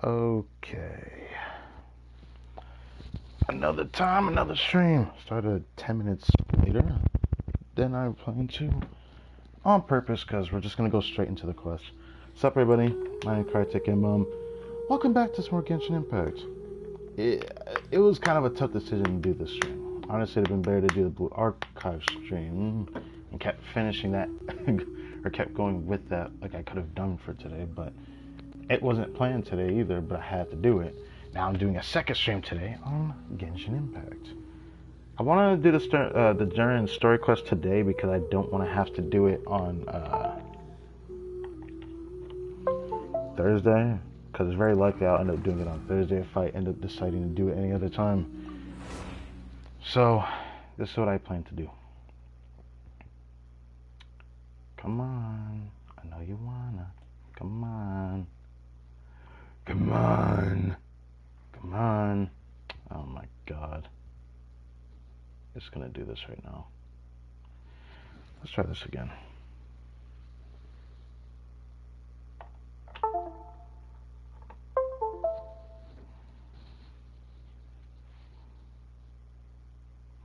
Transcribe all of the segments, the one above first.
Okay. Another time, another stream. Started 10 minutes later than I planned to. On purpose, because we're just going to go straight into the quest. What's up, everybody? My name is Kartik, and welcome back to some more Genshin Impact. It was kind of a tough decision to do this stream. Honestly, it would have been better to do the Blue Archive stream and kept finishing that, or kept going with that like I could have done for today, but it wasn't planned today either, but I had to do it. Now I'm doing a second stream today on Genshin Impact. I want to do the Durin story quest today because I don't want to have to do it on Thursday, because it's very likely I'll end up doing it on Thursday if I end up deciding to do it any other time. So this is what I plan to do. Come on, I know you wanna. Come on. Come on. Come on. Oh my god. It's gonna do this right now. Let's try this again.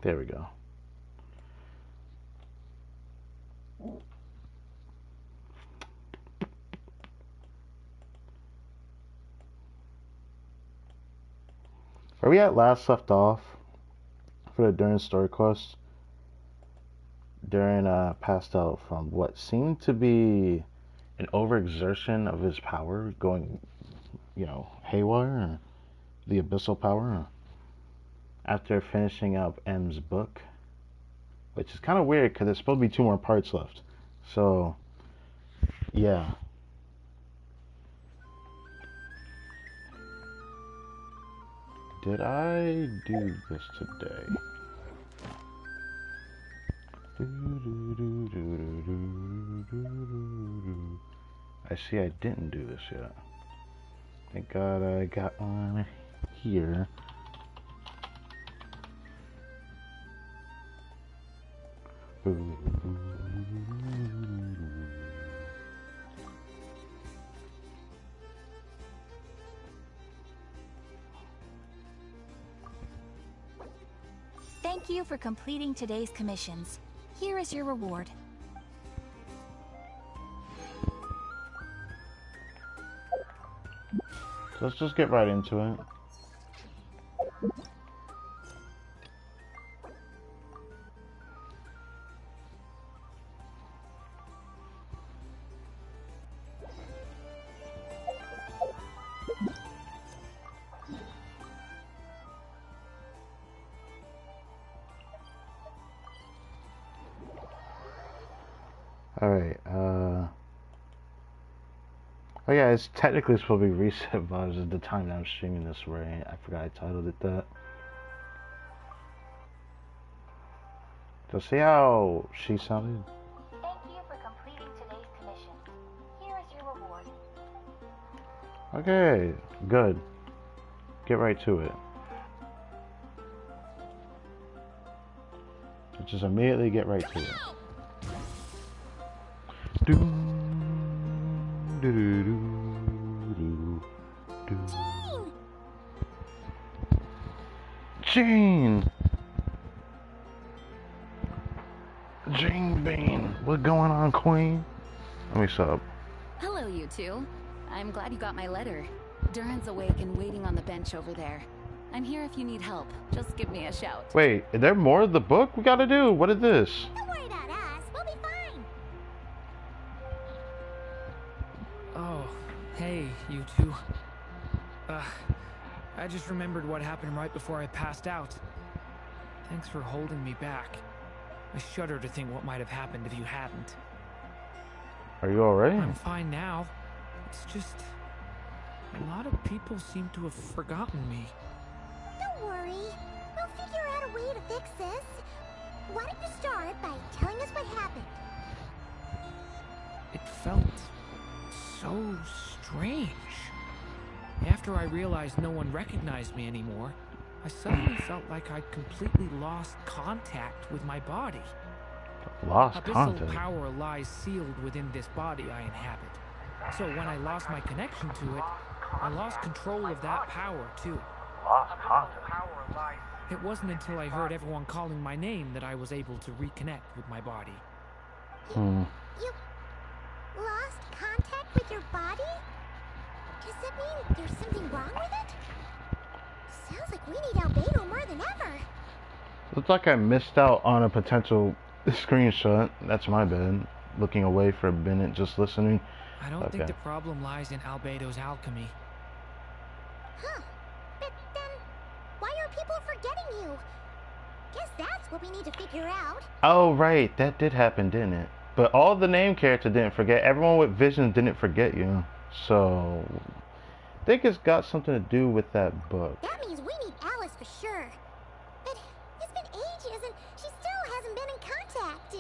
There we go. Where we at last left off for the Durin story quest, Durin passed out from what seemed to be an overexertion of his power going, haywire, the abyssal power, after finishing up M's book, which is kind of weird because there's supposed to be 2 more parts left. So, yeah. Did I do this today? I see I didn't do this yet. Thank God I got one here. Thank you for completing today's commissions. Here is your reward. Let's just get right into it. Alright, oh yeah, it's technically supposed to be reset vibes at the time that I'm streaming this, right? I forgot I titled it that. So see how she sounded? Thank you for completing today's commissions. Here is your reward. Okay, good. Get right to it. Just immediately get right to it. Jane! Jane Bean! What's going on, Queen? Let me sub. Hello, you two. I'm glad you got my letter. Durin's awake and waiting on the bench over there. I'm here if you need help. Just give me a shout. Wait, is there more of the book we gotta do? What is this? Don't worry about us. We'll be fine. Oh, hey, you two. I just remembered what happened right before I passed out. Thanks for holding me back. I shudder to think what might have happened if you hadn't. Are you alright? I'm fine now. It's just... a lot of people seem to have forgotten me. Don't worry. We'll figure out a way to fix this. Why don't you start by telling us what happened? It felt so strange. After I realized no one recognized me anymore, I suddenly felt like I'd completely lost contact with my body. Lost Abyssal contact? power lies sealed within this body I inhabit. So when I lost my connection to it, I lost control of that power, too. Lost contact. It wasn't until I heard everyone calling my name that I was able to reconnect with my body. You lost contact with your body? Does that mean there's something wrong with it? Sounds like we need Albedo more than ever. Looks like I missed out on a potential screenshot. That's my bad. Looking away for a minute, just listening. I don't think the problem lies in Albedo's alchemy. Huh. But then, why are people forgetting you? Guess that's what we need to figure out. Oh, right. That did happen, didn't it? But all the name characters didn't forget. Everyone with visions didn't forget you. So, I think it's got something to do with that book. That means we need Alice for sure. But it's been ages and she still hasn't been in contact.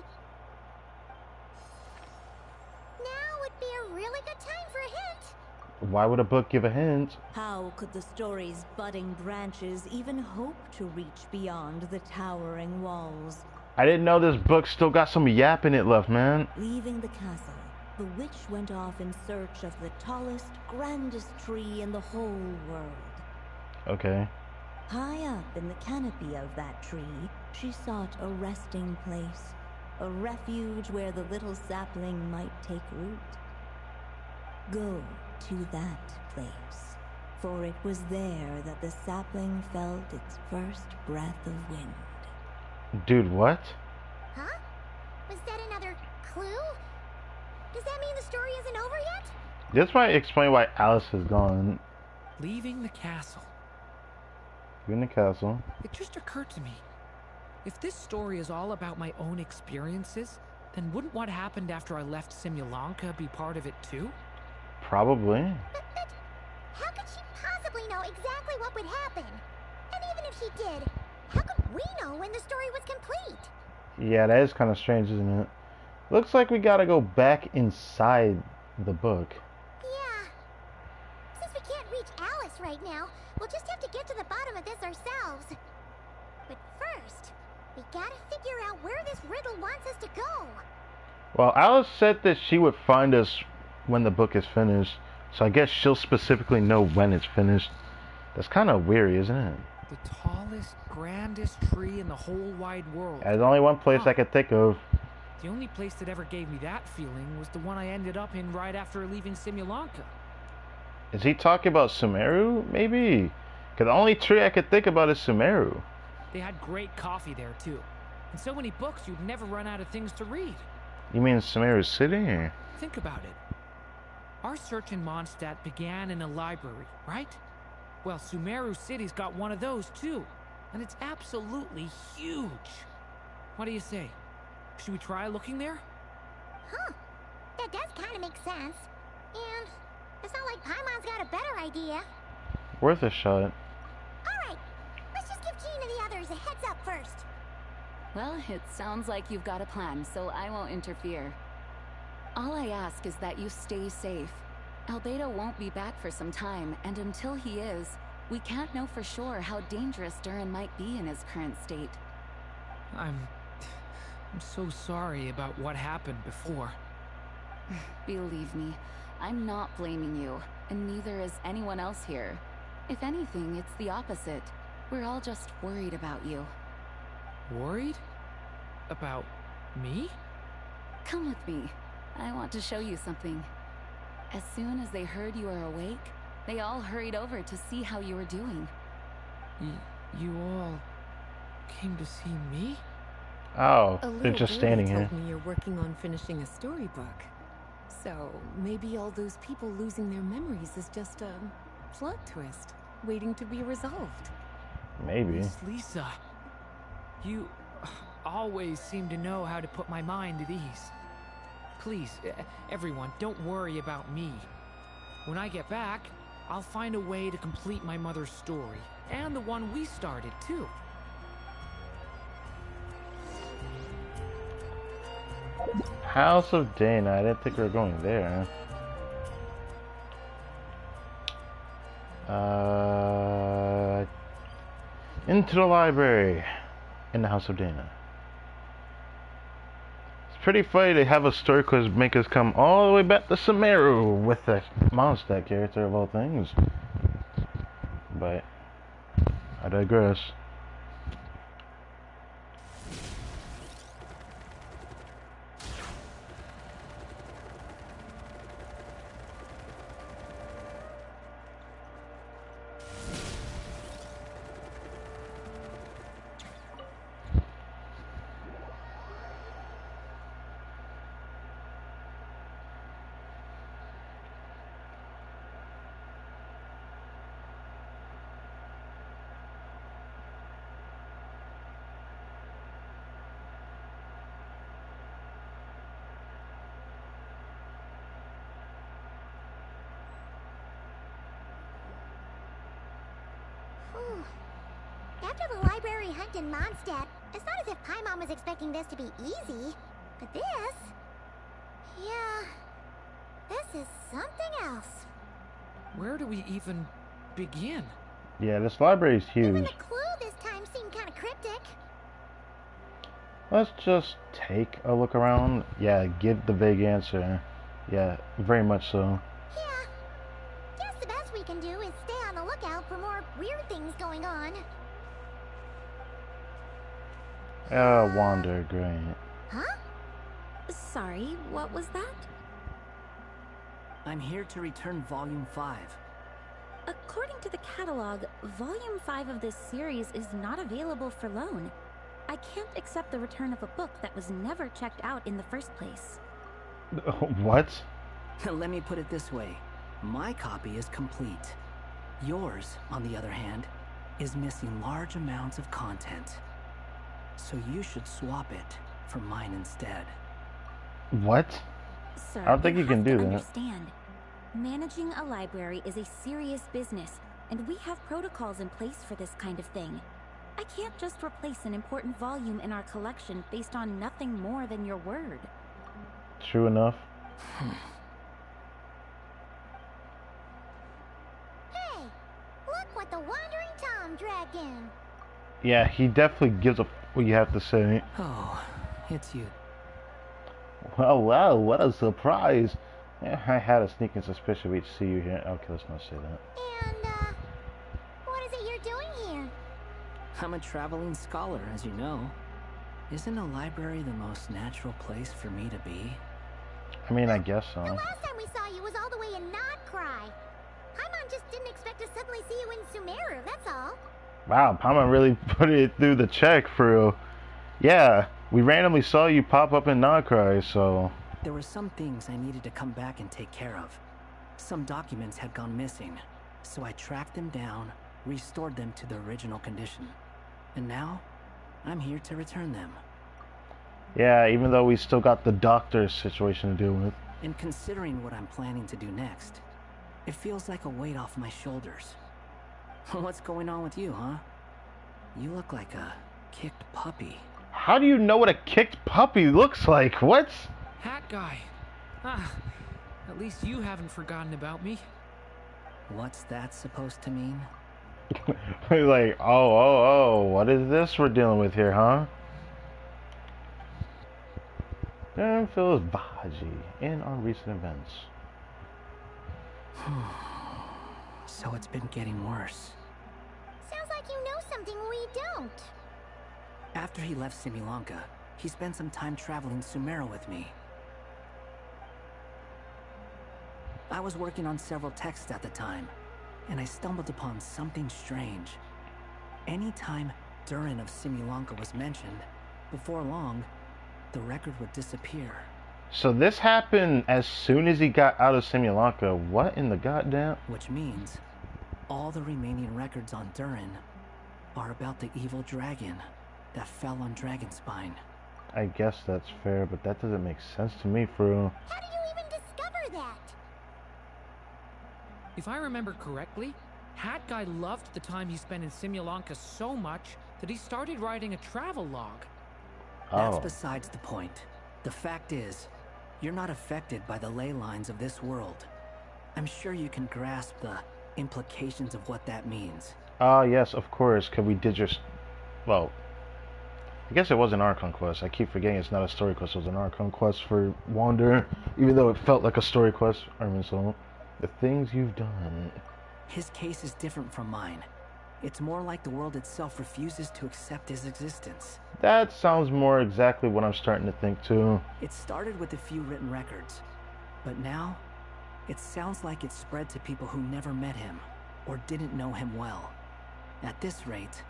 Now would be a really good time for a hint. Why would a book give a hint? How could the story's budding branches even hope to reach beyond the towering walls? I didn't know this book still got some yap in it left, man. Leaving the castle, the witch went off in search of the tallest, grandest tree in the whole world. Okay. High up in the canopy of that tree, she sought a resting place, a refuge where the little sapling might take root. Go to that place, for it was there that the sapling felt its first breath of wind. Dude, what? Huh? Was that another clue? Does that mean the story isn't over yet? This might explain why Alice is gone. Leaving the castle. In the castle. It just occurred to me. If this story is all about my own experiences, then wouldn't what happened after I left Simulanka be part of it too? Probably. But how could she possibly know exactly what would happen? And even if she did, how could we know when the story was complete? Yeah, that is kind of strange, isn't it? Looks like we gotta go back inside the book. Yeah. Since we can't reach Alice right now, we'll just have to get to the bottom of this ourselves. But first, we gotta figure out where this riddle wants us to go. Well, Alice said that she would find us when the book is finished, so I guess she'll specifically know when it's finished. That's kind of weird, isn't it? The tallest, grandest tree in the whole wide world. There's only one place I could think of. The only place that ever gave me that feeling was the one I ended up in right after leaving Simulanka. Is he talking about Sumeru, maybe? Because the only tree I could think about is Sumeru. They had great coffee there, too. And so many books you'd never run out of things to read. You mean Sumeru City? Think about it. Our search in Mondstadt began in a library, right? Well, Sumeru City's got one of those, too. And it's absolutely huge. What do you say? Should we try looking there? Huh. That does kind of make sense. And it's not like Paimon's got a better idea. Worth a shot. Alright, let's just give Jean and the others a heads up first. Well, it sounds like you've got a plan, so I won't interfere. All I ask is that you stay safe. Albedo won't be back for some time, and until he is, we can't know for sure how dangerous Durin might be in his current state. I'm so sorry about what happened before. Believe me, I'm not blaming you, and neither is anyone else here. If anything, it's the opposite. We're all just worried about you. Worried? About me? Come with me. I want to show you something. As soon as they heard you were awake, they all hurried over to see how you were doing. You all came to see me? Oh, A they're little just boy standing told here. me you're working on finishing a storybook. So maybe all those people losing their memories is just a plot twist waiting to be resolved. Maybe. Miss Lisa, you always seem to know how to put my mind at ease. Please, everyone, don't worry about me. When I get back, I'll find a way to complete my mother's story, and the one we started, too. House of Dana. I didn't think we were going there. Into the library. In the House of Dana. pretty funny to have a story quest make us come all the way back to Sumeru with the Mondstadt character of all things. But I digress. After the library hunt in Mondstadt, it's not as if Paimon was expecting this to be easy. But this... yeah... this is something else. Where do we even begin? Yeah, this library is Even huge. the clue this time seemed kind of cryptic. Let's just take a look around. Yeah, give the vague answer. Yeah, very much so. Yeah. Guess the best we can do is stay on the lookout for more weird things going on. Wander, great. Huh? Sorry, what was that? I'm here to return Volume 5. According to the catalog, Volume 5 of this series is not available for loan. I can't accept the return of a book that was never checked out in the first place. What? Let me put it this way. My copy is complete. Yours, on the other hand, is missing large amounts of content. So you should swap it for mine instead. What? Sir, I don't think you can do that. Understand. Managing a library is a serious business, and we have protocols in place for this kind of thing. I can't just replace an important volume in our collection based on nothing more than your word. True enough. Hey! Look what the Wandering Tom dragged in. Yeah, he definitely gives a what you have to say. Oh, it's you. Well, wow, what a surprise. Yeah, I had a sneaking suspicion we'd see you here. Okay, let's not say that. And, what is it you're doing here? I'm a traveling scholar, as you know. Isn't a library the most natural place for me to be? I mean, I guess The so. last time we saw you was all the way in Nodcry. Paimon just didn't expect to suddenly see you in Sumeru, that's all. Wow, Paimon really put it through the check for real. Yeah, we randomly saw you pop up in Nodcry, so... There were some things I needed to come back and take care of. Some documents had gone missing, so I tracked them down, restored them to their original condition. And now, I'm here to return them. Yeah, even though we still got the doctor's situation to deal with. And considering what I'm planning to do next, it feels like a weight off my shoulders. What's going on with you, huh? You look like a kicked puppy. How do you know what a kicked puppy looks like? What? Hat guy. Ah, at least you haven't forgotten about me. What's that supposed to mean? Like, oh, what is this we're dealing with here, huh? Durin feels Baji in on recent events. So it's been getting worse. Sounds like you know something we don't. After he left Similanka, he spent some time traveling Sumeru with me. I was working on several texts at the time, and I stumbled upon something strange. Anytime Durin of Similanka was mentioned, before long, the record would disappear. So this happened as soon as he got out of Similanka. What in the goddamn? Which means, all the remaining records on Durin are about the evil dragon that fell on Dragonspine. I guess that's fair, but that doesn't make sense to me, for real. How do you even discover that? If I remember correctly, Hat Guy loved the time he spent in Similanka so much that he started writing a travel log. That's Oh. besides the point. The fact is, you're not affected by the ley lines of this world. I'm sure you can grasp the implications of what that means. Ah, yes, of course, because we did just... Well, I guess it was an Archon quest. I keep forgetting it's not a story quest. It was an Archon quest for Wander, even though it felt like a story quest. So the things you've done. His case is different from mine. It's more like the world itself refuses to accept his existence. That sounds more exactly what I'm starting to think too. It started with a few written records, but now it sounds like it's spread to people who never met him or didn't know him well. At this rate,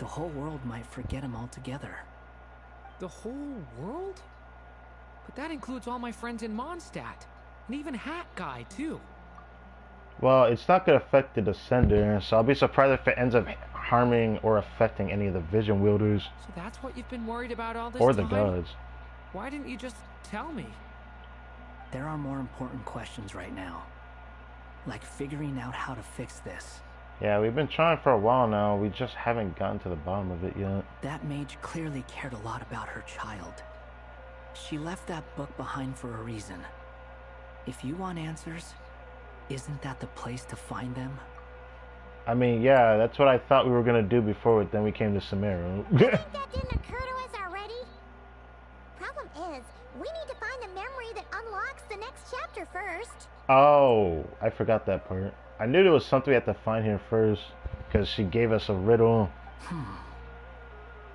the whole world might forget him altogether. The whole world? But that includes all my friends in Mondstadt, and even Hat Guy, too. Well, it's not going to affect the Descender, so I'll be surprised if it ends up harming or affecting any of the Vision Wielders. So that's what you've been worried about all this or time? the gods. Why didn't you just tell me? There are more important questions right now. Like figuring out how to fix this. Yeah, we've been trying for a while now. We just haven't gotten to the bottom of it yet. That mage clearly cared a lot about her child. She left that book behind for a reason. If you want answers, isn't that the place to find them? I mean, yeah, that's what I thought we were going to do before, then we came to Sumeru. You think that didn't occur to us already? Problem is, we need to find the memory that unlocks the next chapter first. Oh, I forgot that part. I knew there was something we had to find here first, because she gave us a riddle.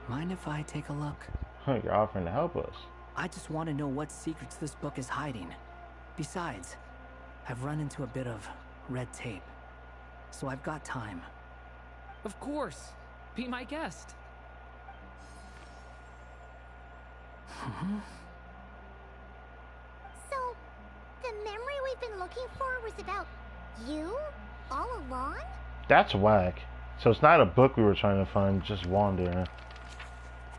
Mind if I take a look? You're offering to help us. I just want to know what secrets this book is hiding. Besides, I've run into a bit of red tape, so I've got time. Of course. Be my guest. So, the memory we've been looking for was about you? All along? That's whack. So it's not a book we were trying to find, just Wander.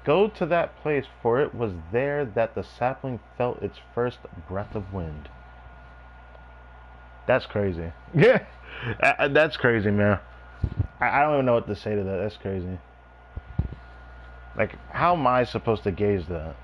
Go to that place, for it was there that the sapling felt its first breath of wind. That's crazy. Yeah, that's crazy, man. I don't even know what to say to that. That's crazy. Like, how am I supposed to gauge that?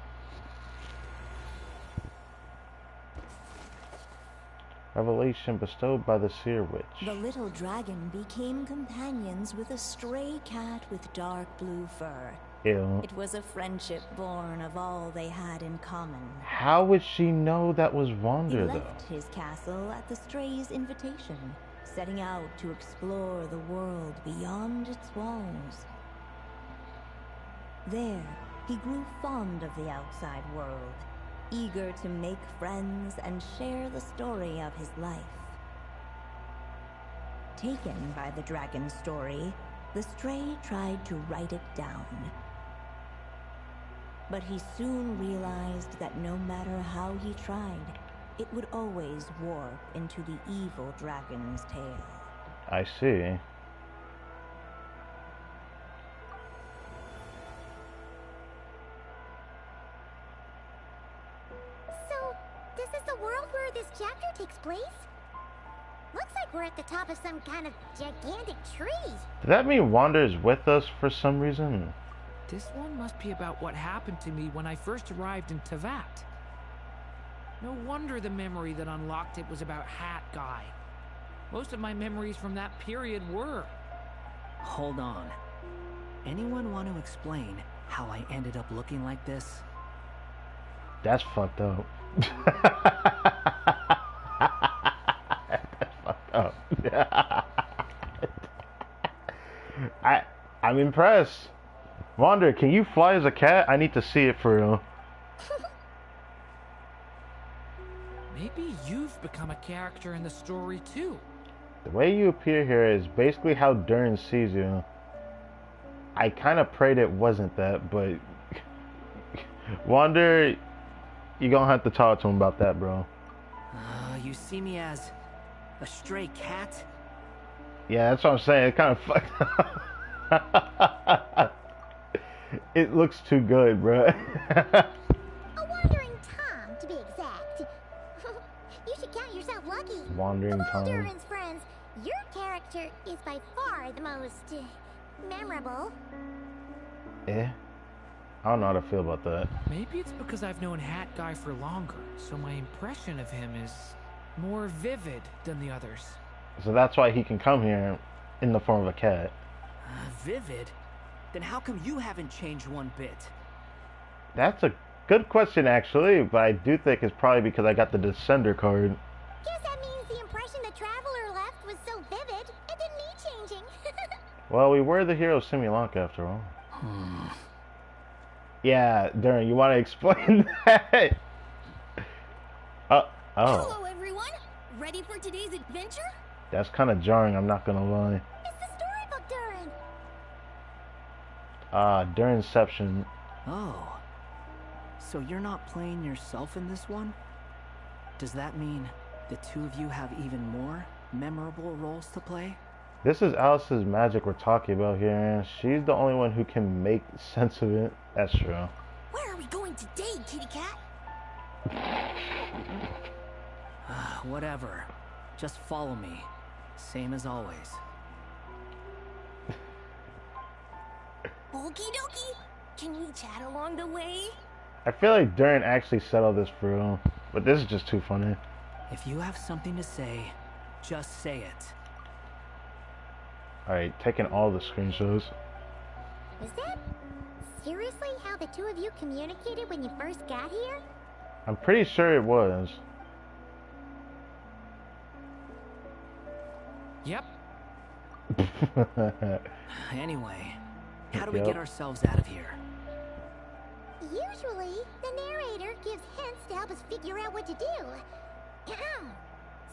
Revelation bestowed by the Seer Witch. The little dragon became companions with a stray cat with dark blue fur. Ew. It was a friendship born of all they had in common. How would she know that was He Wander, though? left his castle at the stray's invitation, setting out to explore the world beyond its walls. There, he grew fond of the outside world, eager to make friends and share the story of his life. Taken by the dragon's story, the stray tried to write it down. But he soon realized that no matter how he tried, it would always warp into the evil dragon's tale. I see. So, this is the world where this chapter takes place? Looks like we're at the top of some kind of gigantic tree. Does that mean Wander is with us for some reason? This one must be about what happened to me when I first arrived in Tevat. No wonder the memory that unlocked it was about Hat Guy. Most of my memories from that period were. Hold on. Anyone want to explain how I ended up looking like this? That's fucked up. That's fucked up. I'm impressed. Wander, can you fly as a cat? I need to see it for real. Maybe you've become a character in the story too. The way you appear here is basically how Durin sees you. I kind of prayed it wasn't that, but Wander, you're gonna have to talk to him about that, bro. You see me as a stray cat? Yeah, that's what I'm saying. It kind of fucked up. It looks too good, bro. A wandering Tom, to be exact. You should count yourself lucky. Wandering Of all Tom. Durin's friends, your character is by far the most memorable. Eh? I don't know how to feel about that. Maybe it's because I've known Hat Guy for longer, so my impression of him is more vivid than the others. So that's why he can come here in the form of a cat. Vivid? Then how come you haven't changed one bit? That's a good question, actually, but I do think it's probably because I got the Descender card. Guess that means the impression the Traveler left was so vivid, it didn't need changing. Well, we were the hero of Similanka, after all. Yeah, Durin, you want to explain that? Oh. Hello, everyone. Ready for today's adventure? That's kind of jarring, I'm not gonna lie. It's the storybook, Durin. Durinception. Oh. So you're not playing yourself in this one? Does that mean the two of you have even more memorable roles to play? This is Alice's magic we're talking about here, and she's the only one who can make sense of it. That's true. Where are we going today, kitty cat? Whatever. Just follow me. Same as always. Okie dokie. Can we chat along the way? I feel like Durin actually said all this for real, but this is just too funny. If you have something to say, just say it. Alright, taking all the screenshots. Was that seriously how the two of you communicated when you first got here? I'm pretty sure it was. Yep. Anyway, how do we get ourselves out of here? Usually, the narrator gives hints to help us figure out what to do.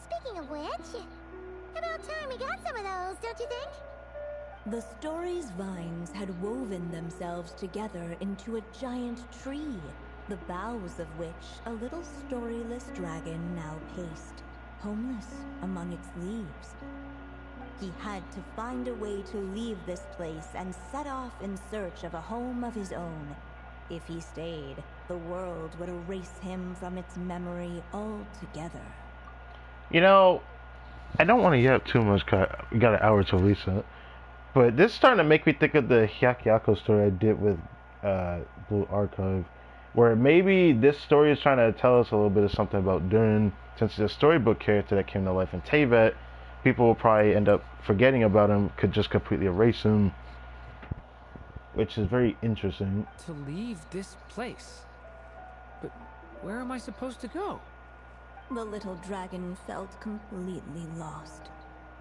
Speaking of which, about time we got some of those, don't you think? The story's vines had woven themselves together into a giant tree, the boughs of which a little storyless dragon now paced, homeless among its leaves. He had to find a way to leave this place and set off in search of a home of his own. If he stayed, the world would erase him from its memory altogether. You know, I don't want to yap too much because we got an hour to release it. But this is starting to make me think of the Hyakyako story I did with Blue Archive, where maybe this story is trying to tell us a little bit of something about Durin, since he's a storybook character that came to life in Teyvat. People will probably end up forgetting about him, could just completely erase him, which is very interesting. To leave this place? But where am I supposed to go? The little dragon felt completely lost.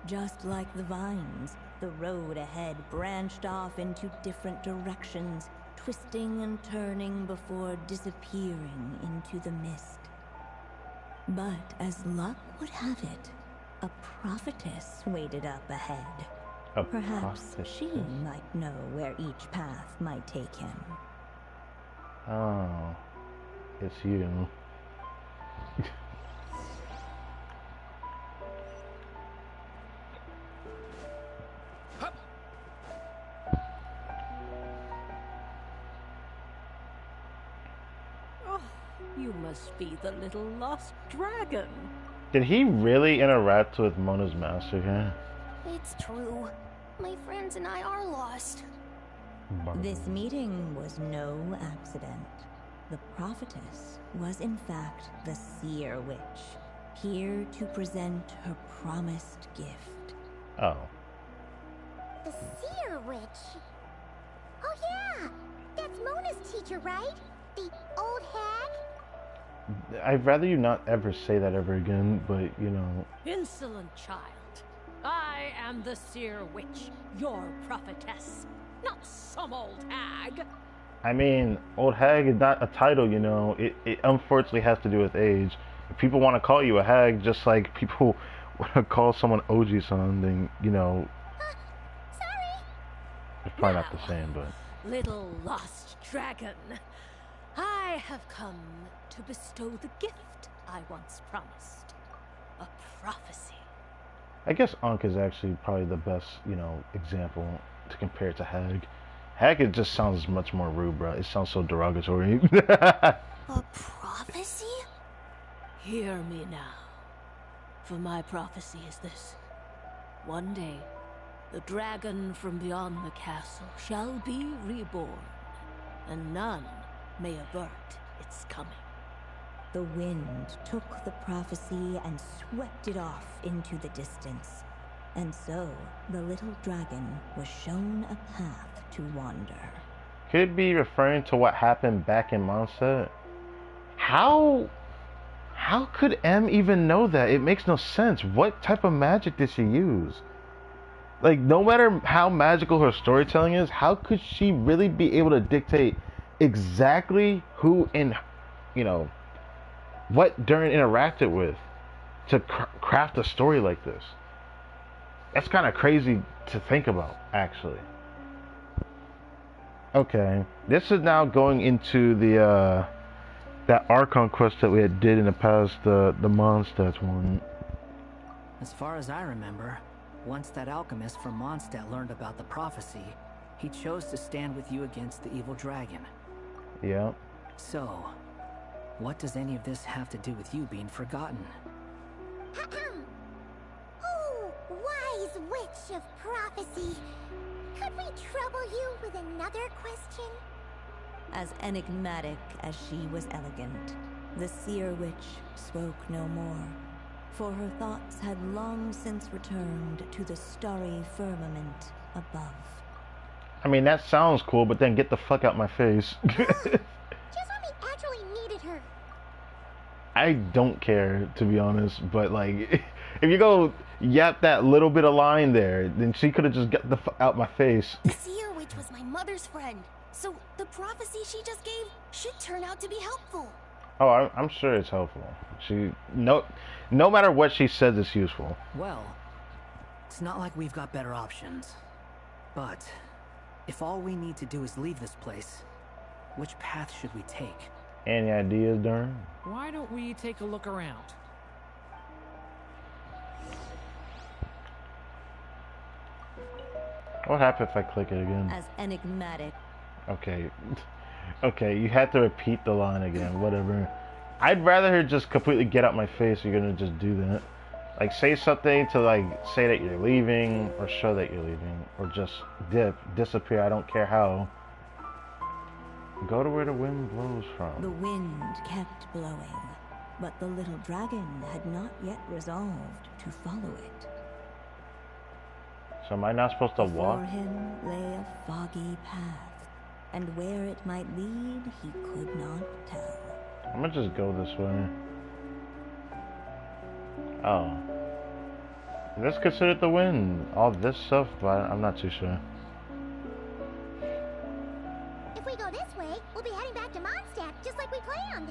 Just like the vines, the road ahead branched off into different directions, twisting and turning before disappearing into the mist. But as luck would have it, a prophetess waited up ahead. Perhaps she might know where each path might take him. Oh, it's you. Oh, you must be the little lost dragon. Did he really interact with Mona's master here? It's true. My friends and I are lost. This meeting was no accident. The prophetess was in fact the seer witch, here to present her promised gift. Oh. The seer witch? Oh yeah! That's Mona's teacher, right? The old hag? I'd rather you not ever say that ever again, but you know. Insolent child. I am the seer witch, your prophetess, not some old hag. I mean, old hag is not a title, you know. It unfortunately has to do with age. If people want to call you a hag, just like people want to call someone Oji-san, then, you know. Sorry. It's probably not the same, but. Little lost dragon, I have come to bestow the gift I once promised. A prophecy. I guess Ankh is actually probably the best, you know, example to compare to hag. Hag, it just sounds much more rude, bro. It sounds so derogatory. A prophecy? Hear me now, for my prophecy is this. One day, the dragon from beyond the castle shall be reborn, and none may avert its coming. The wind took the prophecy and swept it off into the distance. And so, the little dragon was shown a path to wander. Could it be referring to what happened back in Mondstadt? How could M even know that? It makes no sense. What type of magic did she use? Like, no matter how magical her storytelling is, how could she really be able to dictate exactly who and, you know, what Durin interacted with to craft a story like this? That's kind of crazy to think about, actually. Okay, this is now going into the that Archon quest that we had did in the past, the Mondstadt one. As far as I remember, once that alchemist from Mondstadt learned about the prophecy, he chose to stand with you against the evil dragon. Yeah. So, what does any of this have to do with you being forgotten? Oh, wise witch of prophecy. Could we trouble you with another question? As enigmatic as she was elegant, the seer witch spoke no more, for her thoughts had long since returned to the starry firmament above. I mean, that sounds cool, but then get the fuck out my face. Just when we actually needed her. I don't care, to be honest, but like, if you go yap that little bit of line there, then she could have just got the fuck out my face. The seer witch was my mother's friend, so the prophecy she just gave should turn out to be helpful. Oh, I'm sure it's helpful. No matter what she says, it's useful. Well, it's not like we've got better options. But if all we need to do is leave this place, which path should we take? Any ideas, Durin? Why don't we take a look around? What happens if I click it again? As enigmatic. Okay. Okay, you had to repeat the line again, whatever. I'd rather her just completely get out my face if you're gonna just do that. Like, say something to, like, say that you're leaving, or show that you're leaving, or just disappear, I don't care how. Go to where the wind blows from. The wind kept blowing, but the little dragon had not yet resolved to follow it. So am I not supposed to walk? Before him lay a foggy path, and where it might lead, he could not tell. I'm gonna just go this way. Oh. That's considered the wind. All this stuff, but I'm not too sure. If we go this way, we'll be heading back to Mondstadt, just like we planned.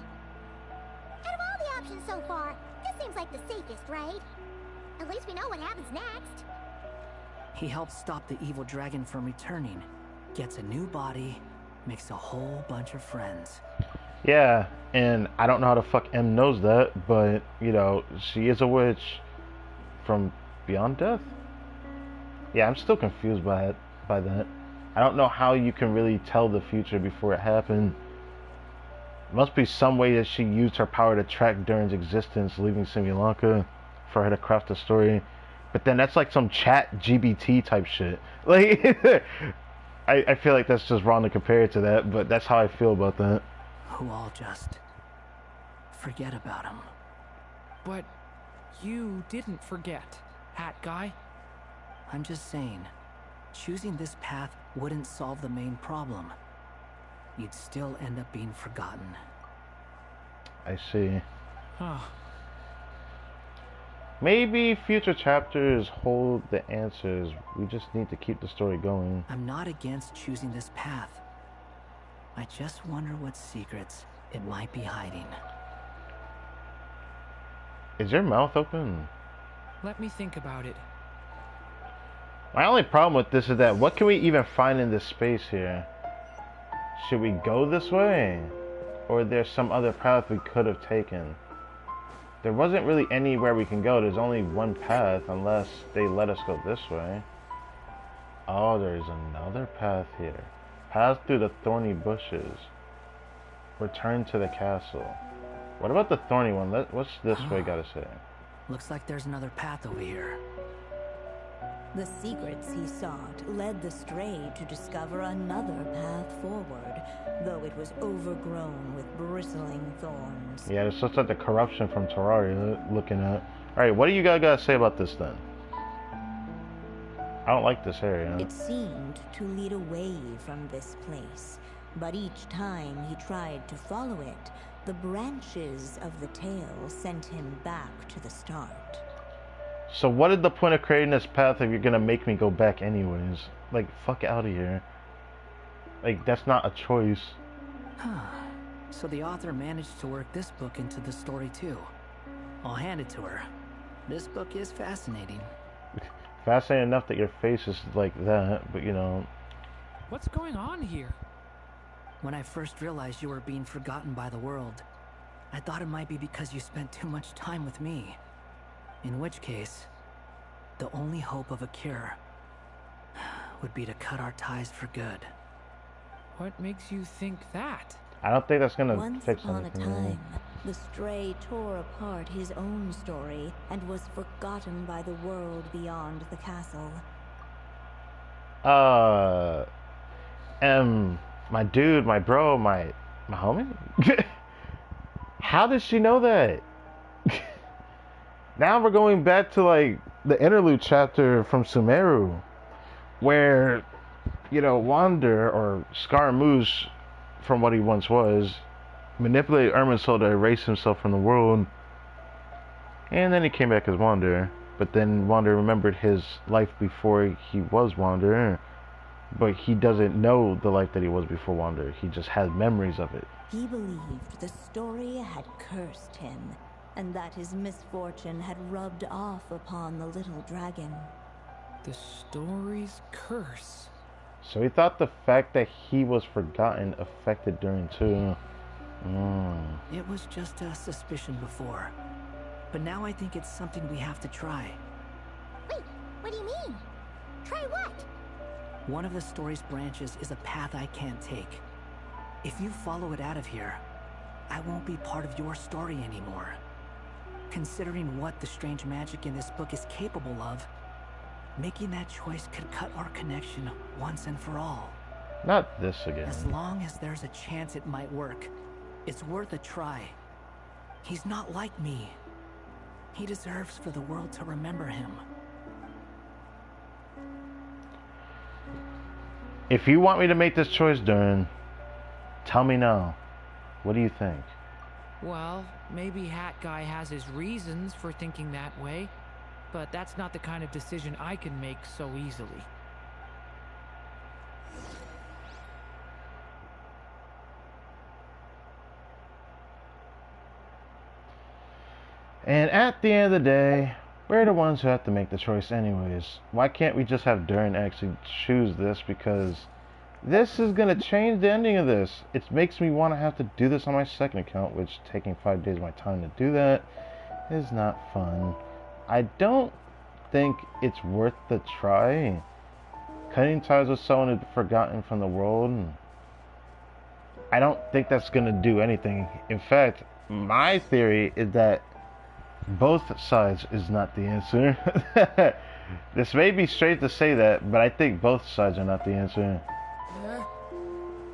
Out of all the options so far, this seems like the safest, right? At least we know what happens next. He helps stop the evil dragon from returning, gets a new body, makes a whole bunch of friends. Yeah, and I don't know how the fuck M knows that, but, you know, she is a witch from beyond death? Yeah, I'm still confused by that. I don't know how you can really tell the future before it happened. Must be some way that she used her power to track Durin's existence, leaving Simulanka, for her to craft a story. But then that's like some chat GBT type shit. Like, I feel like that's just wrong to compare it to that, but that's how I feel about that. Who all just forget about him. But you didn't forget, Hat Guy. I'm just saying, choosing this path wouldn't solve the main problem. You'd still end up being forgotten. I see. Huh. Maybe future chapters hold the answers. We just need to keep the story going. I'm not against choosing this path. I just wonder what secrets it might be hiding. Is your mouth open? Let me think about it. My only problem with this is that what can we even find in this space here? Should we go this way? Or there's some other path we could have taken? There wasn't really anywhere we can go. There's only one path unless they let us go this way. Oh, there's another path here. Pass through the thorny bushes. Return to the castle. What about the thorny one? What's this way gotta say? Looks like there's another path over here. The secrets he sought led the stray to discover another path forward, though it was overgrown with bristling thorns. Yeah, it's just like the corruption from Terraria looking at. Alright, what do you guys gotta say about this then? I don't like this area. It seemed to lead away from this place, But each time he tried to follow it, the branches of the tail sent him back to the start. So what is the point of creating this path if you're gonna make me go back anyways? Like, fuck out of here. Like, that's not a choice. So the author managed to work this book into the story too. I'll hand it to her. This book is fascinating. Fascinating enough that your face is like that, but you know. What's going on here? When I first realized you were being forgotten by the world, I thought it might be because you spent too much time with me. In which case, the only hope of a cure would be to cut our ties for good. What makes you think that? I don't think that's gonna Once fix upon a anything. time, the stray tore apart his own story and was forgotten by the world beyond the castle. My dude, my bro, my homie? How did she know that? Now we're going back to like the interlude chapter from Sumeru, where, you know, Wander, or Scaramouche, from what he once was, manipulated Irminsul to erase himself from the world, and then he came back as Wander. But then Wander remembered his life before he was Wander, but he doesn't know the life that he was before Wander. He just has memories of it. He believed the story had cursed him, and that his misfortune had rubbed off upon the little dragon. The story's curse. So he thought the fact that he was forgotten affected Durin too. It was just a suspicion before, but now I think it's something we have to try. Wait, what do you mean? Try what? One of the story's branches is a path I can't take. If you follow it out of here, I won't be part of your story anymore. Considering what the strange magic in this book is capable of, making that choice could cut our connection once and for all. Not this again. As long as there's a chance it might work, it's worth a try. He's not like me. He deserves for the world to remember him. If you want me to make this choice, Durin, tell me now. What do you think? Well, maybe Hat Guy has his reasons for thinking that way, but that's not the kind of decision I can make so easily. And at the end of the day, we're the ones who have to make the choice anyways. Why can't we just have Durin actually choose this? Because this is going to change the ending of this. It makes me want to have to do this on my second account, which taking 5 days of my time to do that is not fun. I don't think it's worth the try. Cutting ties with someone who's forgotten from the world, I don't think that's going to do anything. In fact, my theory is that both sides is not the answer. This may be straight to say that, but I think both sides are not the answer.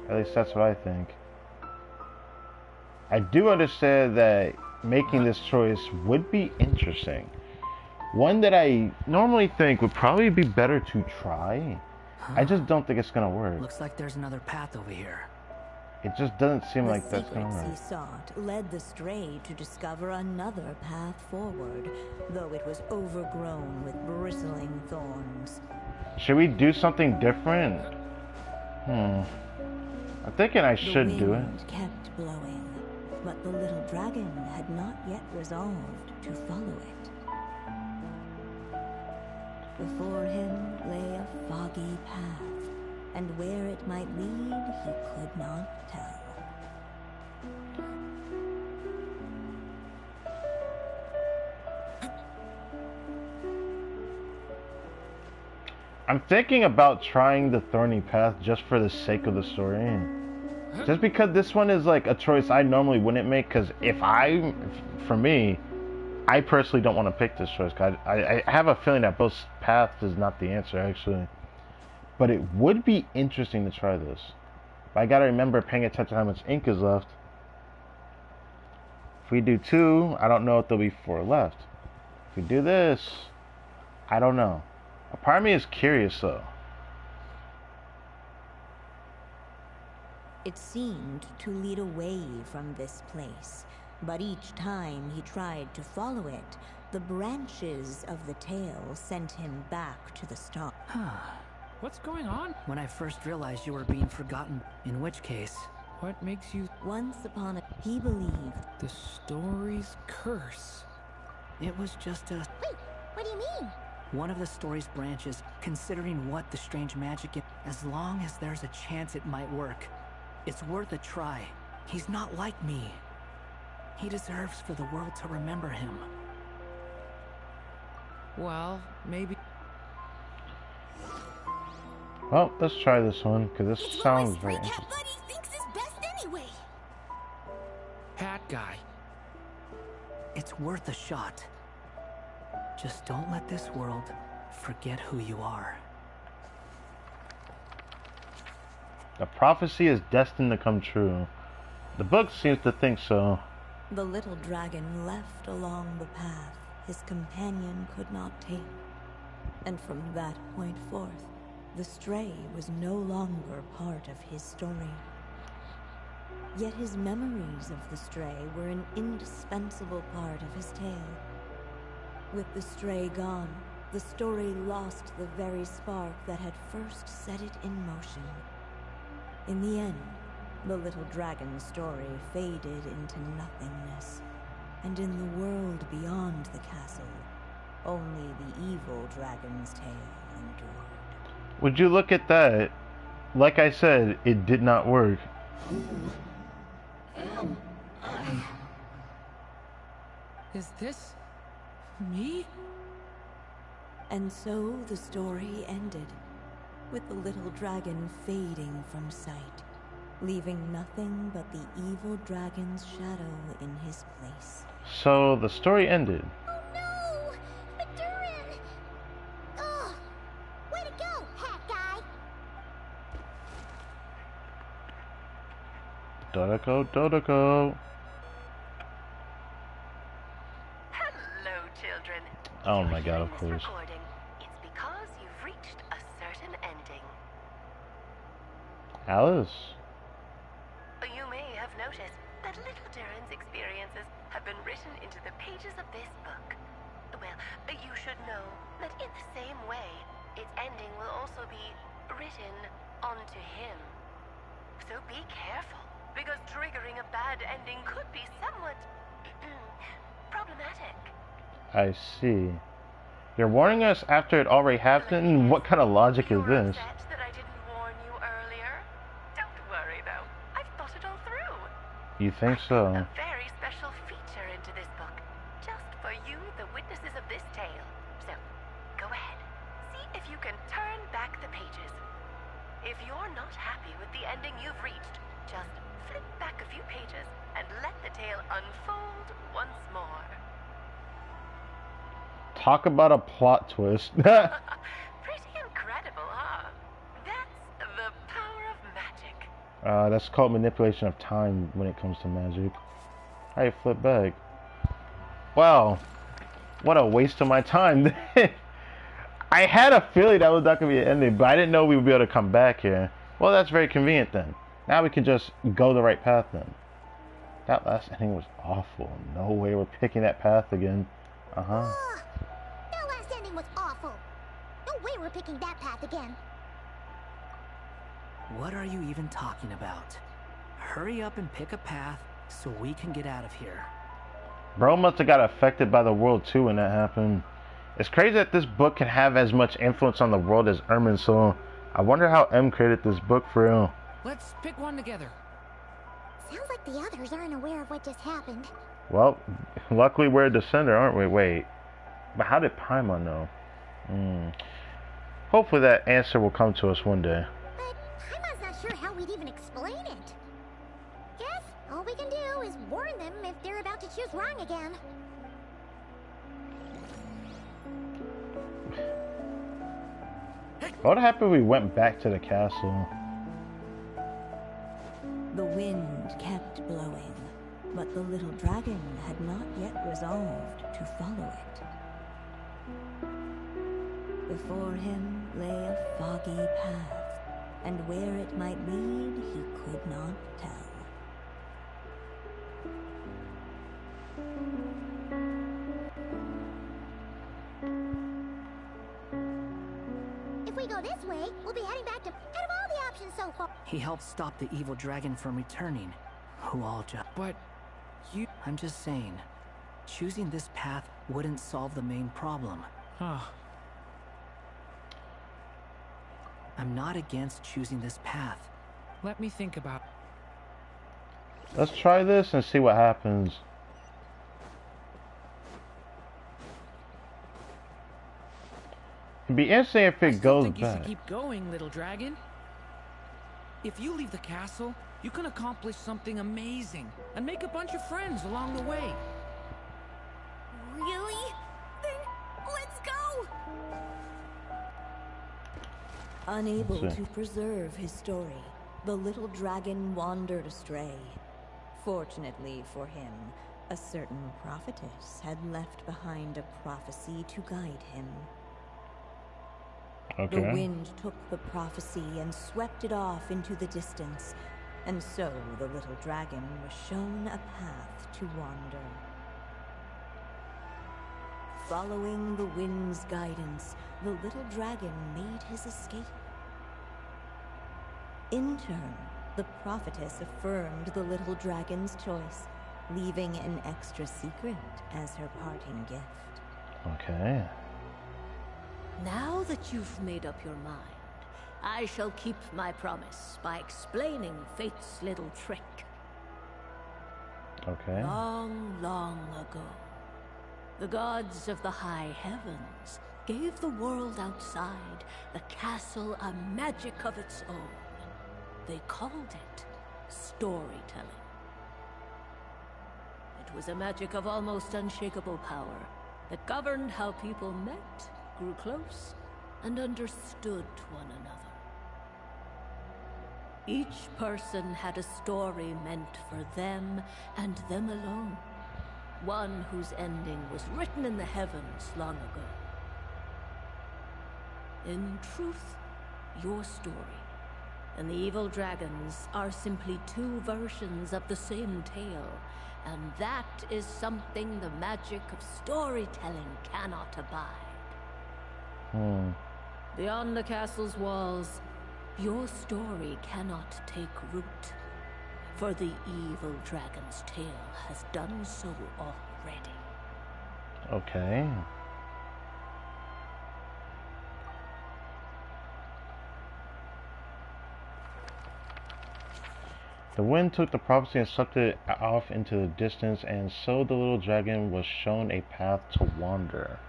At least that's what I think. I do understand that making this choice would be interesting. One that I normally think would probably be better to try. I just don't think it's gonna work. Looks like there's another path over here. It just doesn't seem like that's gonna The work. secrets he sought led the stray to discover another path forward, though it was overgrown with bristling thorns. Should we do something different? I'm thinking I should do it. The wind kept blowing, but the little dragon had not yet resolved to follow it. Before him lay a foggy path, and where it might lead he could not tell. I'm thinking about trying the thorny path just for the sake of the story. Just because this one is like a choice I normally wouldn't make, because for me, I personally don't want to pick this choice. I have a feeling that both paths is not the answer, actually. But it would be interesting to try this. But I gotta remember paying attention to how much ink is left. If we do 2, I don't know if there'll be 4 left. If we do this, I don't know. A part of me is curious, though. It seemed to lead away from this place, but each time he tried to follow it, the branches of the tail sent him back to the start. What's going on? When I first realized you were being forgotten, in which case... What makes you... Once upon a... he believed... The story's curse. It was just a... Wait, what do you mean? One of the story's branches, considering what the strange magic is, as long as there's a chance it might work, it's worth a try. He's not like me. He deserves for the world to remember him. Well, maybe... Well, let's try this one, because this sounds very interesting. Cat Buddy thinks is best anyway. Hat guy. It's worth a shot. Just don't let this world forget who you are. The prophecy is destined to come true. The book seems to think so. The little dragon left along the path his companion could not take. And from that point forth, the stray was no longer part of his story. Yet his memories of the stray were an indispensable part of his tale. With the stray gone, the story lost the very spark that had first set it in motion. In the end, the little dragon's story faded into nothingness, and in the world beyond the castle, only the evil dragon's tale endured. Would you look at that? Like I said, it did not work. Is this... me? And so the story ended, with the little dragon fading from sight, leaving nothing but the evil dragon's shadow in his place. So the story ended. Oh no! But Durin! Ugh! Way to go, hat guy! Dodoko. Hello, children. Oh my god, of This course. recording, it's because you've reached a certain ending. Alice? You may have noticed that little Durin's experiences have been written into the pages of this book. Well, you should know that in the same way, its ending will also be written onto him. So be careful, because triggering a bad ending could be somewhat problematic. I see. You're warning us after it already happened? What kind of logic is this? Upset that I didn't warn you earlier? Don't worry though, I've thought it all through. You think so? A very special feature into this book, just for you, the witnesses of this tale. So, go ahead, see if you can turn back the pages. If you're not happy with the ending you've reached, just flip back a few pages and let the tale unfold once more. Talk about a plot twist. Pretty incredible, huh? That's the power of magic. That's called manipulation of time when it comes to magic. How you flip back? Wow. What a waste of my time. I had a feeling that was not going to be an ending, but I didn't know we would be able to come back here. Well, that's very convenient then. Now we can just go the right path then. That last ending was awful. No way we're picking that path again. Uh-huh. That last ending was awful. No way we're picking that path again. What are you even talking about? Hurry up and pick a path so we can get out of here. Bro must have got affected by the world too when that happened. It's crazy that this book can have as much influence on the world as Irminsul. I wonder how M created this book for real. Let's pick one together. Sounds like the others aren't aware of what just happened. Well, luckily we're a descender, aren't we? Wait, but how did Paimon know? Hopefully that answer will come to us one day. But Paimon's not sure how we'd even explain it. Guess all we can do is warn them if they're about to choose wrong again. What would happen if we went back to the castle? The wind kept blowing, but the little dragon had not yet resolved to follow it. Before him lay a foggy path, and where it might lead, he could not tell. If we go this way, we'll be heading back to... Out of all the options so far... He helped stop the evil dragon from returning. Who all just... But you... I'm just saying, choosing this path wouldn't solve the main problem. Huh. I'm not against choosing this path. Let me think about... Let's try this and see what happens. It'd be interesting if it goes think back. You should keep going, little dragon. If you leave the castle, you can accomplish something amazing and make a bunch of friends along the way. Really? Then let's go! Unable Let's see. to preserve his story, the little dragon wandered astray. Fortunately for him, a certain prophetess had left behind a prophecy to guide him. Okay. The wind took the prophecy and swept it off into the distance, and so the little dragon was shown a path to wander. Following the wind's guidance, the little dragon made his escape. In turn, the prophetess affirmed the little dragon's choice, leaving an extra secret as her parting gift. Okay. Now that you've made up your mind, I shall keep my promise by explaining Fate's little trick. Okay. Long, long ago, the gods of the high heavens gave the world outside the castle a magic of its own. They called it storytelling. It was a magic of almost unshakable power that governed how people met, grew close, and understood one another. Each person had a story meant for them and them alone. One whose ending was written in the heavens long ago. In truth, your story and the evil dragons are simply two versions of the same tale, and that is something the magic of storytelling cannot abide. Beyond the castle's walls, your story cannot take root, for the evil dragon's tale has done so already. Okay. The wind took the prophecy and swept it off into the distance, and so the little dragon was shown a path to wander.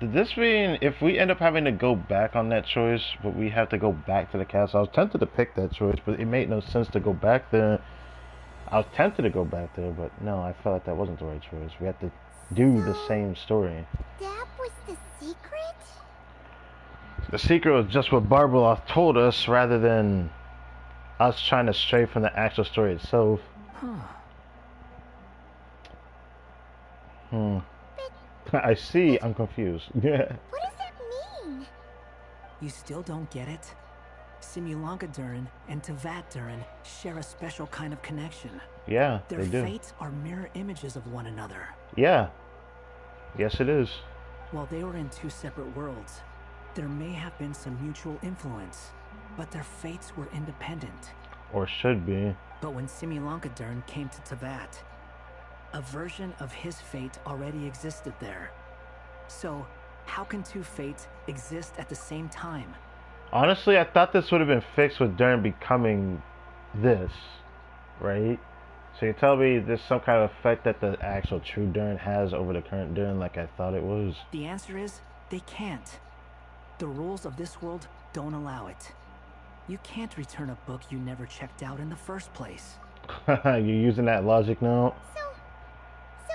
Did this mean if we end up having to go back on that choice, but we have to go back to the castle? I was tempted to pick that choice, but it made no sense to go back there. I was tempted to go back there, but no, I felt like that wasn't the right choice. We had to do the same story. That was the secret? The secret was just what Barbara told us, rather than us trying to stray from the actual story itself. I see. I'm confused. Yeah. What does that mean? You still don't get it? Simulanka Durin and Tevat Durin share a special kind of connection. Yeah, Their they do. fates are mirror images of one another. Yeah. Yes, it is. While they were in two separate worlds, there may have been some mutual influence, but their fates were independent. Or should be. But when Simulanka Durin came to Tevat, a version of his fate already existed there. So, how can two fates exist at the same time? Honestly, I thought this would have been fixed with Durin becoming this, right? So you tell me there's some kind of effect that the actual true Durin has over the current Durin like I thought it was? The answer is, they can't. The rules of this world don't allow it. You can't return a book you never checked out in the first place. You're using that logic now? So,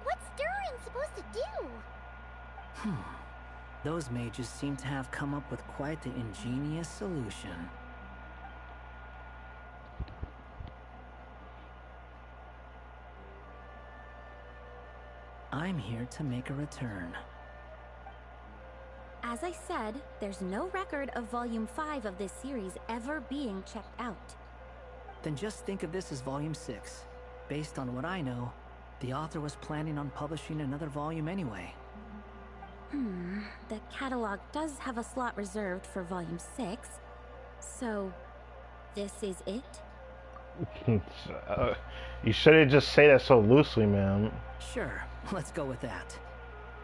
what's Durin supposed to do? Those mages seem to have come up with quite the ingenious solution. I'm here to make a return. As I said, there's no record of Volume 5 of this series ever being checked out. Then just think of this as Volume 6. Based on what I know, the author was planning on publishing another volume anyway. The catalog does have a slot reserved for Volume 6. So, this is it? You shouldn't just say that so loosely, man. Sure, let's go with that.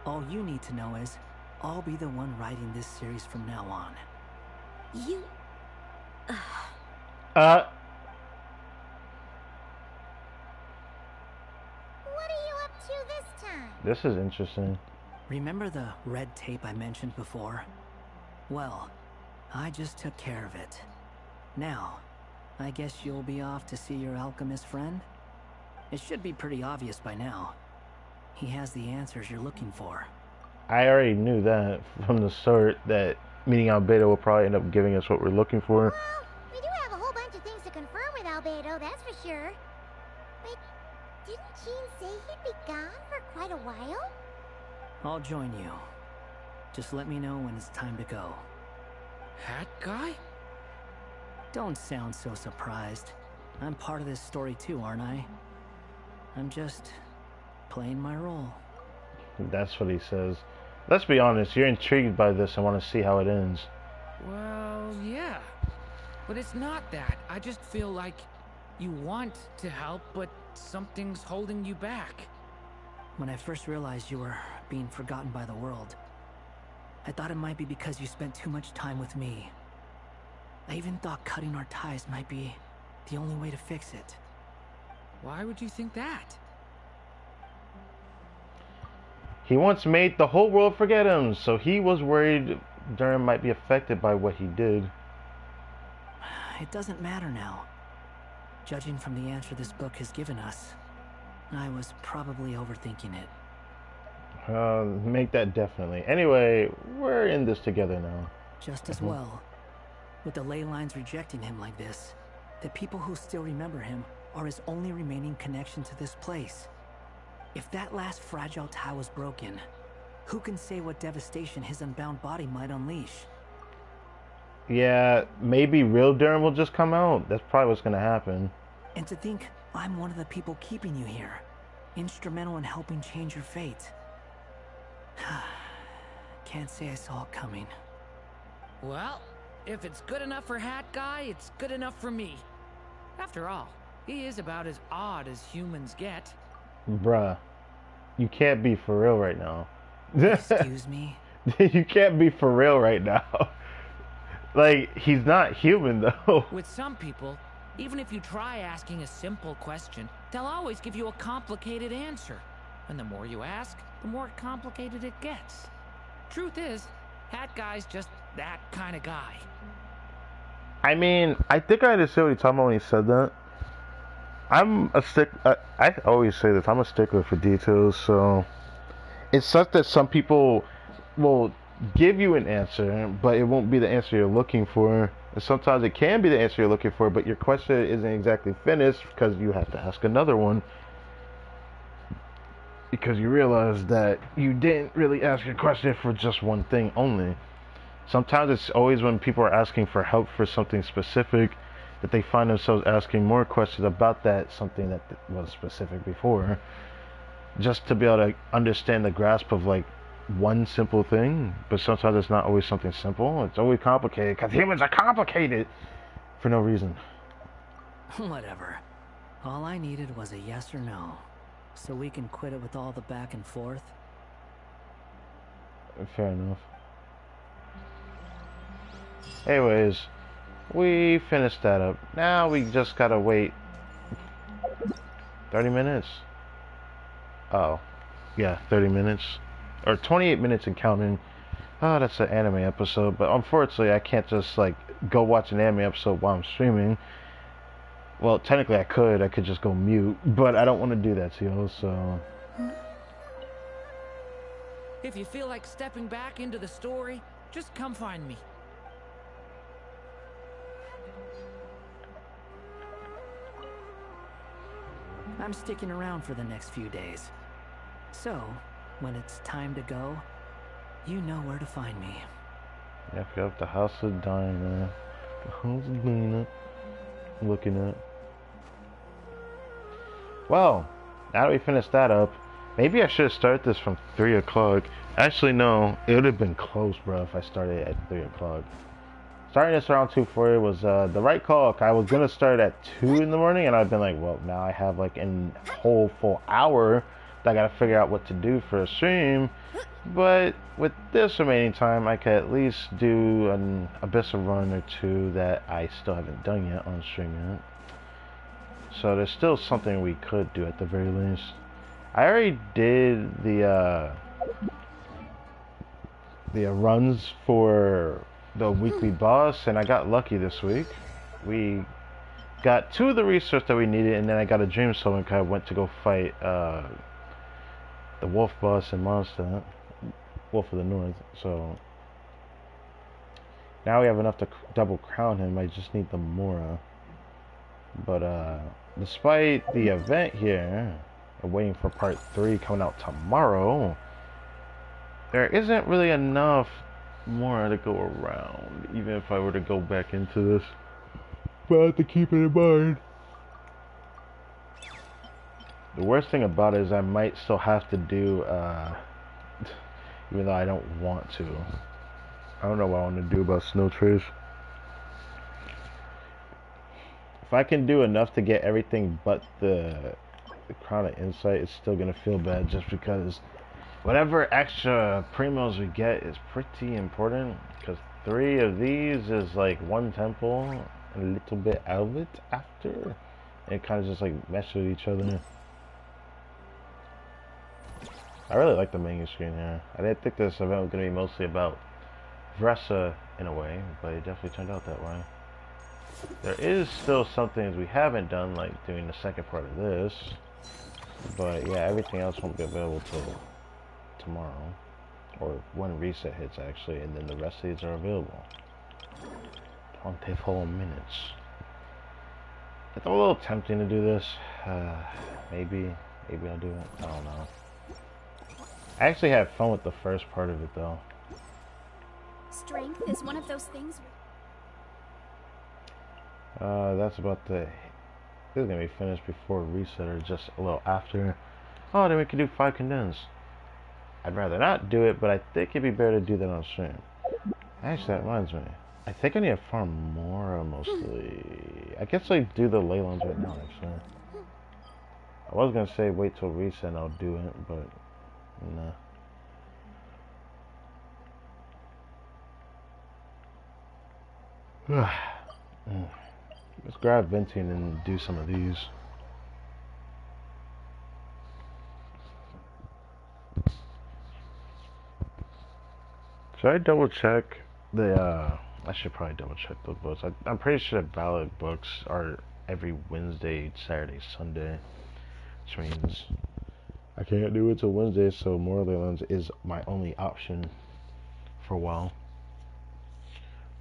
All you need to know is, I'll be the one writing this series from now on. You... What are you up to this time? This is interesting. Remember the red tape I mentioned before? Well, I just took care of it. Now, I guess you'll be off to see your alchemist friend? It should be pretty obvious by now. He has the answers you're looking for. I already knew that from the start, that meeting Albedo will probably end up giving us what we're looking for. Well, we do have a whole bunch of things to confirm with Albedo, that's for sure. But didn't Jean say he'd be gone for quite a while? I'll join you. Just let me know when it's time to go. Hat guy? Don't sound so surprised. I'm part of this story too, aren't I? I'm just playing my role. That's what he says. Let's be honest, you're intrigued by this and want to see how it ends. Well, yeah. But it's not that. I just feel like you want to help, but something's holding you back. When I first realized you were being forgotten by the world, I thought it might be because you spent too much time with me. I even thought cutting our ties might be the only way to fix it. Why would you think that? He once made the whole world forget him, so he was worried Durin might be affected by what he did. It doesn't matter now. Judging from the answer this book has given us, I was probably overthinking it. Make that definitely. Anyway, we're in this together now. Just as well. With the ley lines rejecting him like this, the people who still remember him are his only remaining connection to this place. If that last fragile tie was broken, who can say what devastation his unbound body might unleash? Yeah, maybe real Durin will just come out. That's probably what's gonna happen. And to think I'm one of the people keeping you here, instrumental in helping change your fate. Can't say I saw it coming. Well, if it's good enough for Hat Guy, it's good enough for me. After all, he is about as odd as humans get. Bruh, you can't be for real right now. Excuse me? You can't be for real right now. Like, he's not human though. With some people, even if you try asking a simple question, they'll always give you a complicated answer. And the more you ask, the more complicated it gets. Truth is, Hat Guy's just that kind of guy. I mean, I think I understood what he talking about when he said that. I always say this, I'm a stickler for details, so it's such that some people will give you an answer, but it won't be the answer you're looking for. And sometimes it can be the answer you're looking for, but your question isn't exactly finished because you have to ask another one. Because you realize that you didn't really ask your question for just one thing only. Sometimes it's always when people are asking for help for something specific that they find themselves asking more questions about that something that was specific before, just to be able to understand the grasp of like one simple thing. But sometimes it's not always something simple. It's always complicated because humans are complicated for no reason. Whatever. All I needed was a yes or no, so we can quit it with all the back and forth. Fair enough. Anyways, we finished that up. Now we just gotta wait 30 minutes. Oh, yeah, 30 minutes. Or 28 minutes and counting. Oh, that's an anime episode. But unfortunately, I can't just, like, go watch an anime episode while I'm streaming. Well, technically I could. I could just go mute. But I don't want to do that to y'all, so... If you feel like stepping back into the story, just come find me. I'm sticking around for the next few days. So, when it's time to go, You know where to find me. Yep, the house of Dinah. The house of Dinah. Looking at. Well, now that we finished that up, maybe I should start this from 3 o'clock. Actually, no, it would have been close, bro, if I started at 3 o'clock. Starting this around 2:40 was the right call. I was gonna start at 2 in the morning, and I've been like, well, now I have like a whole full hour that I gotta figure out what to do for a stream. But with this remaining time, I could at least do an Abyss run or two that I still haven't done yet on stream yet. So there's still something we could do at the very least. I already did the runs for the weekly boss, and I got lucky this week. We got 2 of the research that we needed, and then I got a dream soul and I went to go fight the wolf boss in Mondstadt, Wolf of the North. So now we have enough to double crown him. I just need the Mora. But despite the event here, I'm waiting for part 3 coming out tomorrow, there isn't really enough more to go around, even if I were to go back into this. But I have to keep it in mind. The worst thing about it is I might still have to do, even though I don't want to. I don't know what I want to do about Snow Trace. If I can do enough to get everything but the Crown of Insight, it's still going to feel bad just because whatever extra primos we get is pretty important, because 3 of these is like 1 temple and a little bit out of it after. And it kind of just like meshes with each other. I really like the menu screen here. I didn't think this event was going to be mostly about Vressa in a way, but it definitely turned out that way. There is still some things we haven't done, like doing the second part of this. But yeah, everything else won't be available till tomorrow, or when reset hits actually, and then the rest of these are available. 24 minutes. It's a little tempting to do this. Maybe I'll do it. I don't know. I actually had fun with the first part of it though. Strength is one of those things. That's about the. This is gonna be finished before reset or just a little after. Oh, then we can do 5 condensed. I'd rather not do it, but I think it'd be better to do that on stream. Actually, that reminds me. I think I need to farm more mostly. I guess I do the ley lines right now, actually. I was gonna say wait till reset and I'll do it, but nah. Let's grab venting and do some of these. Should I double check the I should probably double check the books. I'm pretty sure ballot books are every Wednesday, Saturday, Sunday, which means I can't do it till Wednesday, so more Leylands is my only option for a while.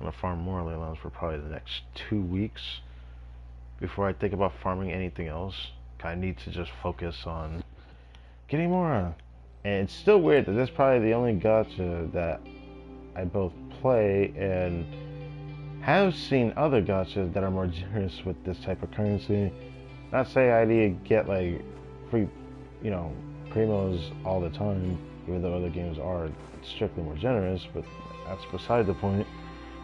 I'm gonna farm more Leylands for probably the next 2 weeks before I think about farming anything else. I need to just focus on getting more. And it's still weird that this is probably the only gacha that I both play and have seen other gachas that are more generous with this type of currency. Not say I need to get like free, primos all the time, even though other games are strictly more generous, but that's beside the point.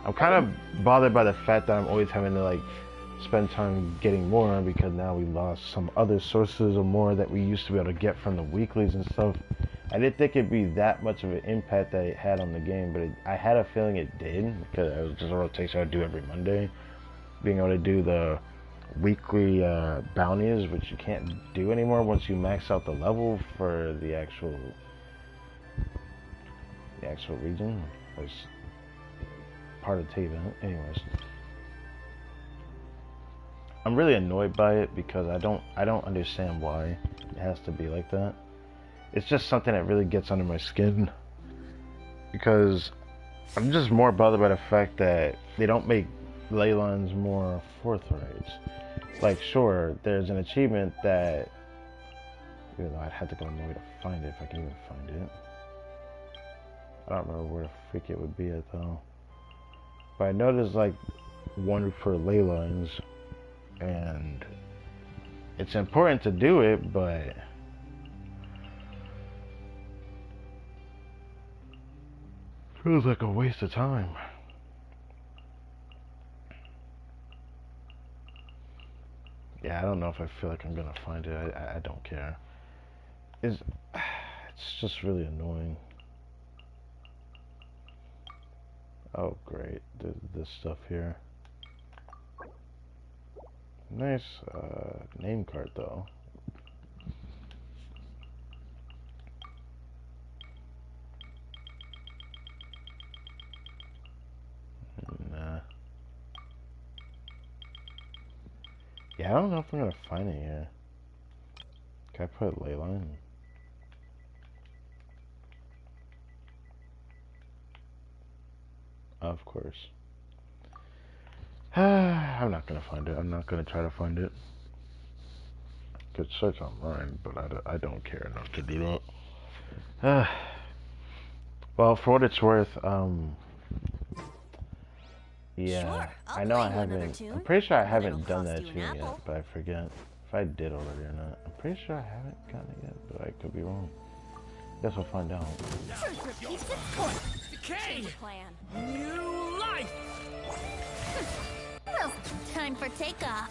I'm kind of bothered by the fact that I'm always having to like spend time getting more, because now we lost some other sources of more that we used to be able to get from the weeklies and stuff. I didn't think it'd be that much of an impact that it had on the game, but I had a feeling it did, because it was just a rotation I do every Monday. Being able to do the weekly bounties, which you can't do anymore once you max out the level for the actual region. It's part of the event. Anyways, I'm really annoyed by it because I don't understand why it has to be like that. It's just something that really gets under my skin, because I'm just more bothered by the fact that they don't make ley lines more forthright. Like, sure, there's an achievement that, even though I'd have to go annoy to find it if I can even find it. I don't remember where the freak it would be at though. But I know there's like one for ley lines, and it's important to do it, but feels like a waste of time. Yeah, I don't know if I feel like I'm gonna find it. I don't care. It's just really annoying. Oh great, there's this stuff here. Nice name card though. Nah. Yeah, I don't know if I'm gonna find it here. Can I put Leyline? Of course. I'm not gonna find it. I'm not gonna try to find it. Could search online, but I don't care enough to do that. Well, for what it's worth, yeah, Sure, I know I play you another haven't. tune, I'm pretty sure I but haven't it'll done cost that you an tune yet, apple. but I forget if I did already or not. I'm pretty sure I haven't gotten it yet, but I could be wrong. Guess we'll find out. Truth repeats its course. Decay! Plan. New life! Well, time for takeoff.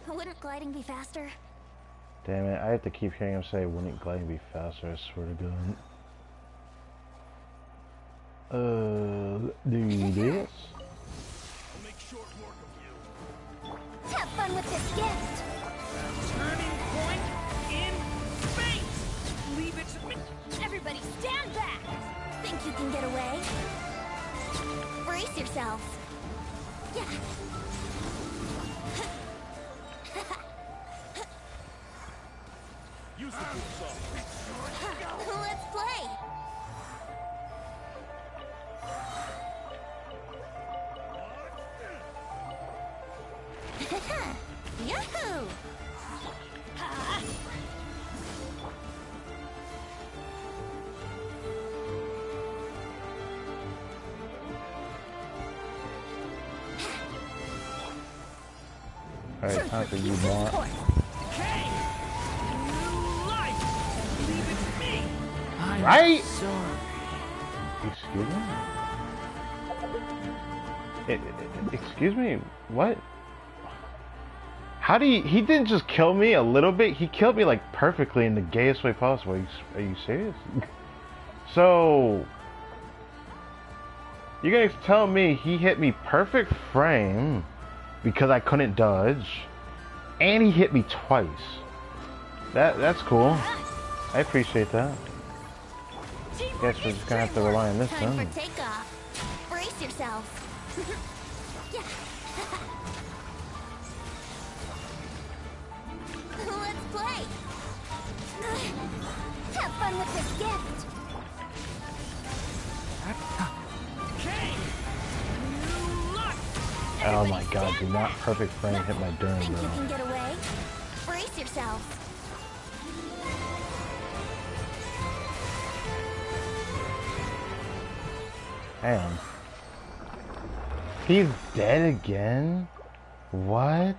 Wouldn't gliding be faster? Damn it, I have to keep hearing him say, wouldn't gliding be faster, I swear to God. Do this? I'll make short work of you. Have fun with this gift! Turning point in space! Leave it to me. Everybody stand back! Think you can get away? Brace yourselves. Yeah. Use the boot saw. Let's play! Yahoo! Alright, time for you, Mark. Decay! New life! Leave it to me! I'm Right? sorry. Excuse me? Excuse me? What? How do you... He didn't just kill me a little bit. He killed me, like, perfectly in the gayest way possible. Are you serious? So... You're gonna tell me he hit me perfect frame because I couldn't dodge, and he hit me twice. That's cool. I appreciate that. Guess we're just gonna have to rely on this Time then. for takeoff. Brace yourselves. Yeah. Let's play. Have fun with this gift. Decay! New life! Oh my God! Do not perfect frame hit my Durin, Think you bro. can get away? Brace yourselves. Damn. He's dead again? What?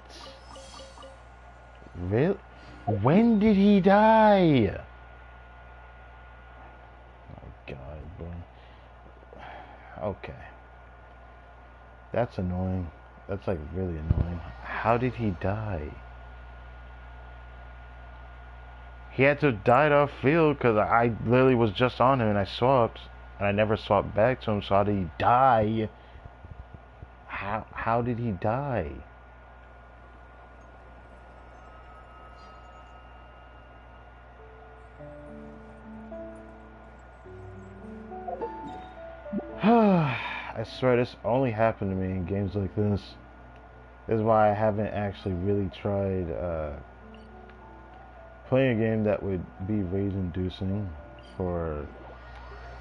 Really? When did he die? Oh God, bro. Okay. That's annoying. That's like really annoying. How did he die? He had to have died off field because I literally was just on him and I swapped. And I never swapped back to him, so how did he die? How did he die? I swear this only happened to me in games like this. This is why I haven't actually really tried playing a game that would be rage-inducing for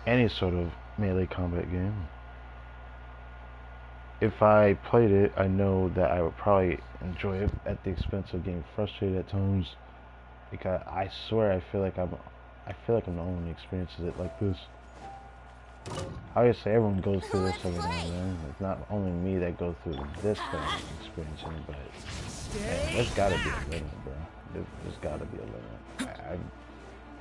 any sort of melee combat game. If I played it, I know that I would probably enjoy it at the expense of getting frustrated at times, because I swear I feel like I'm the only one who experiences it like this. Obviously, everyone goes through this every now and then. It's not only me that goes through this thing experiencing, but man, there's gotta be a limit, bro. There's gotta be a limit.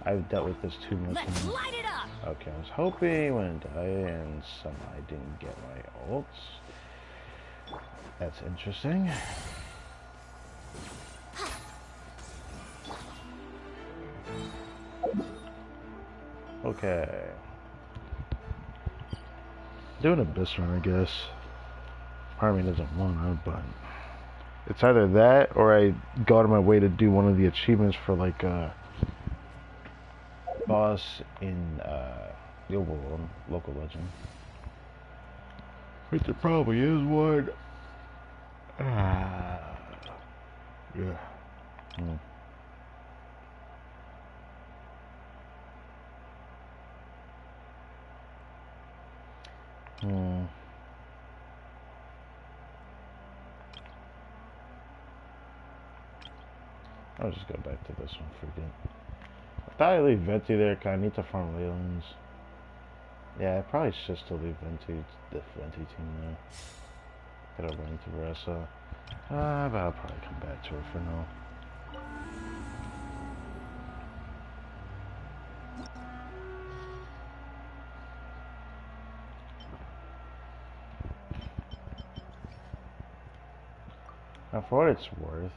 I've dealt with this too much. Let's light it up. Okay, I was hoping he wouldn't die, and somehow I didn't get my ults. That's interesting. Okay. Doing Abyss run, I guess. Part of me doesn't want to, but it's either that or I go out of my way to do one of the achievements for like a boss in the overworld, local legend. Which there probably is one. Yeah. I'll just go back to this one for good. I thought I leave Venti there, cause I need to farm Leylands. Yeah, I probably should still leave Venti, the Venti team there. Gotta run into Veressa. But I'll probably come back to her for now. Now, for what it's worth,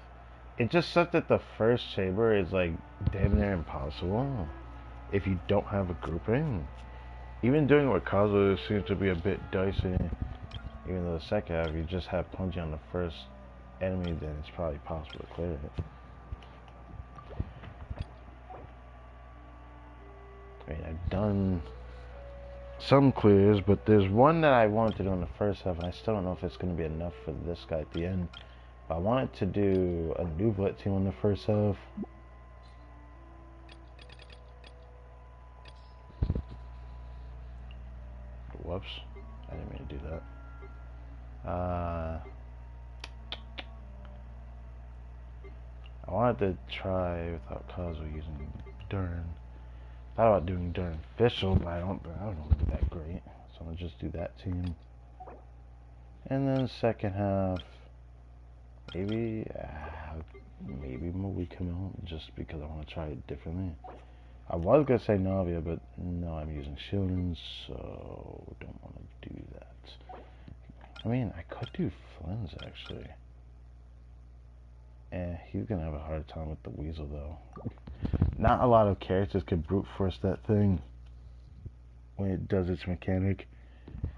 it just sucks that the first chamber is like damn near impossible if you don't have a grouping. Even doing it with Kazuo seems to be a bit dicey. Even though the second half, you just have Punji on the first enemy, then it's probably possible to clear it. I mean, I've done some clears, but there's one that I wanted to do in the first half, and I still don't know if it's going to be enough for this guy at the end. But I wanted to do a Nublet team in the first half. Whoops, I didn't mean to do that. I wanted to try without Kazuo using Durin. Thought about doing Durin official, but I don't do that great. So I'm gonna just do that team. And then second half, maybe Moe come out just because I want to try it differently. I was gonna say Navia, but no, I'm using Shilden, so don't want to do that. I mean, I could do Flens actually. He's gonna have a hard time with the Weasel though. Not a lot of characters can brute force that thing when it does its mechanic.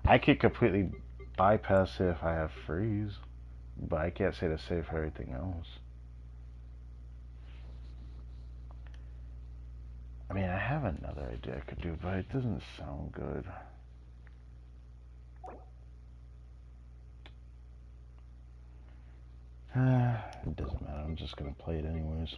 I could completely bypass it if I have freeze, but I can't say the same for everything else. I mean, I have another idea I could do, but it doesn't sound good. It doesn't matter, I'm just gonna play it anyways.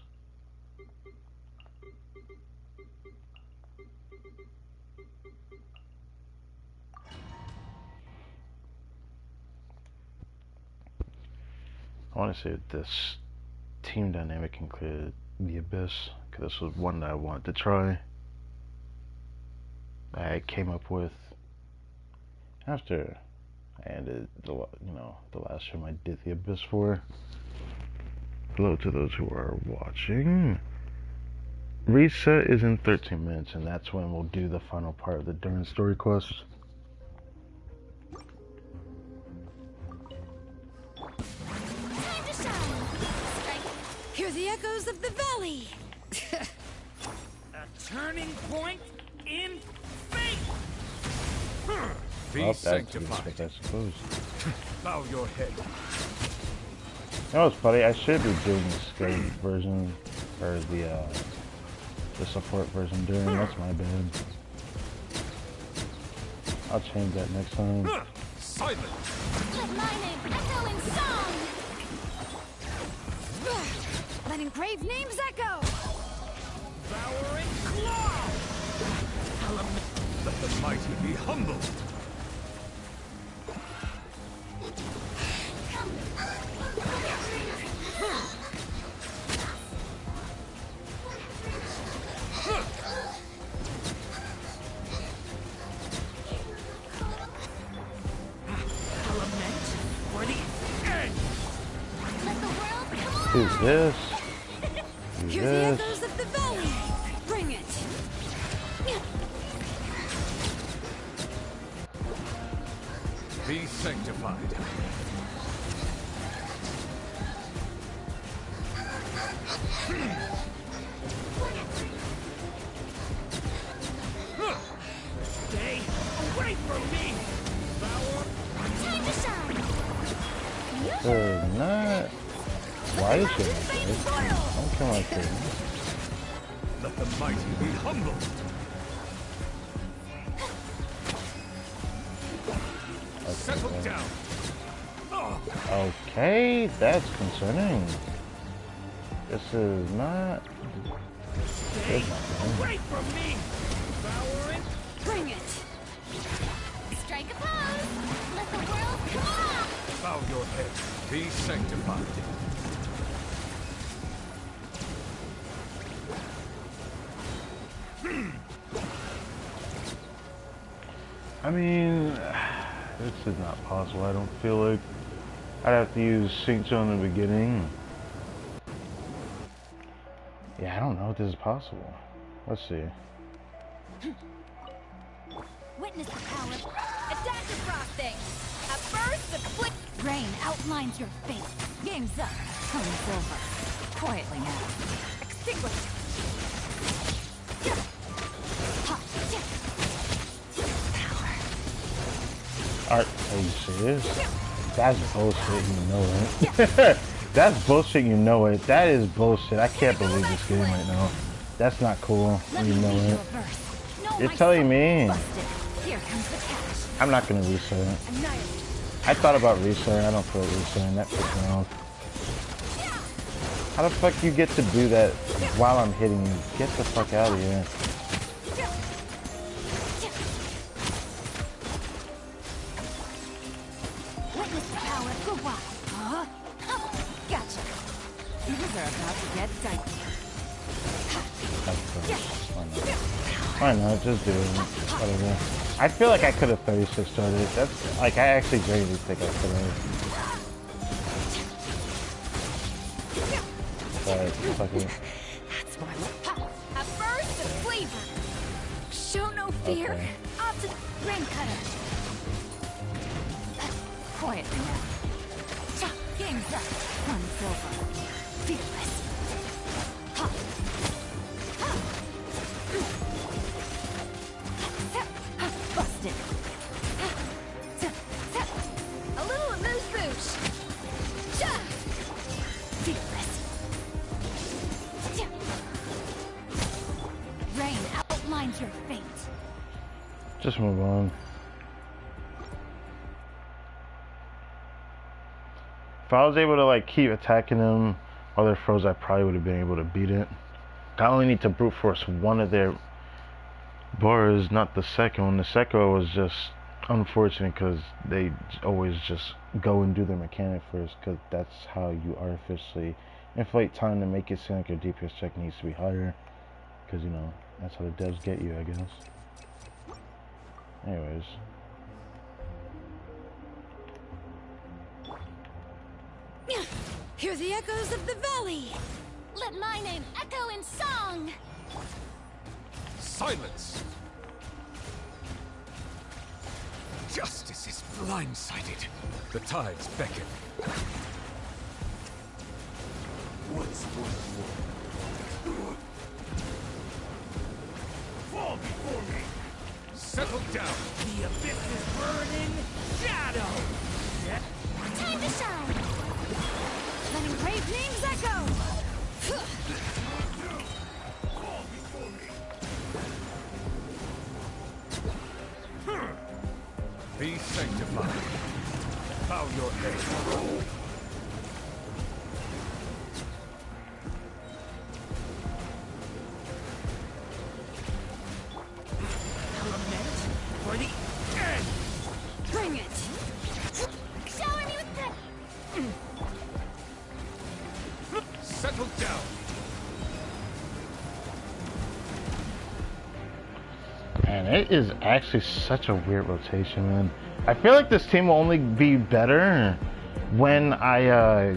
I want to see if this team dynamic can clear the Abyss, because this was one that I wanted to try. I came up with after I ended the last stream I did the Abyss for. Hello to those who are watching. Reset is in 13 minutes, and that's when we'll do the final part of the Durin story quest. Time to shine. Hear the echoes of the valley. A turning point in fate. Be sanctified, I suppose. Bow your head. You know what's funny? I should be doing the straight version, or the support version Durin. That's my bad. I'll change that next time. Silence. Let my name echo in song. Letting brave names echo. mighty be humbled. Who's this? Who's Hear the this? echoes of the valley. Bring it. Be sanctified. Stay away from me! Time to shine. Not. Why is she like this? Don't come like this. Let the mighty be humbled. Settle down. Okay, that's concerning. This is not. Stay away from me! Bring it. Strike a pose. Let the world come on. Bow your head. Be sanctified. I mean, this is not possible. I don't feel like I'd have to use Sync in the beginning. Yeah, I don't know if this is possible. Let's see. Witness the power. A dash of frosting. A burst of flick. Rain outlines your fate. Game's up. Turns over. Quietly now. Extinguish. Are you serious? That's bullshit, you know it. That's bullshit, you know it. That is bullshit. I can't believe this game right now. That's not cool, you know it. You're telling me. I'm not gonna restart it. I thought about restarting. I don't feel like restarting. That pissed me off. How the fuck you get to do that while I'm hitting you? Get the fuck out of here. Gotcha. Things are about to get dicey. Why not? Just do it. Whatever. I feel like I could have 36 started. That's like I actually genuinely think I could have. But fuck it. That's my a burst of flavor. Show no fear. Okay. Optic rain cutter. Quietly now. Game's up. One silver. Fearless. Busted. A little amuse bouche. Fearless. Rain outlines your fate. Just move on. If I was able to like keep attacking them while they're froze, I probably would have been able to beat it. I only need to brute force one of their bars, not the second one. The second one was just unfortunate because they always just go and do their mechanic first, because that's how you artificially inflate time to make it seem like your DPS check needs to be higher, because you know that's how the devs get you, I guess. Anyways. Hear the echoes of the valley. Let my name echo in song. Silence! Justice is blindsided. The tides beckon. What's fall before me! Settle down! The abyss is burning shadow! Time to shine. Letting brave names echo. Be sanctified. Bow your head. down. And it is actually such a weird rotation, man. I feel like this team will only be better when I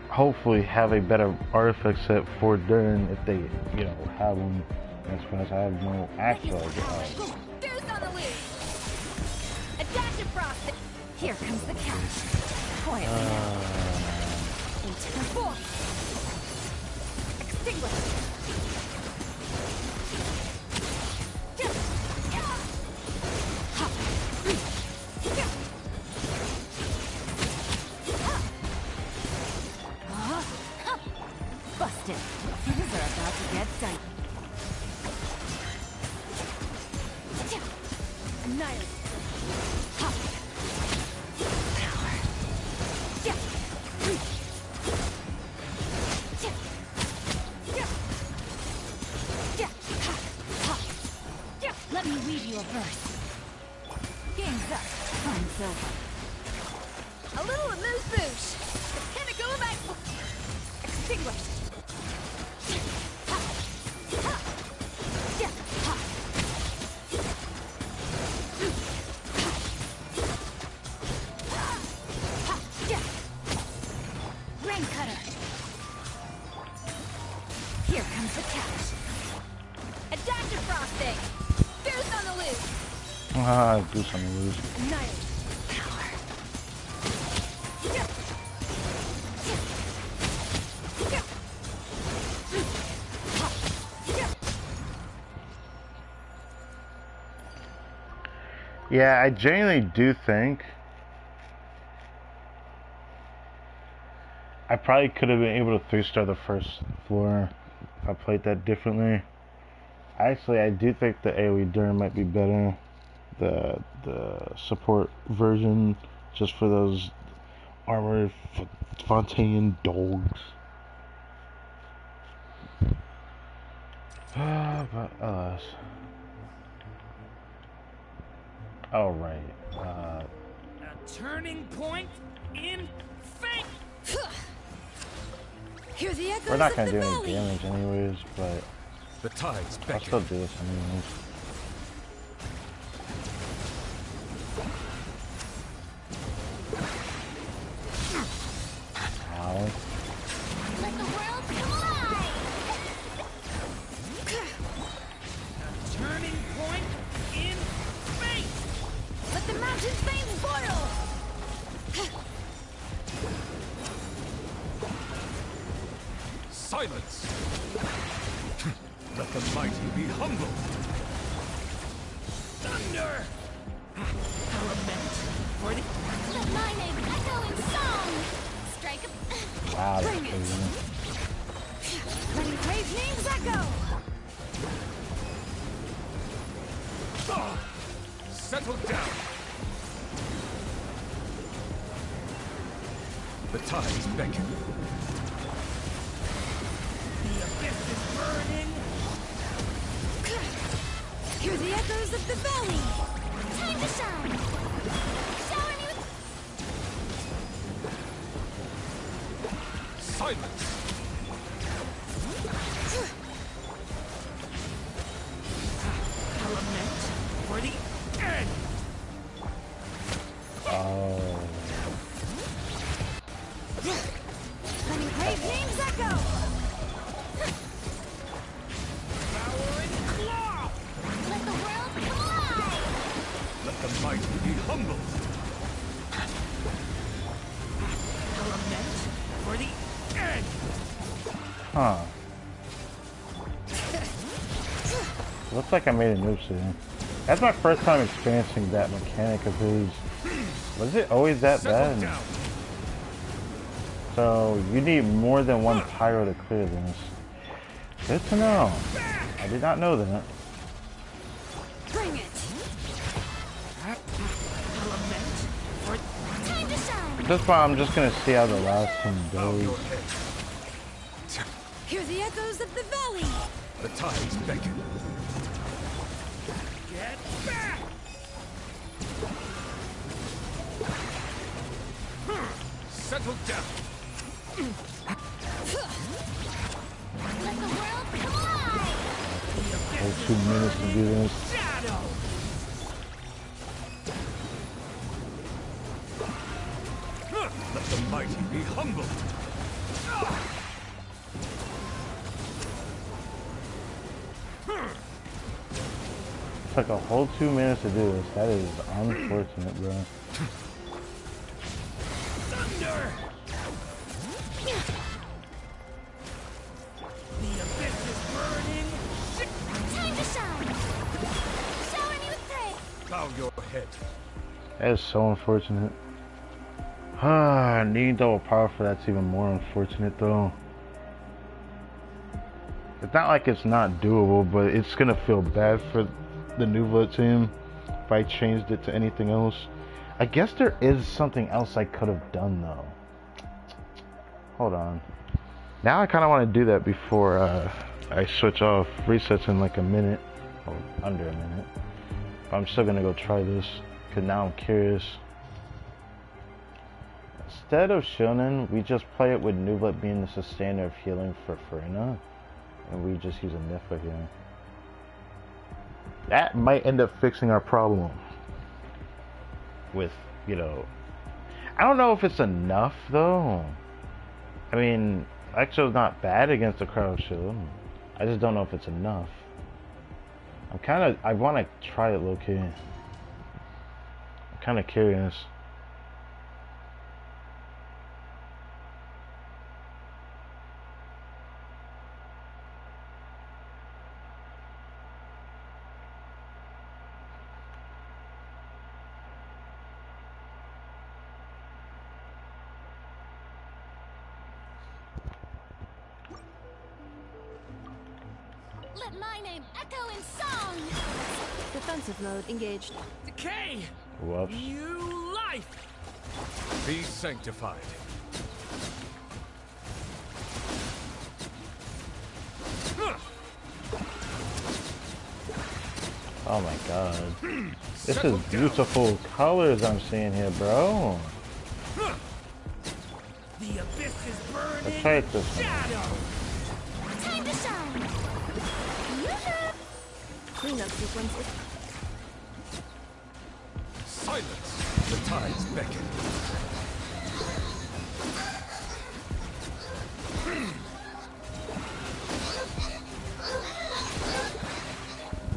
hopefully have a better artifact set for Durin if they, you know, have one. As far as I have no actual Boost on the loose. A dash of frosting. Here comes the catch. Quietly now. Into the ball. Extinguish. Busted. Things are about to get dicey. Annihilate. Power. Let me read you a verse. Game's up. Time's over. A little amuse-bouche. The pinnacle of excellence. Extinguished. Rain cutter. Here comes the catch. A dash of frosting. Goose on the loose. Goose on the loose. Annihilate. Power. Yeah, I genuinely do think I probably could have been able to 3-star the first floor if I played that differently. Actually, I do think the AoE Durin might be better. The support version, just for those armored Fontaine dogs. But alas. All right. A turning point in fate. Hear the echoes We're not of gonna the do any valley. damage anyways, but The tides I'll beckon. still do this anyways. Ow. Let the world collide! A turning point in fate. Let the mountain's veins boil. Silence! Let the mighty be humbled. Thunder. Element for the Let my name echo in song! Strike a... Wow, that's Bring it. crazy. Letting praise names echo. Settle down. The tides beckon. the abyss is burning. Hear the echoes of the valley. Time to shine! Shower me with... Silence! Element for the end. Oh. Letting praise names echo. Power and claw. Let the world collide! Let the mighty be humbled. Element for the end. Huh. Looks like I made a noob here. That's my first time experiencing that mechanic of his. Was it always that Settle bad? down. So you need more than one pyro to clear this. Good to know. I did not know that. Bring it. Element for Time to shine! That's why I'm just gonna see how the last one Bow goes. your head. Hear the echoes of the valley. The tides beckon. get back. Settle down. whole 2 minutes to do this. Let the mighty be humbled. It took a whole 2 minutes to do this. That is unfortunate, bro. Thunder! The abyss is burning. Time to shine! Shower me with praise! Bow your head. That is so unfortunate. Needing double power for that's even more unfortunate though. It's not like it's not doable, but it's gonna feel bad for the Nuva team if I changed it to anything else. I guess there is something else I could have done though. Hold on. Now I kind of want to do that before I switch off. Resets in like a minute, or under a minute. But I'm still gonna go try this because now I'm curious. Instead of Shonen, we just play it with Nuva being the sustainer of healing for Farina, and we just use a Nifa here. That might end up fixing our problem with, you know, I don't know if it's enough though. I mean, Exo's not bad against the crowd shield. I just don't know if it's enough. I want to try it low-key. I'm kind of curious. Let my name echo in song! Defensive mode engaged. Decay! Whoops. New life! Be sanctified. Oh my god. This is beautiful colors I'm seeing here, bro. The abyss is burning. Let's try it this one. Shadow! Time to shine! Cleanup sequence. Silence! The tides beckon.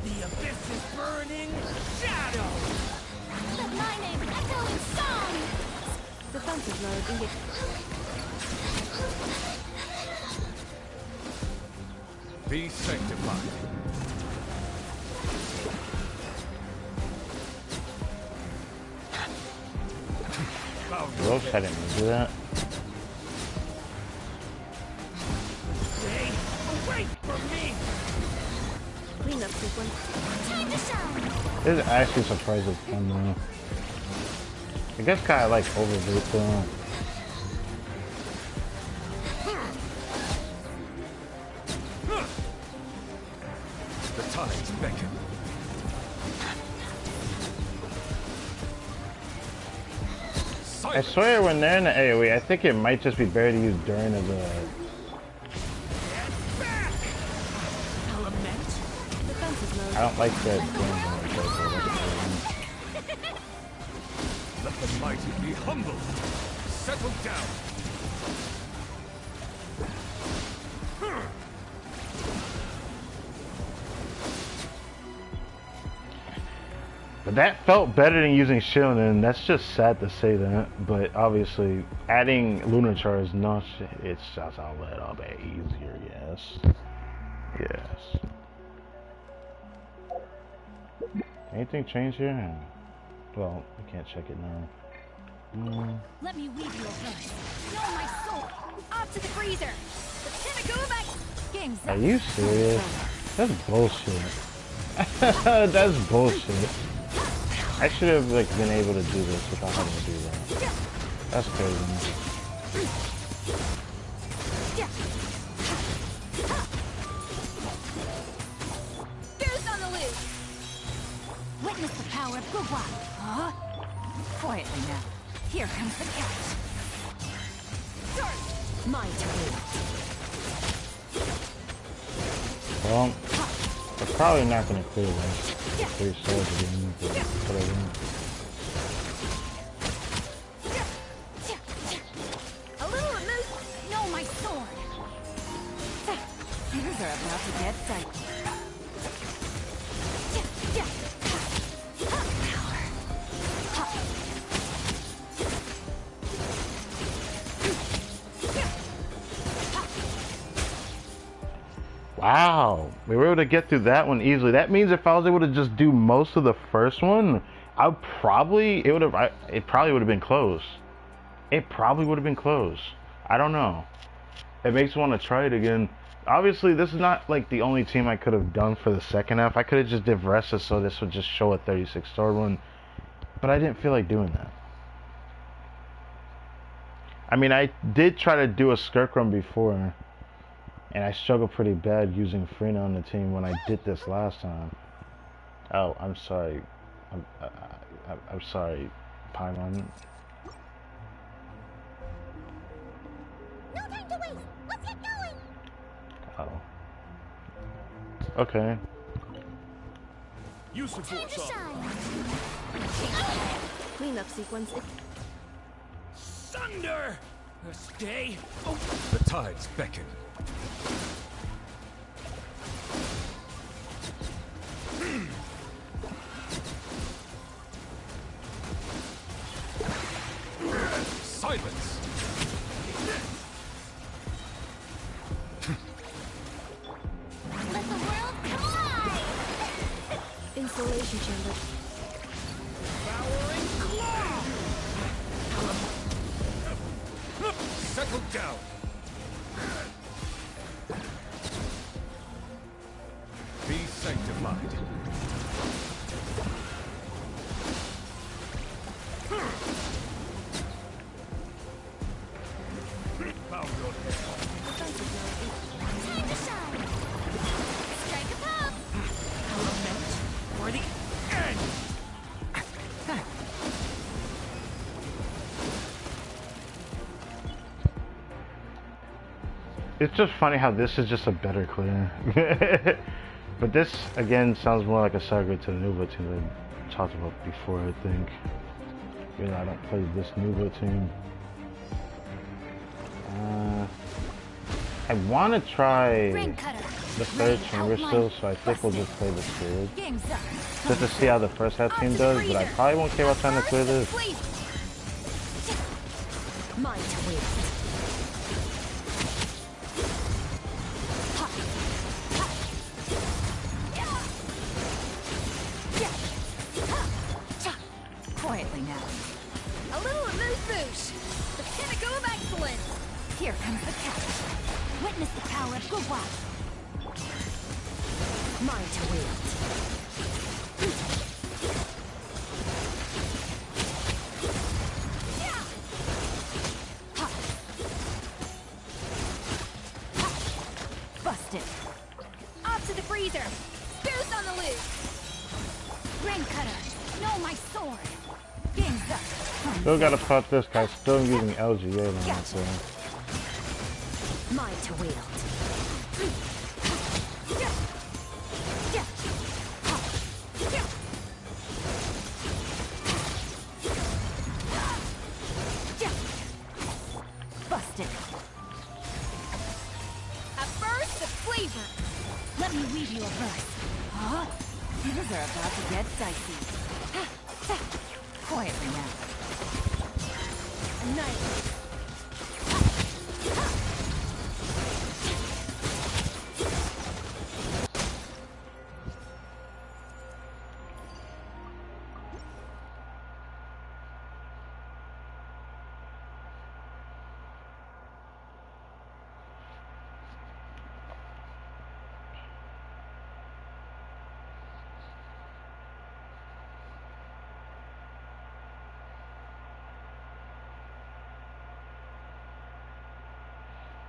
The abyss is burning. Shadow! Let my name echo in song! Defensive mode engaged. Be sanctified. Whoops, I didn't do that. Stay away from me! Cleanup sequence. Time to shine! This is actually surprisingly fun though. I guess kind of like overvote though. The tides beckon. I swear when they're in the AoE, I think it might just be better to use Durin as a... Defensive mode. I don't like that Durin as Let the mighty be humbled. Settle down. But that felt better than using Shonen. That's just sad to say that. But obviously, adding Lunar Char is not... It's just a little bit easier, yes. Yes. Anything change here? Well, we can't check it now. Let me weave you a verse. Know my soul! Off to the freezer! The pinnacle back! Game's Are you serious? That's bullshit. That's bullshit. I should have like been able to do this without having to do that. That's crazy. Goose on the loose! Witness the power of Gugwa! Huh? Quietly now. Here comes the catch. My turn. Well, We're probably not gonna clear this. 3 souls again, but whatever. A little amuse. No, my sword. Things are about to get dicey. Wow, we were able to get through that one easily. That means if I was able to just do most of the first one, it probably would have been close. It probably would have been close. I don't know. It makes me want to try it again. Obviously, this is not like the only team I could have done for the second half. I could have just did Vressa so this would just show a 36-star one, but I didn't feel like doing that. I mean, I did try to do a Skirk run before, and I struggled pretty bad using Frina on the team when I did this last time. Oh, I'm sorry. I'm sorry, Paimon. No time to waste. Let's get going. Oh. Okay. Use the Time force to up. shine. Cleanup sequence. Thunder! Stay. Oh, the tides beckon. Silence! Let the world collide. Insulation chamber. Devouring claw! Settle down. Be sanctified. Bow your head. Time to shine. Strike a pop. Element for the end. It's just funny how this is just a better clear. But this, again, sounds more like a saga to the Nuba team that I talked about before, I think. You know, I don't play this Nuba team. I want to try the third chamber still, so I think we'll just play the third. Just to see how the first half team does, but I probably won't care about trying to clear this. Mine to win. Quietly now. A little amuse-bouche. The pinnacle of excellence. Here comes the catch. Witness the power of Gugwa. Mine to wield. Busted. Off to the freezer. Boost on the loose. Rain cutter. No, my sword. Game's up. Still gotta pop this guy, still using LGA on that thing. Mine to wield. Busted. A burst of flavor. Let me weave you a verse. Huh? Things are about to get dicey. Quietly now. Annihilate.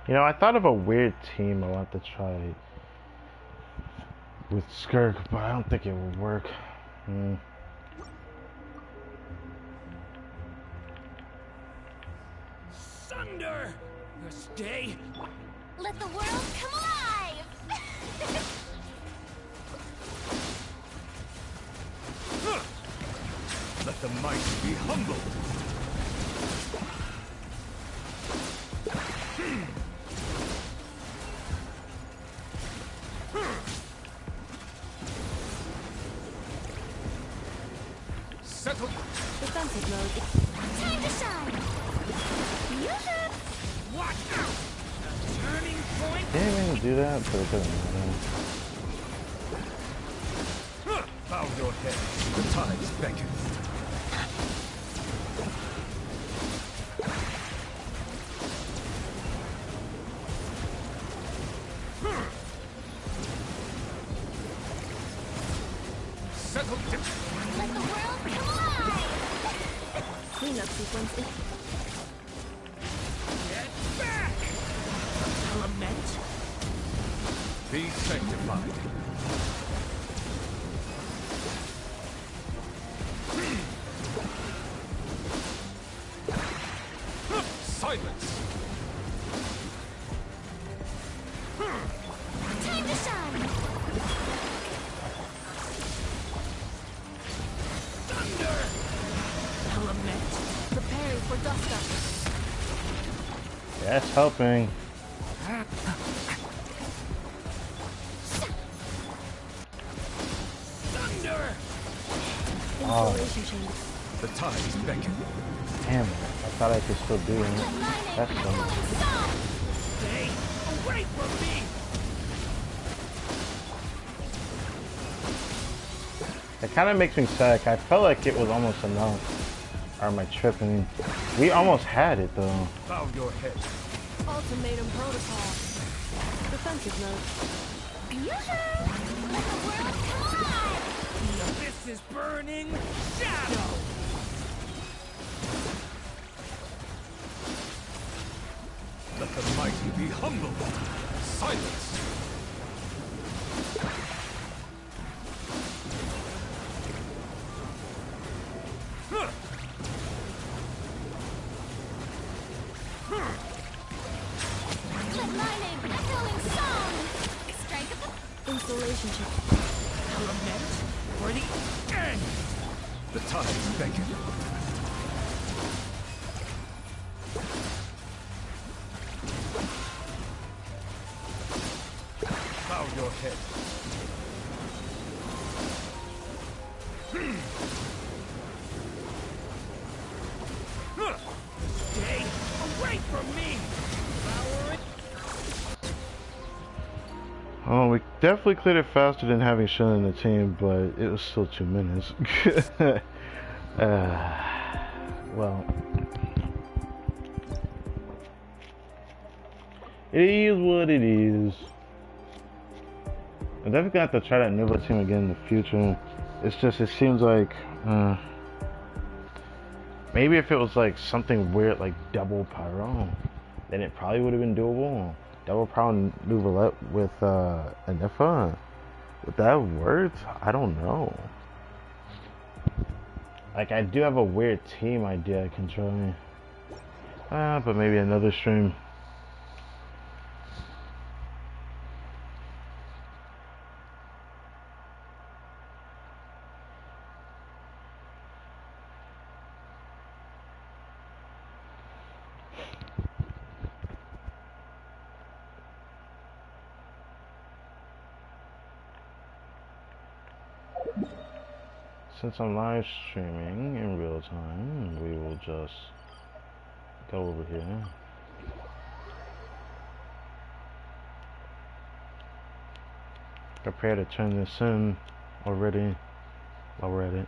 You know, I thought of a weird team I want to try with Skirk, but I don't think it will work. Thunder! Stay. Let the world come alive. the mighty be humbled. Settle. Defensive mode. Time to shine! Yoo-hoo! Watch out! A turning point. Didn't even do that, but it doesn't matter. Bow your head. The tides beckon. Settle. Let the world come alive! Cleanup sequence. Get back! Element. Be sanctified. Silence. Time to shine! Thunder! Element. Preparing for dust up. That's helping. Thunder! Installation chamber. The tides beckon. Damn it. I thought I could still do it. That's dumb. Stay away from me! It kind of makes me sad. I felt like it was almost enough. Or am I tripping? We almost had it though. Bow your head. Ultimatum protocol. Defensive mode. Yoo-hoo! Let the world come alive! The abyss is burning shadow! Let the mighty be humbled. Silence. Let my name echoing song! Strike at the... Installation chamber. Element for the end! The tides beckon. Bow your head. Stay away from me! Power it. Oh, we definitely cleared it faster than having Shun in the team, but it was still 2 minutes. Well, it is what it is. I definitely have to try that Nibble team again in the future. It's just, it seems like, maybe if it was like something weird like double pyro, then it probably would have been doable. Double pyro Nouvelette with Anifa. Would that have worked? I don't know. Like, I do have a weird team idea I can try. But maybe another stream. Since I'm live streaming in real time, we will just go over here. Prepare to turn this in already while we're at it.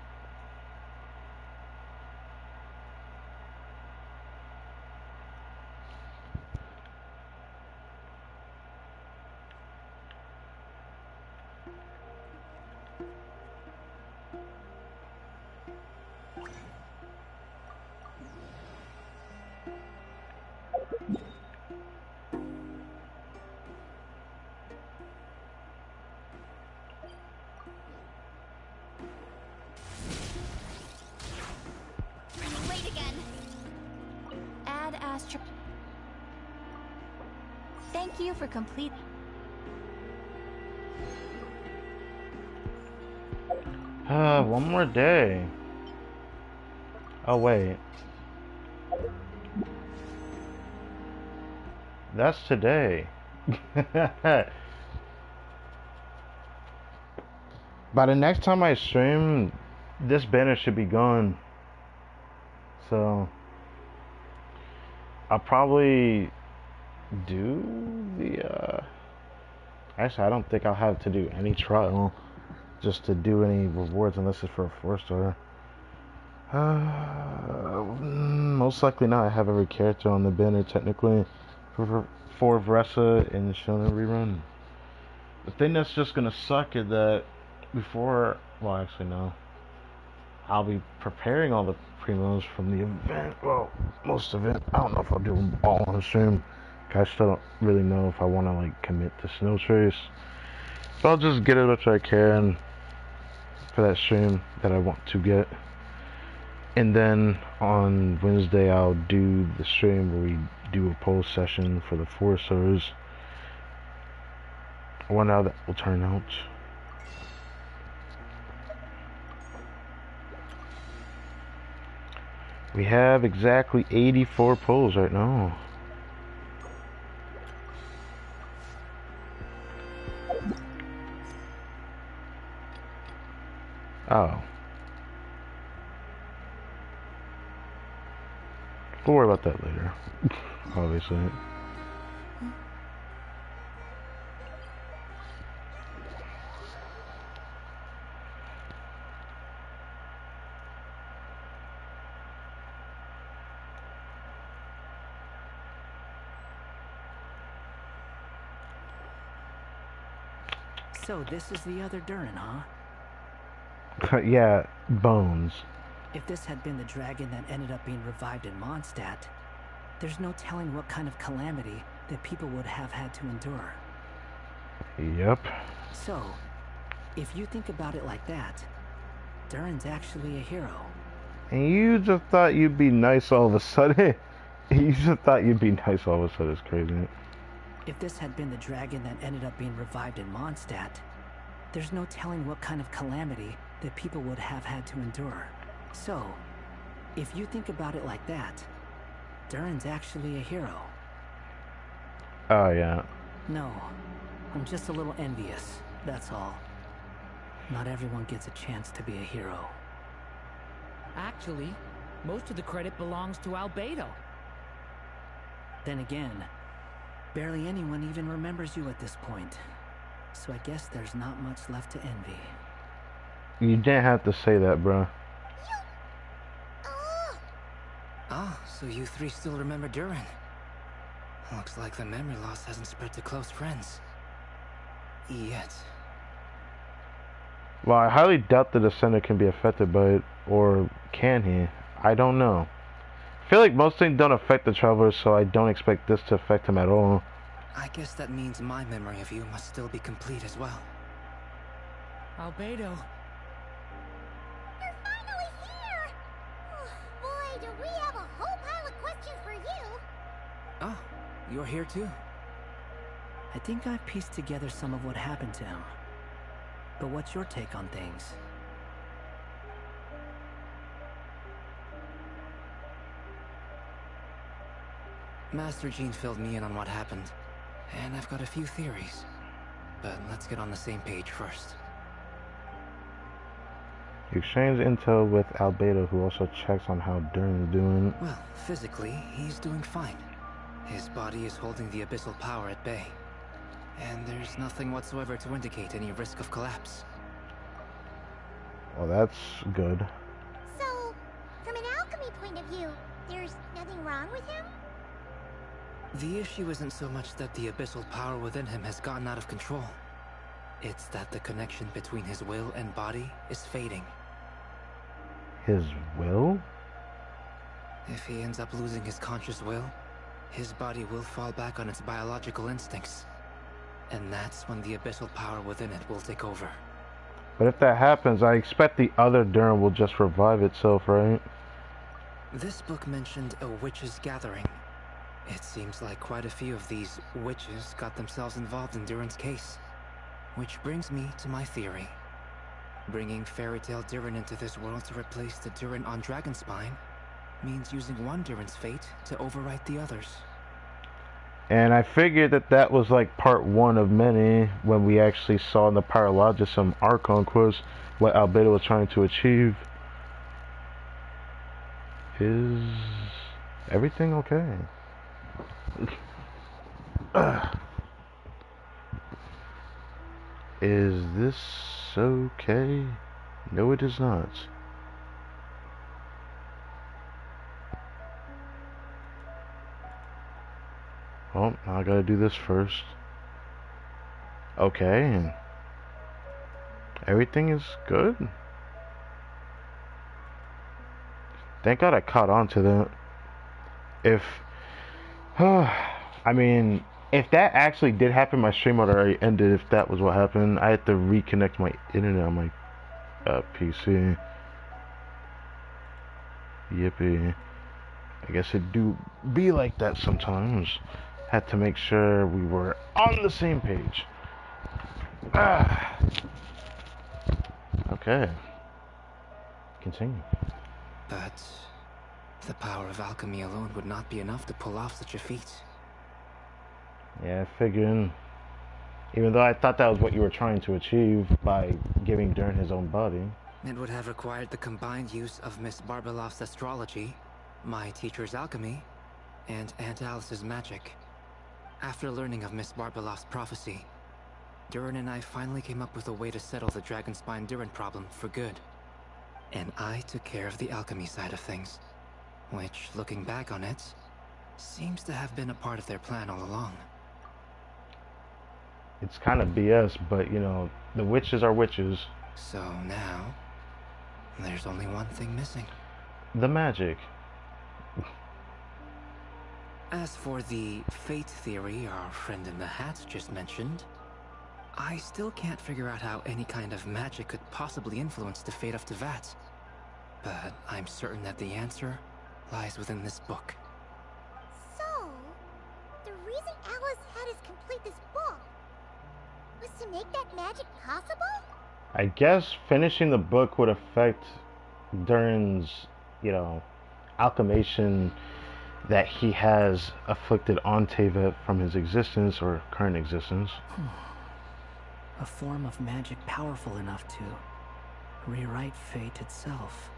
Late again. Add Astro. Thank you for complete. One more day. Oh wait. That's today. By the next time I stream, this banner should be gone. So I'll probably do the actually I don't think I'll have to do any trial just to do any rewards unless it's for a 4-star. Most likely not. I have every character on the banner technically for Vressa and Shonen Rerun. The thing that's just gonna suck is that before, well actually no, I'll be preparing all the primos from the event. Well, most of it. I don't know if I'll do them all on stream. I still don't really know if I want to like commit to Snow Trace. So I'll just get it which I can for that stream that I want to get. And then on Wednesday I'll do the stream where we do a poll session for the 4-stars. I wonder how that will turn out. We have exactly 84 polls right now. Oh. We'll worry about that later. Obviously. So this is the other Durin, huh? Yeah, Bones. If this had been the dragon that ended up being revived in Mondstadt, there's no telling what kind of calamity that people would have had to endure. Yep. So, if you think about it like that, Durin's actually a hero. And you just thought you'd be nice all of a sudden? You just thought you'd be nice all of a sudden. It's crazy. If this had been the dragon that ended up being revived in Mondstadt, there's no telling what kind of calamity that people would have had to endure. So, if you think about it like that, Durin's actually a hero. Oh, yeah. No, I'm just a little envious, that's all. Not everyone gets a chance to be a hero. Actually, most of the credit belongs to Albedo. Then again, barely anyone even remembers you at this point. So I guess there's not much left to envy. You didn't have to say that, bro. Ah, so you three still remember Durin. Looks like the memory loss hasn't spread to close friends. Yet. Well, I highly doubt the Descender can be affected by it, or can he? I don't know. I feel like most things don't affect the Traveler, so I don't expect this to affect him at all. I guess that means my memory of you must still be complete as well. Albedo. You're finally here! Oh, boy, do we have a whole pile of questions for you! Ah, you're here too? I think I've pieced together some of what happened to him. But what's your take on things? Master Jean filled me in on what happened, and I've got a few theories. But let's get on the same page first. You exchange intel with Albedo, who also checks on how Durin's doing. Well, physically, he's doing fine. His body is holding the abyssal power at bay. And there's nothing whatsoever to indicate any risk of collapse. Well, that's good. So, from an alchemy point of view, there's nothing wrong with him? The issue isn't so much that the abyssal power within him has gotten out of control. It's that the connection between his will and body is fading. His will? If he ends up losing his conscious will, his body will fall back on its biological instincts. And that's when the abyssal power within it will take over. But if that happens, I expect the other Durin will just revive itself, right? This book mentioned a witches' gathering. It seems like quite a few of these witches got themselves involved in Durin's case. Which brings me to my theory. Bringing Fairy Tale Durin into this world to replace the Durin on Dragonspine means using one Durin's fate to overwrite the others. And I figured that that was like part one of many when we actually saw in the Paralogism Archon quest what Albedo was trying to achieve. Is everything okay? Is this okay? No, it is not. Well, I gotta do this first. Okay. Everything is good. Thank God I caught on to that. If, I mean, if that actually did happen, my stream would already ended. If that was what happened, I had to reconnect my internet on my PC. Yippee. I guess it do be like that sometimes. Had to make sure we were on the same page. Okay. Continue. But the power of alchemy alone would not be enough to pull off such a feat. Yeah, I figured. Even though I thought that was what you were trying to achieve by giving Durin his own body. It would have required the combined use of Miss Barbeloff's astrology, my teacher's alchemy, and Aunt Alice's magic. After learning of Miss Barbeloff's prophecy, Durin and I finally came up with a way to settle the Dragonspine Durin problem for good. And I took care of the alchemy side of things, which, looking back on it, seems to have been a part of their plan all along. It's kind of BS, but you know, the witches are witches. So now, there's only one thing missing. The magic. As for the fate theory our friend in the hat just mentioned, I still can't figure out how any kind of magic could possibly influence the fate of Tevat. But I'm certain that the answer lies within this book. So, the reason Alice had us complete this book was to make that magic possible? I guess finishing the book would affect Durin's, you know, alchemation that he has afflicted on Tevat from his existence or current existence. A form of magic powerful enough to rewrite fate itself.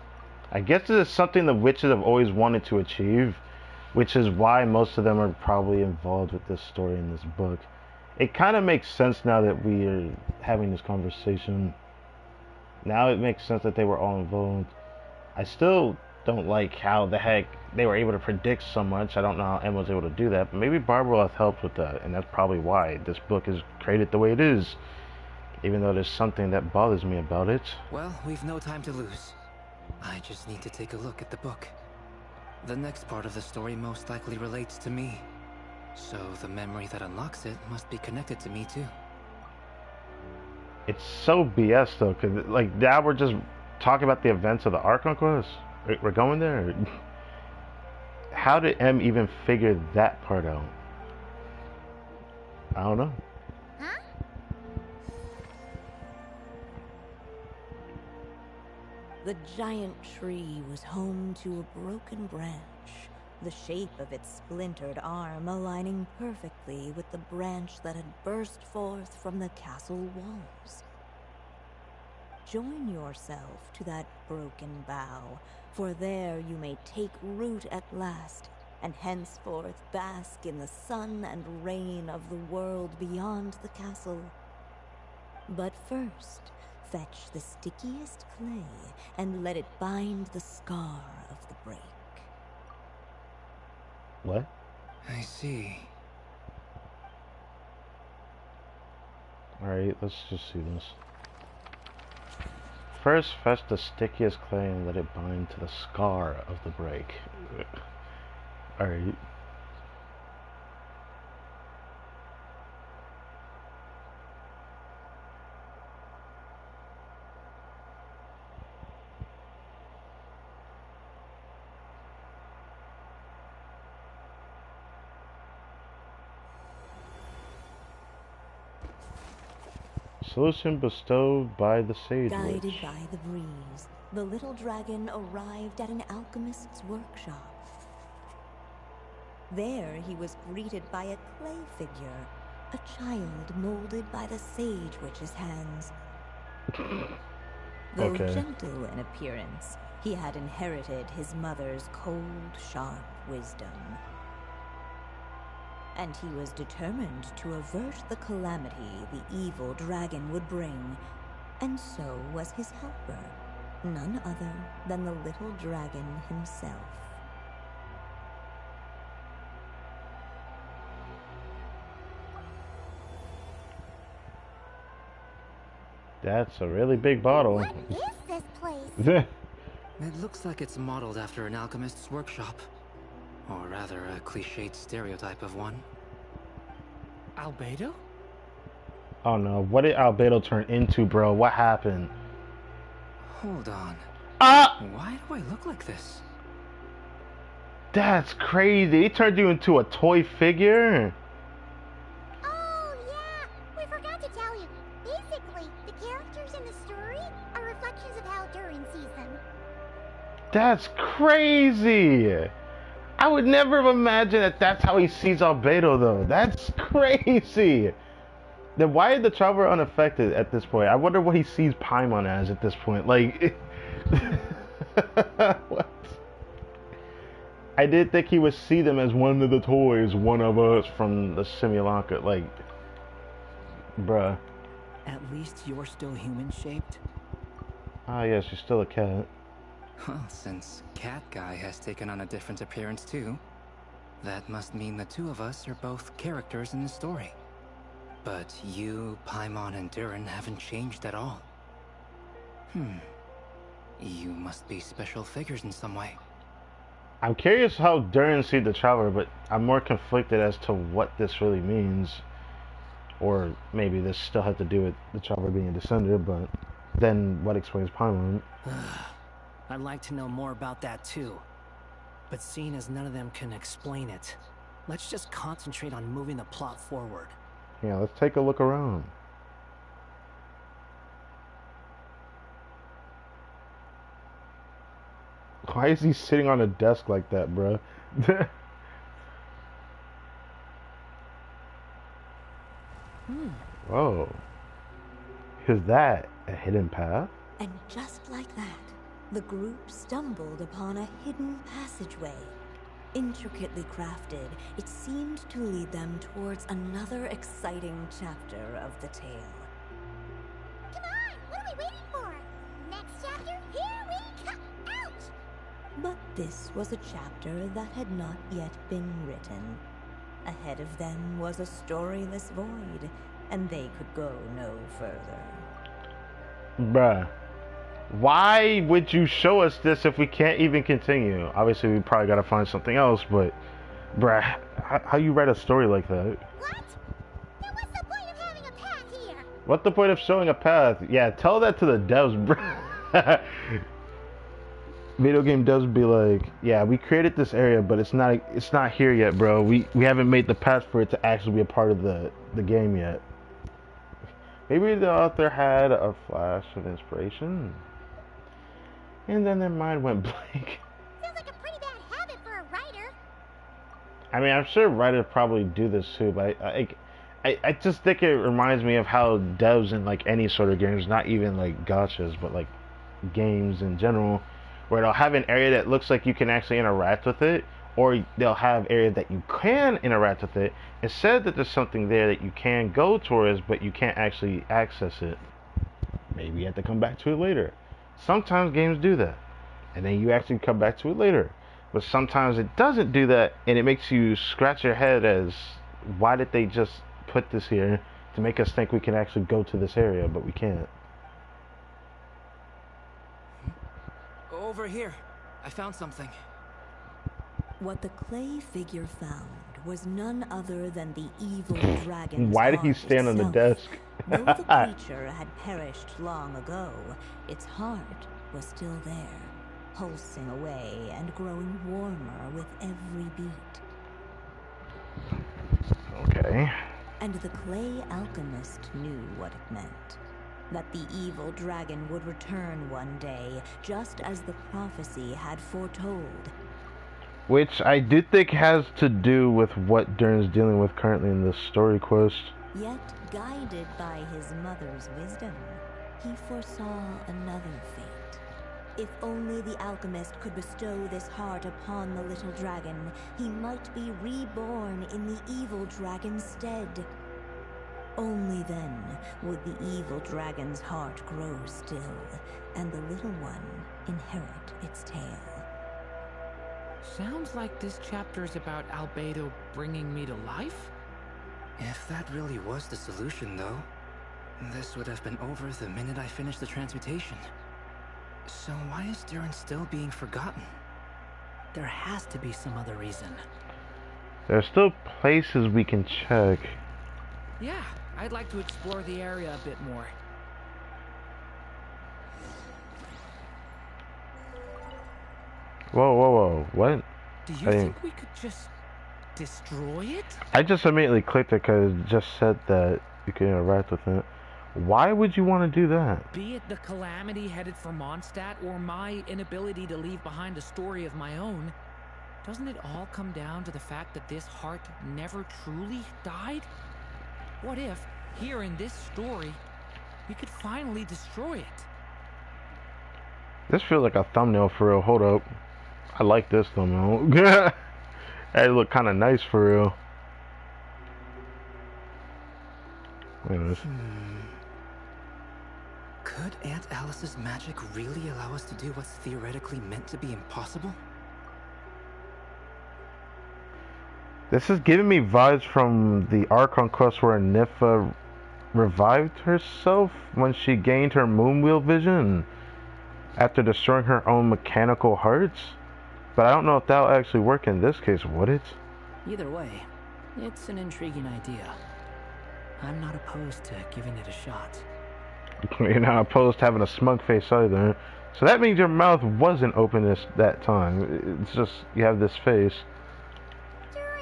I guess this is something the witches have always wanted to achieve, which is why most of them are probably involved with this story in this book. It kind of makes sense now that we are having this conversation. Now it makes sense that they were all involved. I still don't like how the heck they were able to predict so much. I don't know how Emma was able to do that, but maybe Barbara helped with that, and that's probably why this book is created the way it is. Even though there's something that bothers me about it. Well, we've no time to lose. I just need to take a look at the book. The next part of the story most likely relates to me. So the memory that unlocks it must be connected to me too. It's so BS though, cause like now we're just talking about the events of the Archon quest. We're going there. How did M even figure that part out? I don't know. Huh? The giant tree was home to a broken branch, the shape of its splintered arm aligning perfectly with the branch that had burst forth from the castle walls. Join yourself to that broken bough, for there you may take root at last, and henceforth bask in the sun and rain of the world beyond the castle. But first, fetch the stickiest clay and let it bind the scar of the break. What? I see. Alright, let's just see this. First, fetch the stickiest clay and let it bind to the scar of the break. Alright. solution bestowed by the Sage Guided Witch. by the breeze, the little dragon arrived at an alchemist's workshop. There he was greeted by a clay figure, a child molded by the Sage Witch's hands. Though Okay. gentle in appearance, he had inherited his mother's cold, sharp wisdom. And he was determined to avert the calamity the evil dragon would bring, and so was his helper, none other than the little dragon himself. That's a really big bottle. What is this place? It looks like it's modeled after an alchemist's workshop. Or rather, a cliched stereotype of one. Albedo? Oh no, what did Albedo turn into, bro? What happened? Hold on. Ah! Why do I look like this? That's crazy. He turned you into a toy figure? Oh, yeah! We forgot to tell you. Basically, the characters in the story are reflections of how Durin sees them. That's crazy. I would never have imagined that that's how he sees Albedo, though. That's crazy. Then why is the Traveler unaffected at this point? I wonder what he sees Paimon as at this point. Like, what? I did think he would see them as one of the toys, one of us from the Simulanka. Like, bruh. At least you're still human-shaped. Ah, yes, you're still a cat. Well, since Cat Guy has taken on a different appearance too, that must mean the two of us are both characters in the story. But you, Paimon, and Durin haven't changed at all. You must be special figures in some way. I'm curious how Durin sees the Traveler, but I'm more conflicted as to what this really means. Or maybe this still had to do with the Traveler being a descender, but then what explains Paimon? I'd like to know more about that too. But seeing as none of them can explain it, let's just concentrate on moving the plot forward. Yeah, let's take a look around. Why is he sitting on a desk like that, bruh? Whoa. Is that a hidden path? And just like that, the group stumbled upon a hidden passageway. Intricately crafted, it seemed to lead them towards another exciting chapter of the tale. Come on! What are we waiting for? Next chapter, here we come! Ouch! But this was a chapter that had not yet been written. Ahead of them was a storyless void, and they could go no further. Bruh. Why would you show us this if we can't even continue? Obviously, we probably gotta find something else, but... Bruh, how you write a story like that? What? Then what's the point of having a path here? What's the point of showing a path? Yeah, tell that to the devs, bruh. Video game devs be like, yeah, we created this area, but it's not here yet, bro. We haven't made the path for it to actually be a part of the game yet. Maybe the author had a flash of inspiration, and then their mind went blank. Sounds like a pretty bad habit for a writer. I mean, I'm sure writers probably do this too, but I just think it reminds me of how devs in like any sort of games, not even like gachas, but like games in general, where they'll have an area that looks like you can actually interact with it, or they'll have area that you can interact with it, and said that there's something there that you can go towards, but you can't actually access it. Maybe you have to come back to it later. Sometimes games do that, and then you actually come back to it later. But sometimes it doesn't do that, and it makes you scratch your head as, why did they just put this here to make us think we can actually go to this area, but we can't. Over here. I found something. What the clay figure found was none other than the evil dragon. Why did he stand on the desk? Though the creature had perished long ago, its heart was still there, pulsing away and growing warmer with every beat. Okay. And the clay alchemist knew what it meant. That the evil dragon would return one day, just as the prophecy had foretold. Which I do think has to do with what Durin's dealing with currently in this story quest. Yet, guided by his mother's wisdom, he foresaw another fate. If only the alchemist could bestow this heart upon the little dragon, he might be reborn in the evil dragon's stead. Only then would the evil dragon's heart grow still, and the little one inherit its tale. Sounds like this chapter's about Albedo bringing me to life? If that really was the solution, though, this would have been over the minute I finished the transmutation. So why is Durin still being forgotten? There has to be some other reason. There's still places we can check. Yeah, I'd like to explore the area a bit more. Whoa, whoa, whoa, what? Do you think we could just destroy it? I just immediately clicked it because it just said that you can interact with it. Why would you want to do that? Be it the calamity headed for Mondstadt or my inability to leave behind a story of my own, doesn't it all come down to the fact that this heart never truly died? What if, here in this story, we could finally destroy it? This feels like a thumbnail for real. Hold up. I like this thumbnail. It look kind of nice for real. Anyways. Could Aunt Alice's magic really allow us to do what's theoretically meant to be impossible? This is giving me vibes from the Archon quest where Niffa revived herself when she gained her moonwheel vision after destroying her own mechanical hearts. But I don't know if that'll actually work in this case, would it? Either way, it's an intriguing idea. I'm not opposed to giving it a shot. You're not opposed to having a smug face either. So that means your mouth wasn't open that time. It's just you have this face. Durin.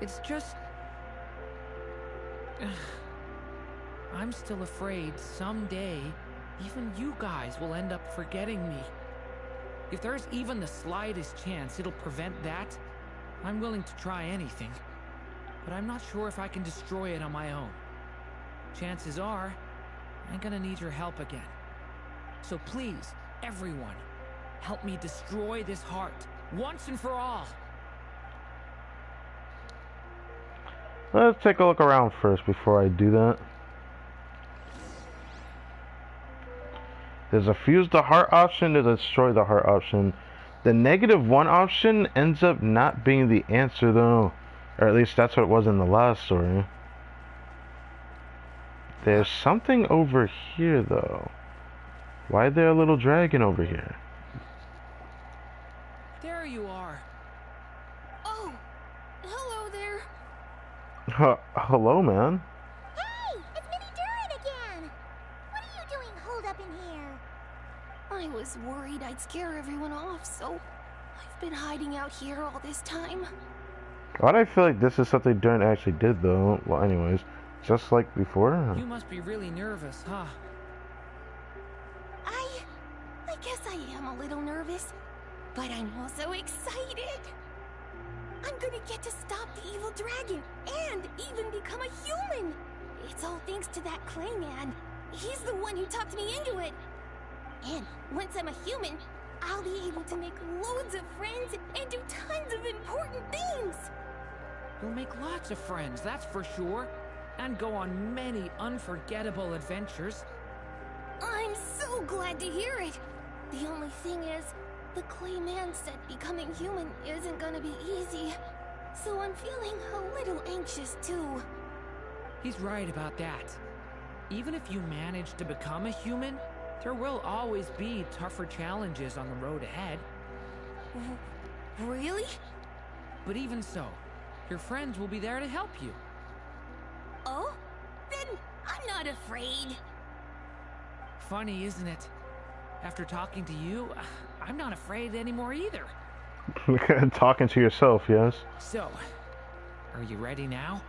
It's just... I'm still afraid someday even you guys will end up forgetting me. If there's even the slightest chance it'll prevent that, I'm willing to try anything. But I'm not sure if I can destroy it on my own. Chances are, I'm gonna need your help again. So please, everyone, help me destroy this heart, once and for all. Let's take a look around first before I do that. There's a fuse the heart option, there's a destroy the heart option. The -1 option ends up not being the answer though. Or at least that's what it was in the last story. There's something over here though. Why is there a little dragon over here? There you are. Oh, hello there. Hello, man. Hey, it's Mini Durin again. What are you doing holed up in here? I was worried I'd scare everyone off, so I've been hiding out here all this time. Why do I feel like this is something Durin actually did though? Well, anyways, just like before. You must be really nervous, huh? I guess I am a little nervous, but I'm also excited. I'm gonna get to stop the evil dragon and even become a human. It's all thanks to that clay man. He's the one who talked me into it. And once I'm a human, I'll be able to make loads of friends and do tons of important things. You'll make lots of friends, that's for sure. And go on many unforgettable adventures. I'm so glad to hear it. The only thing is, the clay man said becoming human isn't gonna be easy. So I'm feeling a little anxious too. He's right about that. Even if you manage to become a human, there will always be tougher challenges on the road ahead. Really? But even so, your friends will be there to help you. Oh? Then I'm not afraid. Funny, isn't it? After talking to you, I'm not afraid anymore either. Talking to yourself, yes. So, are you ready now?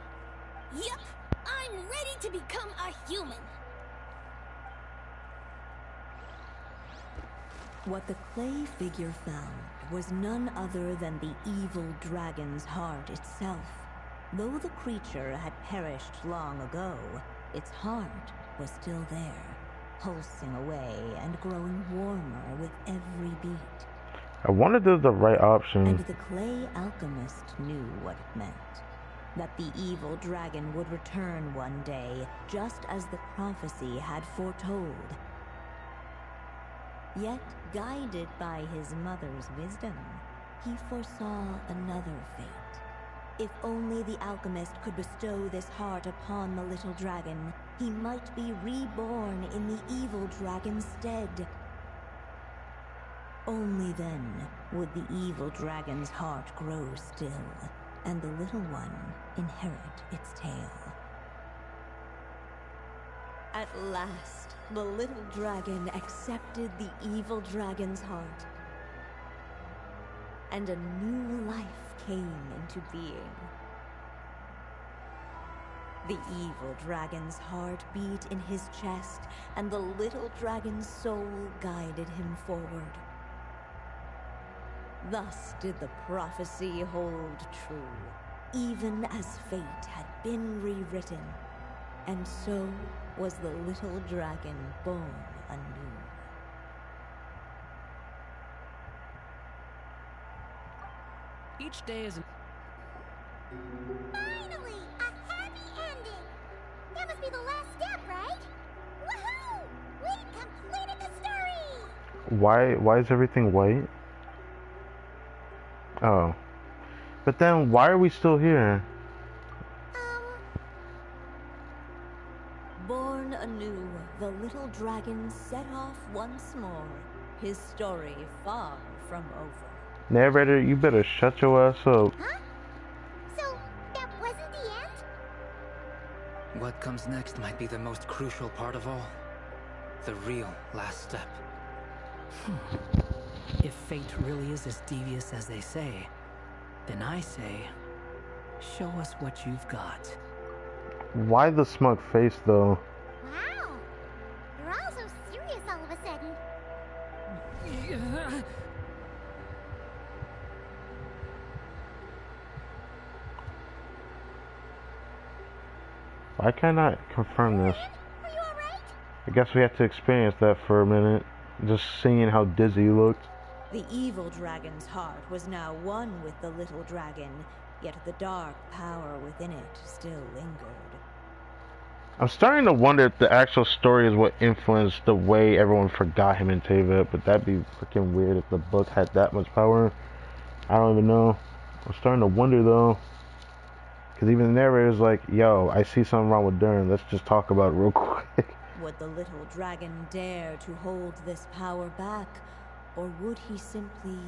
Yep, I'm ready to become a human. What the clay figure found was none other than the evil dragon's heart itself. Though the creature had perished long ago, its heart was still there, pulsing away and growing warmer with every beat. I wanted to do the right option. And the clay alchemist knew what it meant. That the evil dragon would return one day, just as the prophecy had foretold. Yet, guided by his mother's wisdom, he foresaw another fate. If only the alchemist could bestow this heart upon the little dragon, he might be reborn in the evil dragon's stead. Only then would the evil dragon's heart grow still, and the little one inherit its tale. At last, the little dragon accepted the evil dragon's heart, and a new life came into being. The evil dragon's heart beat in his chest, and the little dragon's soul guided him forward. Thus did the prophecy hold true, even as fate had been rewritten, and so was the little dragon born anew. Each day is Finally! A happy ending! That must be the last step, right? Woohoo! We completed the story! Why is everything white? Oh. But then why are we still here? Born anew, the little dragon set off once more, his story far from over. Narrator, you better shut your ass up. Huh? So, that wasn't the end? What comes next might be the most crucial part of all. The real last step. If fate really is as devious as they say, then I say, show us what you've got. Why the smug face, though? Wow! You're all so serious all of a sudden. Why can't I confirm this? Are you alright? I guess we have to experience that for a minute. Just seeing how dizzy he looked. The evil dragon's heart was now one with the little dragon, yet the dark power within it still lingered. I'm starting to wonder if the actual story is what influenced the way everyone forgot him in Teyvat, but that'd be freaking weird if the book had that much power. I don't even know. I'm starting to wonder though. Because even the narrator's like, yo, I see something wrong with Durin. Let's just talk about it real quick. Would the little dragon dare to hold this power back, or would he simply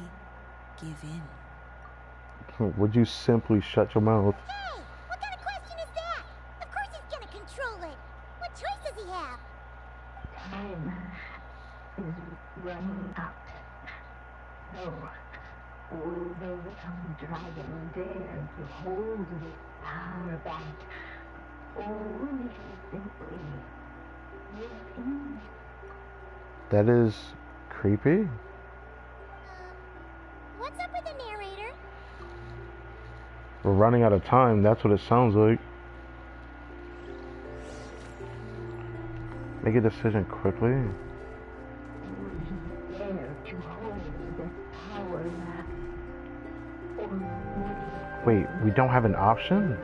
give in? Would you simply shut your mouth? Hey! What kind of question is that? Of course he's gonna control it. What choice does he have? Time is running out. So, will the little dragon dare to hold this power back? Or will he simply give in? That is creepy. What's up with the narrator? We're running out of time, that's what it sounds like. Make a decision quickly. Would he dare to hold this power back? Or would he Wait, we don't have an option?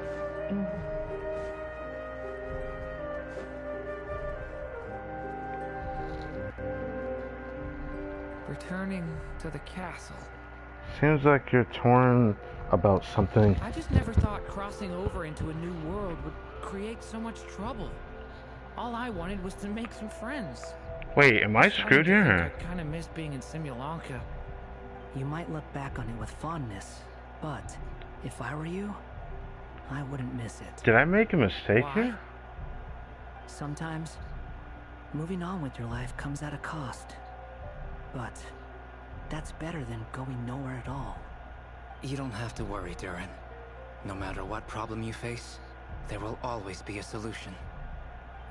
returning to the castle. Seems like you're torn about something. I just never thought crossing over into a new world would create so much trouble. All I wanted was to make some friends. Wait, am I screwed here? I kind of miss being in Simulanka. You might look back on it with fondness, but if I were you, I wouldn't miss it. Did I make a mistake here? Sometimes, moving on with your life comes at a cost. But that's better than going nowhere at all. You don't have to worry, Durin. No matter what problem you face, there will always be a solution.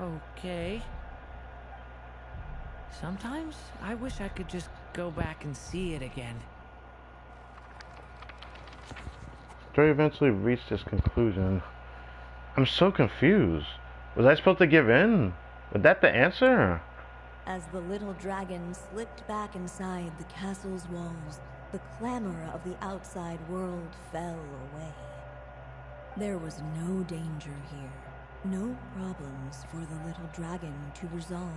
Okay. Sometimes I wish I could just go back and see it again. Story eventually reached its conclusion. I'm so confused. Was I supposed to give in? Was that the answer? As the little dragon slipped back inside the castle's walls, the clamor of the outside world fell away. There was no danger here, no problems for the little dragon to resolve.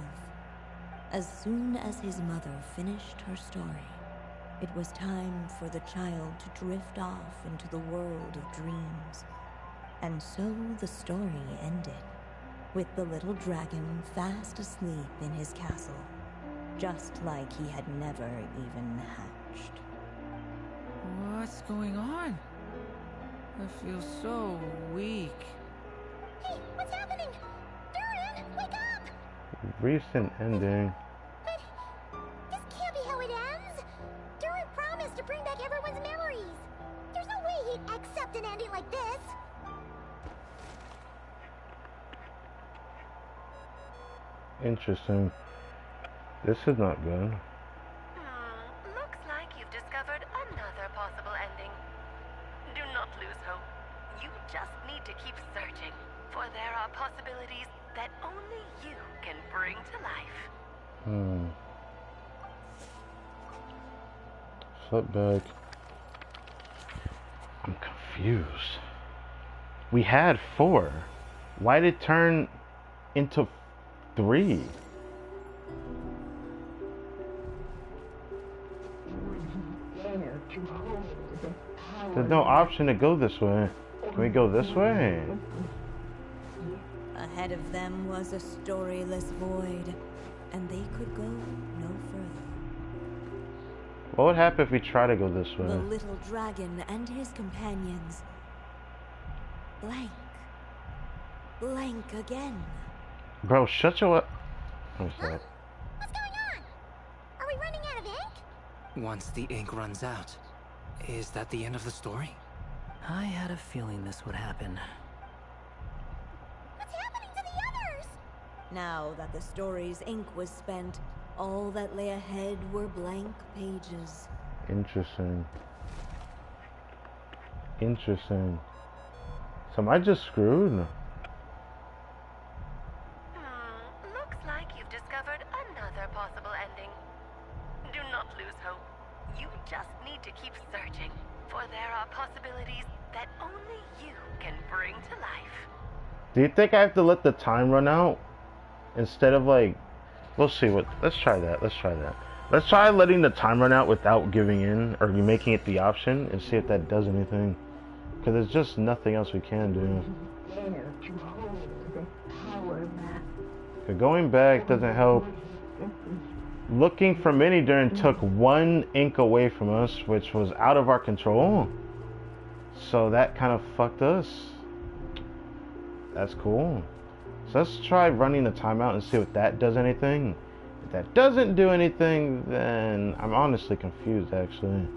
As soon as his mother finished her story, it was time for the child to drift off into the world of dreams. And so the story ended, with the little dragon fast asleep in his castle, just like he had never even hatched. What's going on? I feel so weak. Hey, what's happening? Durin, wake up! Recent ending. But this can't be how it ends. Durin promised to bring back everyone's memories. There's no way he'd accept an ending like this. Interesting. This is not good. Looks like you've discovered another possible ending. Do not lose hope. You just need to keep searching, for there are possibilities that only you can bring to life. Flip back. I'm confused. We had 4. Why did it turn into 3? There's no option to go this way. Can we go this way? Ahead of them was a storyless void, and they could go no further. What would happen if we try to go this way? The little dragon and his companions. Blank. Blank again. Bro, shut your up. Oh, sorry. What's going on? Are we running out of ink? Once the ink runs out, is that the end of the story? I had a feeling this would happen. What's happening to the others? Now that the story's ink was spent, all that lay ahead were blank pages. Interesting. Interesting. So am I just screwed? Looks like you've discovered another possible ending. Do not lose hope. You just need to keep searching, for there are possibilities that only you can bring to life. Do you think I have to let the time run out? Instead of like... We'll see what... Let's try that. Let's try that. Let's try letting the time run out without giving in, or making it the option, and see if that does anything. Because there's just nothing else we can do. Going back doesn't help. Looking for Mini Durin took 1 ink away from us, which was out of our control. So that kind of fucked us. That's cool. So let's try running the timeout and see if that does anything. If that doesn't do anything, then I'm honestly confused actually.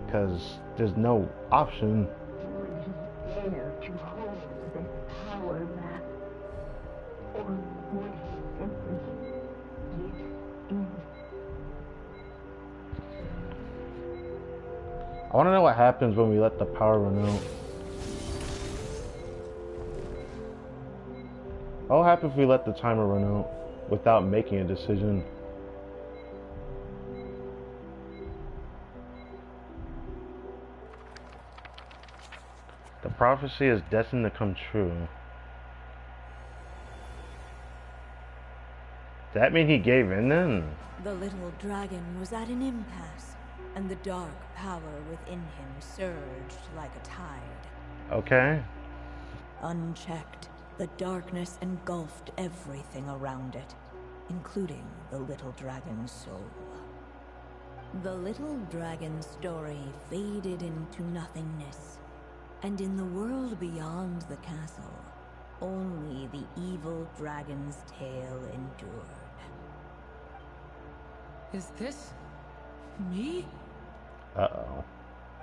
Because there's no option. I want to know what happens when we let the power run out. What will happen if we let the timer run out without making a decision? The prophecy is destined to come true. Does that mean he gave in then? The little dragon was at an impasse, and the dark power within him surged like a tide. Okay. Unchecked, the darkness engulfed everything around it, including the little dragon's soul. The little dragon's story faded into nothingness, and in the world beyond the castle, only the evil dragon's tale endured. Is this... me? Uh-oh.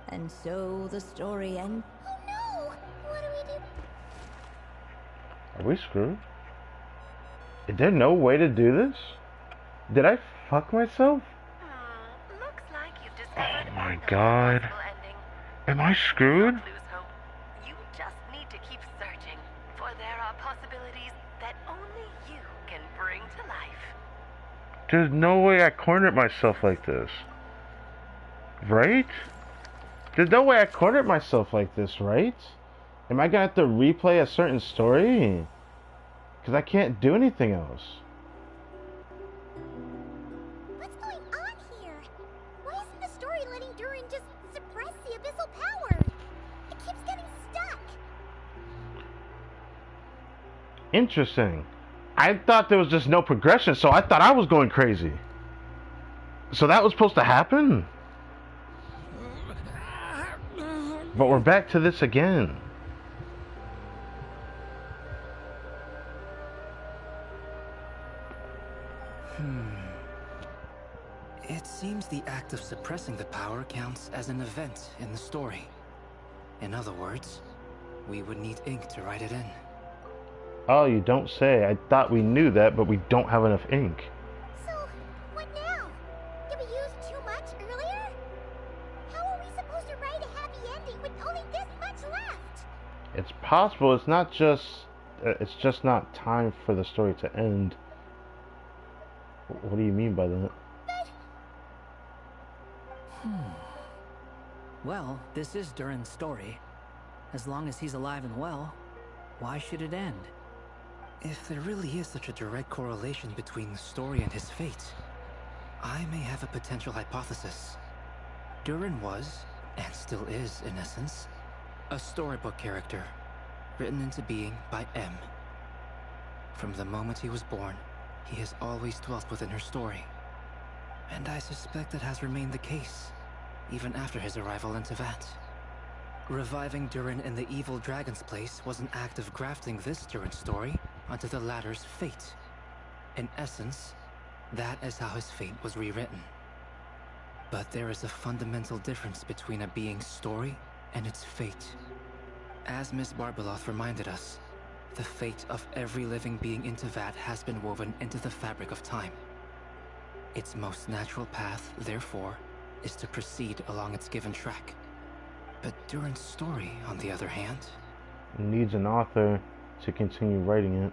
And so the story ended. Oh no! What do we do? Are we screwed? Is there no way to do this? Did I fuck myself? Looks like you've discovered Oh my another god. possible ending. Am I screwed? Don't lose hope. You just need to keep searching, for there are possibilities that only you can bring to life. There's no way I cornered myself like this. Right? There's no way I cornered myself like this, right? Am I gonna have to replay a certain story? Because I can't do anything else. What's going on here? Why isn't the story letting Durin just suppress the abyssal power? It keeps getting stuck. Interesting. I thought there was just no progression, so I thought I was going crazy. So that was supposed to happen? But we're back to this again. It seems the act of suppressing the power counts as an event in the story. In other words, we would need ink to write it in. Oh, you don't say. I thought we knew that, but we don't have enough ink. So, what now? Did we use too much earlier? How are we supposed to write a happy ending with only this much left? It's possible. It's not just... it's just not time for the story to end. What do you mean by that? Well, this is Durin's story. As long as he's alive and well, why should it end? If there really is such a direct correlation between the story and his fate, I may have a potential hypothesis. Durin was, and still is in essence, a storybook character, written into being by M. From the moment he was born, he has always dwelt within her story. And I suspect that has remained the case, even after his arrival in Tevat. Reviving Durin in the evil dragon's place was an act of grafting this Durin story onto the latter's fate. In essence, that is how his fate was rewritten. But there is a fundamental difference between a being's story and its fate. As Miss Barbeloth reminded us, the fate of every living being in Tevat has been woven into the fabric of time. Its most natural path, therefore, is to proceed along its given track. But Durin's story, on the other hand, needs an author to continue writing it.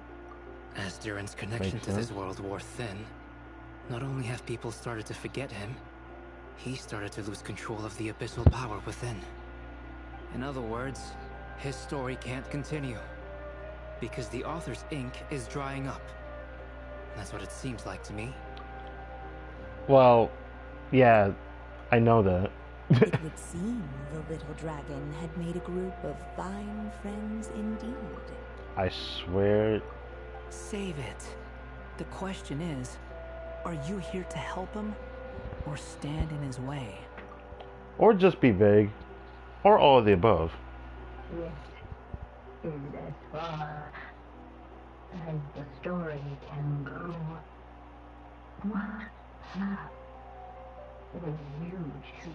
As Durin's connection to this world wore thin, not only have people started to forget him, he started to lose control of the abyssal power within. In other words, his story can't continue, because the author's ink is drying up. That's what it seems like to me. Well, yeah, I know that. It would seem the little dragon had made a group of fine friends indeed. I swear. Save it. The question is, are you here to help him, or stand in his way? Or just be vague. Or all of the above. It is as far as the story can go. What path will you choose?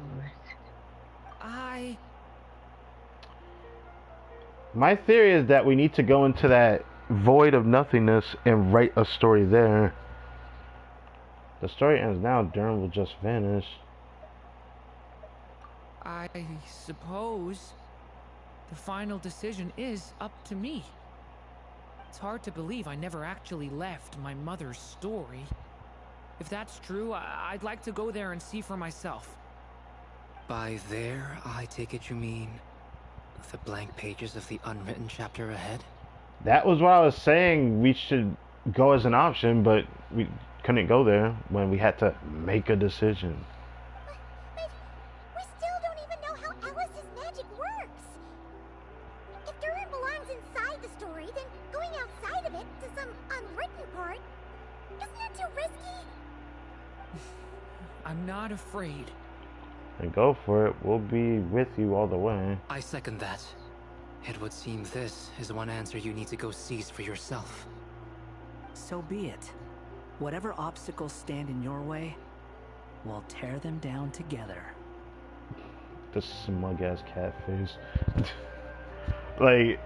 My theory is that we need to go into that void of nothingness and write a story there. The story ends now, Durin will just vanish. I suppose the final decision is up to me. It's hard to believe I never actually left my mother's story. If that's true, I'd like to go there and see for myself. By there, I take it you mean the blank pages of the unwritten chapter ahead? That was what I was saying. We should go as an option, but we couldn't go there when we had to make a decision. But we still don't even know how Alice's magic works. If Durin belongs inside the story, then going outside of it to some unwritten part, isn't that too risky? I'm not afraid. Then go for it. We'll be with you all the way. I second that. It would seem this is one answer you need to go seize for yourself. So be it. Whatever obstacles stand in your way, we'll tear them down together. The smug ass cat face. Like,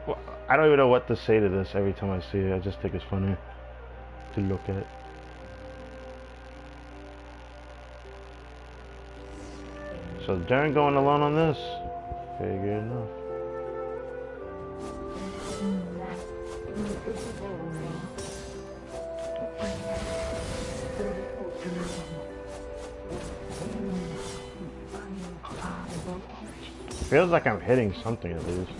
I don't even know what to say to this every time I see it. I just think it's funny to look at. So Durin going alone on this? Figure enough. Feels like I'm hitting something at least.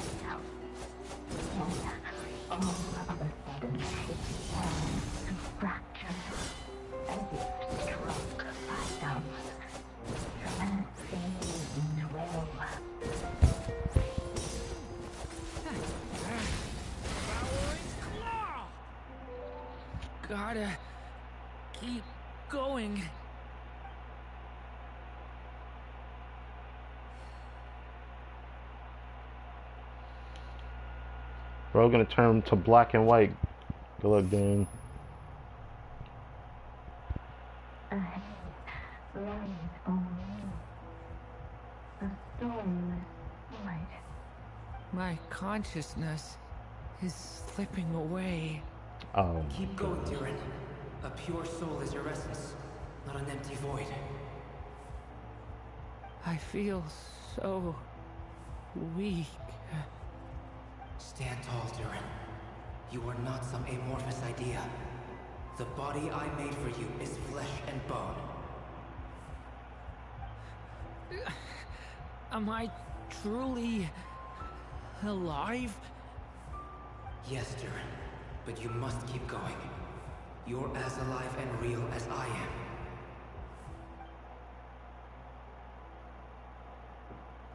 Gotta keep going. We're all gonna turn to black and white. Good luck, Dan. My consciousness is slipping away. Oh. Keep going, Durin. A pure soul is your essence, not an empty void. I feel so weak. Stand tall, Durin. You are not some amorphous idea. The body I made for you is flesh and bone. Am I truly alive? Yes, Durin, but you must keep going. You're as alive and real as I am.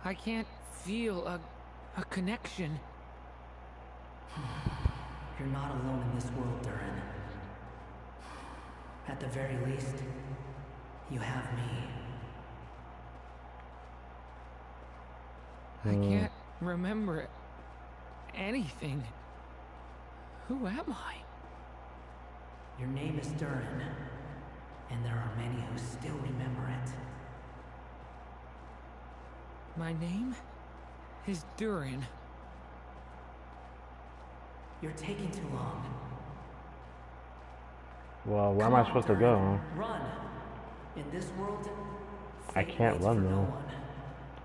I can't feel a connection. You're not alone in this world, Durin. At the very least, you have me. I can't remember anything. Who am I? Your name is Durin, and there are many who still remember it. My name is Durin. You're taking too long. Well, where am I supposed to go? Run. In this world, I can't run though.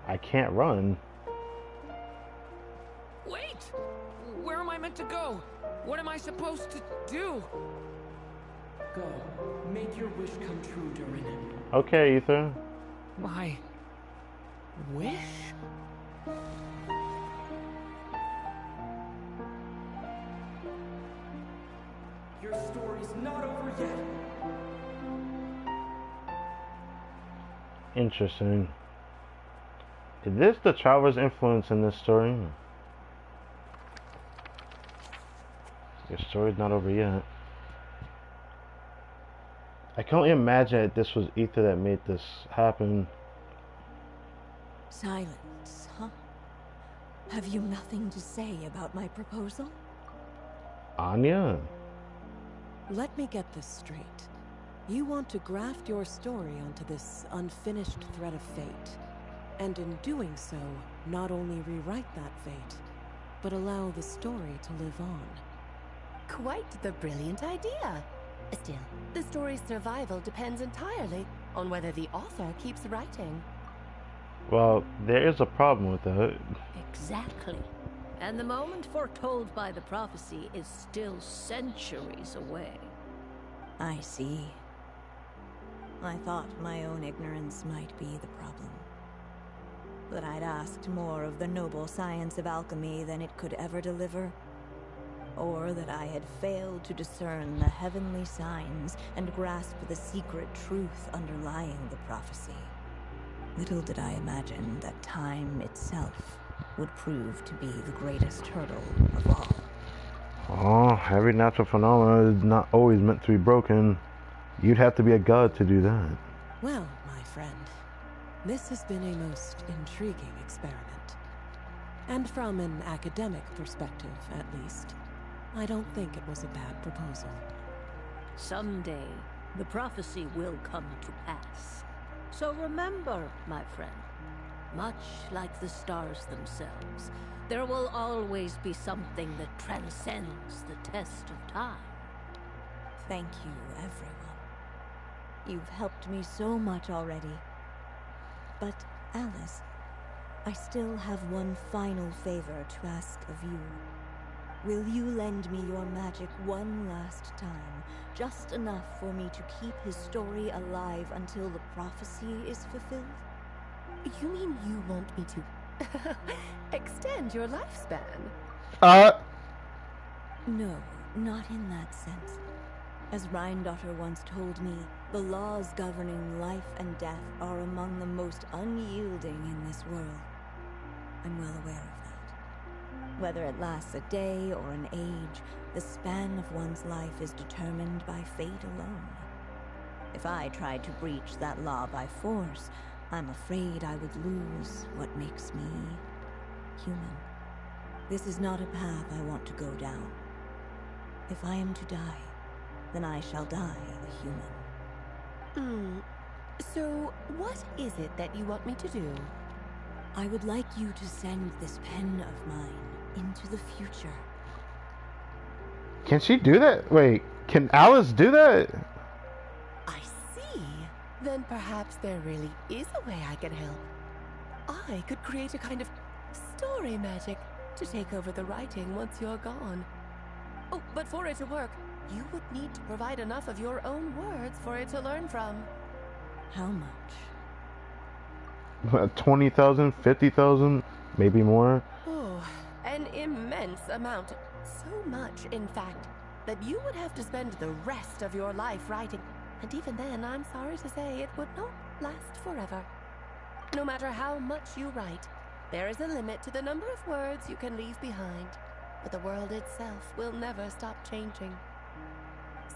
I can't run. Wait! Where am I meant to go? What am I supposed to do? Go. Make your wish come true, Durin. Okay, Ether. My wish? Your story's not over yet. Interesting. Is this the Traveler's influence in this story? Your story's not over yet. I can only imagine that this was Ether that made this happen. Silence, huh? Have you nothing to say about my proposal? Anya? Let me get this straight. You want to graft your story onto this unfinished thread of fate, and in doing so, not only rewrite that fate, but allow the story to live on. Quite the brilliant idea. Still, the story's survival depends entirely on whether the author keeps writing. Well, there is a problem with that. Exactly. And the moment foretold by the prophecy is still centuries away. I see. I thought my own ignorance might be the problem. That I'd asked more of the noble science of alchemy than it could ever deliver. Or that I had failed to discern the heavenly signs and grasp the secret truth underlying the prophecy. Little did I imagine that time itself would prove to be the greatest hurdle of all. Oh, every natural phenomenon is not always meant to be broken. You'd have to be a god to do that. Well, my friend, this has been a most intriguing experiment. And from an academic perspective, at least, I don't think it was a bad proposal. Someday, the prophecy will come to pass. So remember, my friend, Much like the stars themselves, there will always be something that transcends the test of time. Thank you, everyone. You've helped me so much already. But, Alice, I still have one final favor to ask of you. Will you lend me your magic one last time, just enough for me to keep his story alive until the prophecy is fulfilled? You mean you want me to extend your lifespan? No, not in that sense. As Rhindaughter once told me, the laws governing life and death are among the most unyielding in this world. I'm well aware of that. Whether it lasts a day or an age, the span of one's life is determined by fate alone. If I tried to breach that law by force, I'm afraid I would lose what makes me human. This is not a path I want to go down. If I am to die, then I shall die a human. So, what is it that you want me to do? I would like you to send this pen of mine into the future. Can she do that? Wait, can Alice do that? I see. Then perhaps there really is a way I can help. I could create a kind of story magic to take over the writing once you're gone. Oh, but for it to work, you would need to provide enough of your own words for it to learn from. How much? 20,000, 50,000, maybe more. Oh, an immense amount. So much, in fact, that you would have to spend the rest of your life writing. And even then, I'm sorry to say, it would not last forever. No matter how much you write, there is a limit to the number of words you can leave behind. But the world itself will never stop changing.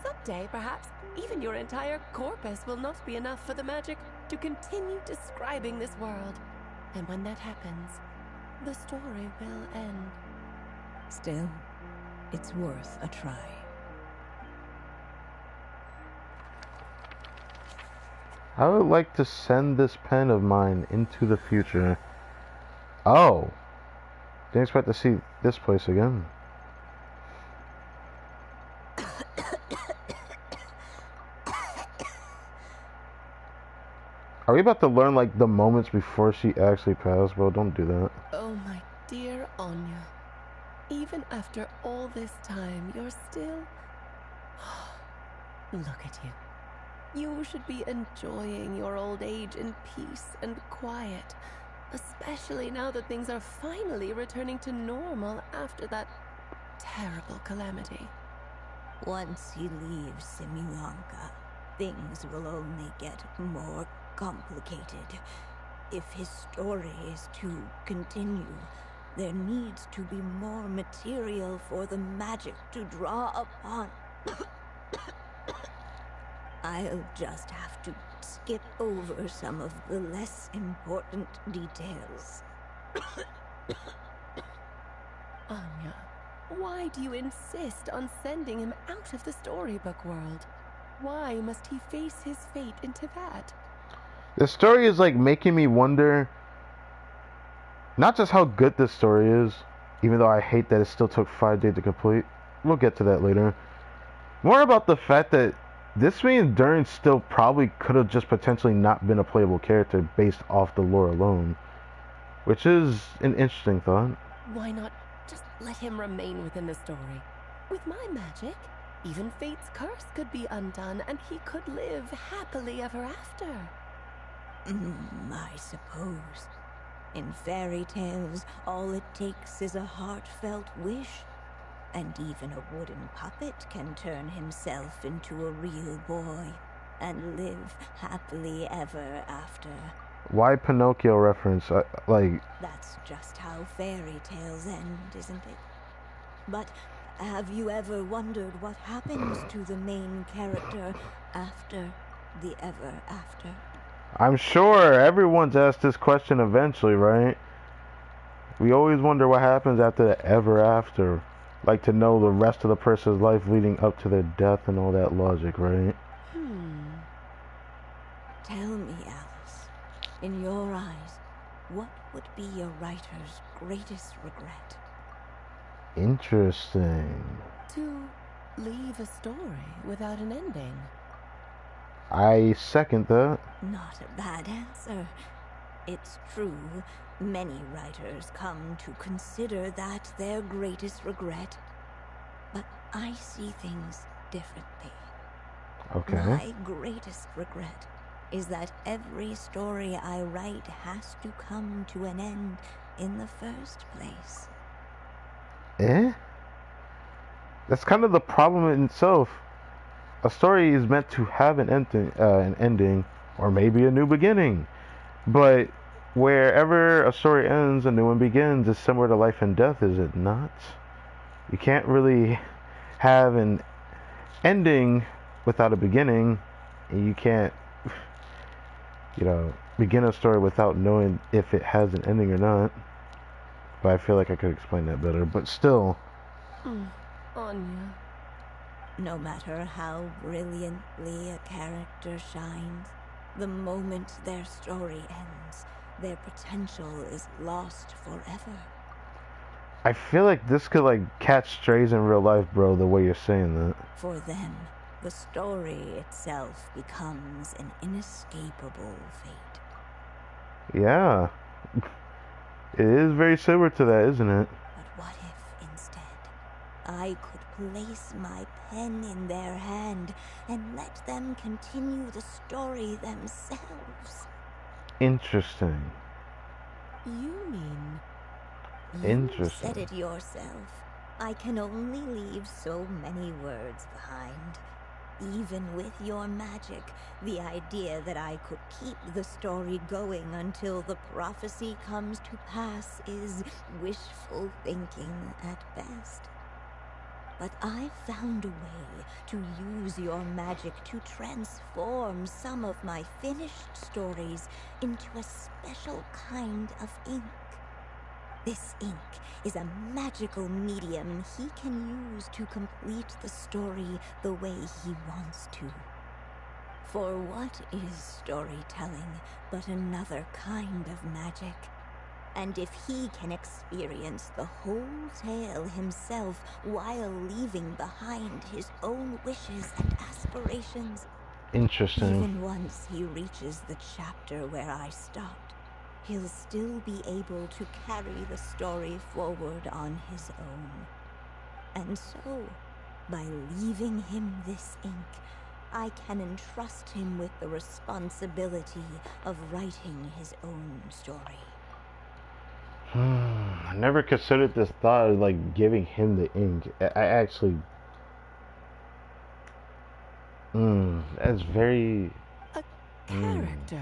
Someday, perhaps, even your entire corpus will not be enough for the magic to continue describing this world. And when that happens, the story will end. Still, it's worth a try. I would like to send this pen of mine into the future. Oh. Didn't expect to see this place again. Are we about to learn, like, the moments before she actually passed? Bro, don't do that. Oh, my dear Anya. Even after all this time, you're still... Look at you. You should be enjoying your old age in peace and quiet, especially now that things are finally returning to normal after that terrible calamity. Once he leaves Simulanka, things will only get more complicated. If his story is to continue, there needs to be more material for the magic to draw upon. I'll just have to skip over some of the less important details. Anya, why do you insist on sending him out of the storybook world? Why must he face his fate into that? The story is, like, making me wonder not just how good this story is, even though I hate that it still took 5 days to complete. We'll get to that later. More about the fact that this means Durin still probably could have just potentially not been a playable character based off the lore alone, which is an interesting thought. Why not just let him remain within the story? With my magic, even fate's curse could be undone and he could live happily ever after. I suppose. In fairy tales, all it takes is a heartfelt wish. And even a wooden puppet can turn himself into a real boy and live happily ever after. Why Pinocchio reference? That's just how fairy tales end, isn't it? But have you ever wondered what happens to the main character after the ever after? I'm sure everyone's asked this question eventually, right? We always wonder what happens after the ever after. Like to know the rest of the person's life leading up to their death and all that logic, right? Tell me, Alice, in your eyes, what would be a writer's greatest regret? Interesting. To leave a story without an ending. I second that. Not a bad answer. It's true, many writers come to consider that their greatest regret. But I see things differently. Okay. My greatest regret is that every story I write has to come to an end in the first place. That's kind of the problem in itself. A story is meant to have an ending, or maybe a new beginning. But wherever a story ends, a new one begins. It's similar to life and death, is it not? You can't really have an ending without a beginning. And you can't, begin a story without knowing if it has an ending or not. But I feel like I could explain that better. But still. Anya. No matter how brilliantly a character shines, the moment their story ends, their potential is lost forever. I feel like this could catch strays in real life, bro, the way you're saying that. For them, the story itself becomes an inescapable fate. Yeah. It is very similar to that, isn't it? But what if, instead, I could place my pen in their hand and let them continue the story themselves? Interesting. You mean... You said it yourself. I can only leave so many words behind. Even with your magic, the idea that I could keep the story going until the prophecy comes to pass is wishful thinking at best. But I found a way to use your magic to transform some of my finished stories into a special kind of ink. This ink is a magical medium he can use to complete the story the way he wants to. For what is storytelling but another kind of magic? And if he can experience the whole tale himself while leaving behind his own wishes and aspirations, Interesting. even once he reaches the chapter where I stopped, he'll still be able to carry the story forward on his own. And so, by leaving him this ink, I can entrust him with the responsibility of writing his own story. I never considered this thought of giving him the ink. I actually... that's very... A character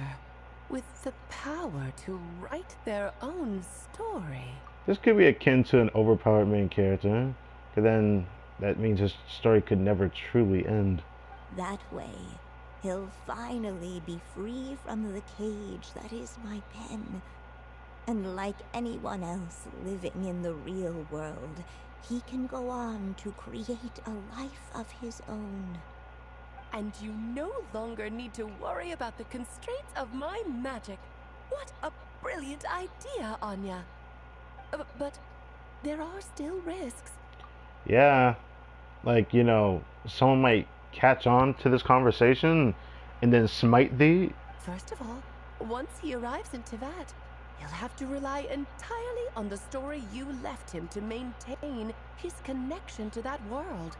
with the power to write their own story. This could be akin to an overpowered main character. Because then that means his story could never truly end. That way, he'll finally be free from the cage that is my pen. And like anyone else living in the real world, he can go on to create a life of his own. And you no longer need to worry about the constraints of my magic. What a brilliant idea, Anya. But there are still risks. Yeah. Someone might catch on to this conversation and then smite thee. First of all, once he arrives in Teyvat, he'll have to rely entirely on the story you left him to maintain his connection to that world.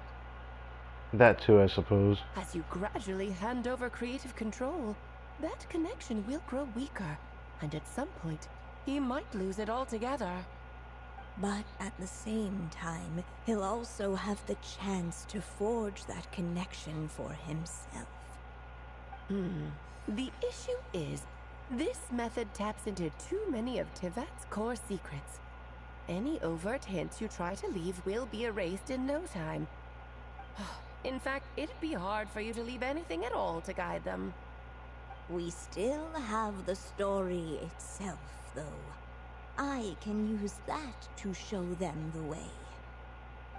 That too, I suppose. As you gradually hand over creative control, that connection will grow weaker, and at some point, he might lose it altogether. But at the same time, he'll also have the chance to forge that connection for himself. The issue is, this method taps into too many of Teyvat's core secrets. Any overt hints you try to leave will be erased in no time. In fact, it'd be hard for you to leave anything at all to guide them. We still have the story itself, though. I can use that to show them the way.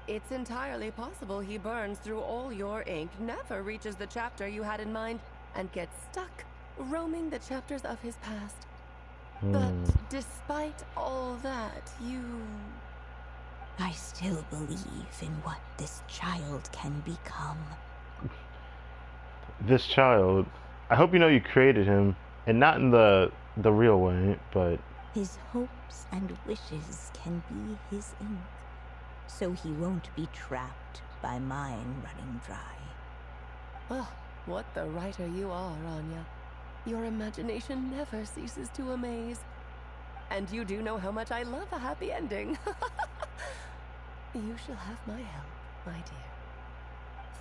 It's entirely possible he burns through all your ink, never reaches the chapter you had in mind, and gets stuck, roaming the chapters of his past. But despite all that, you... I still believe in what this child can become. This child, I hope you know you created him, and not in the real way, but... His hopes and wishes can be his ink, so he won't be trapped by mine running dry. Oh, what the writer you are, Anya. Your imagination never ceases to amaze. And you do know how much I love a happy ending. You shall have my help, my dear.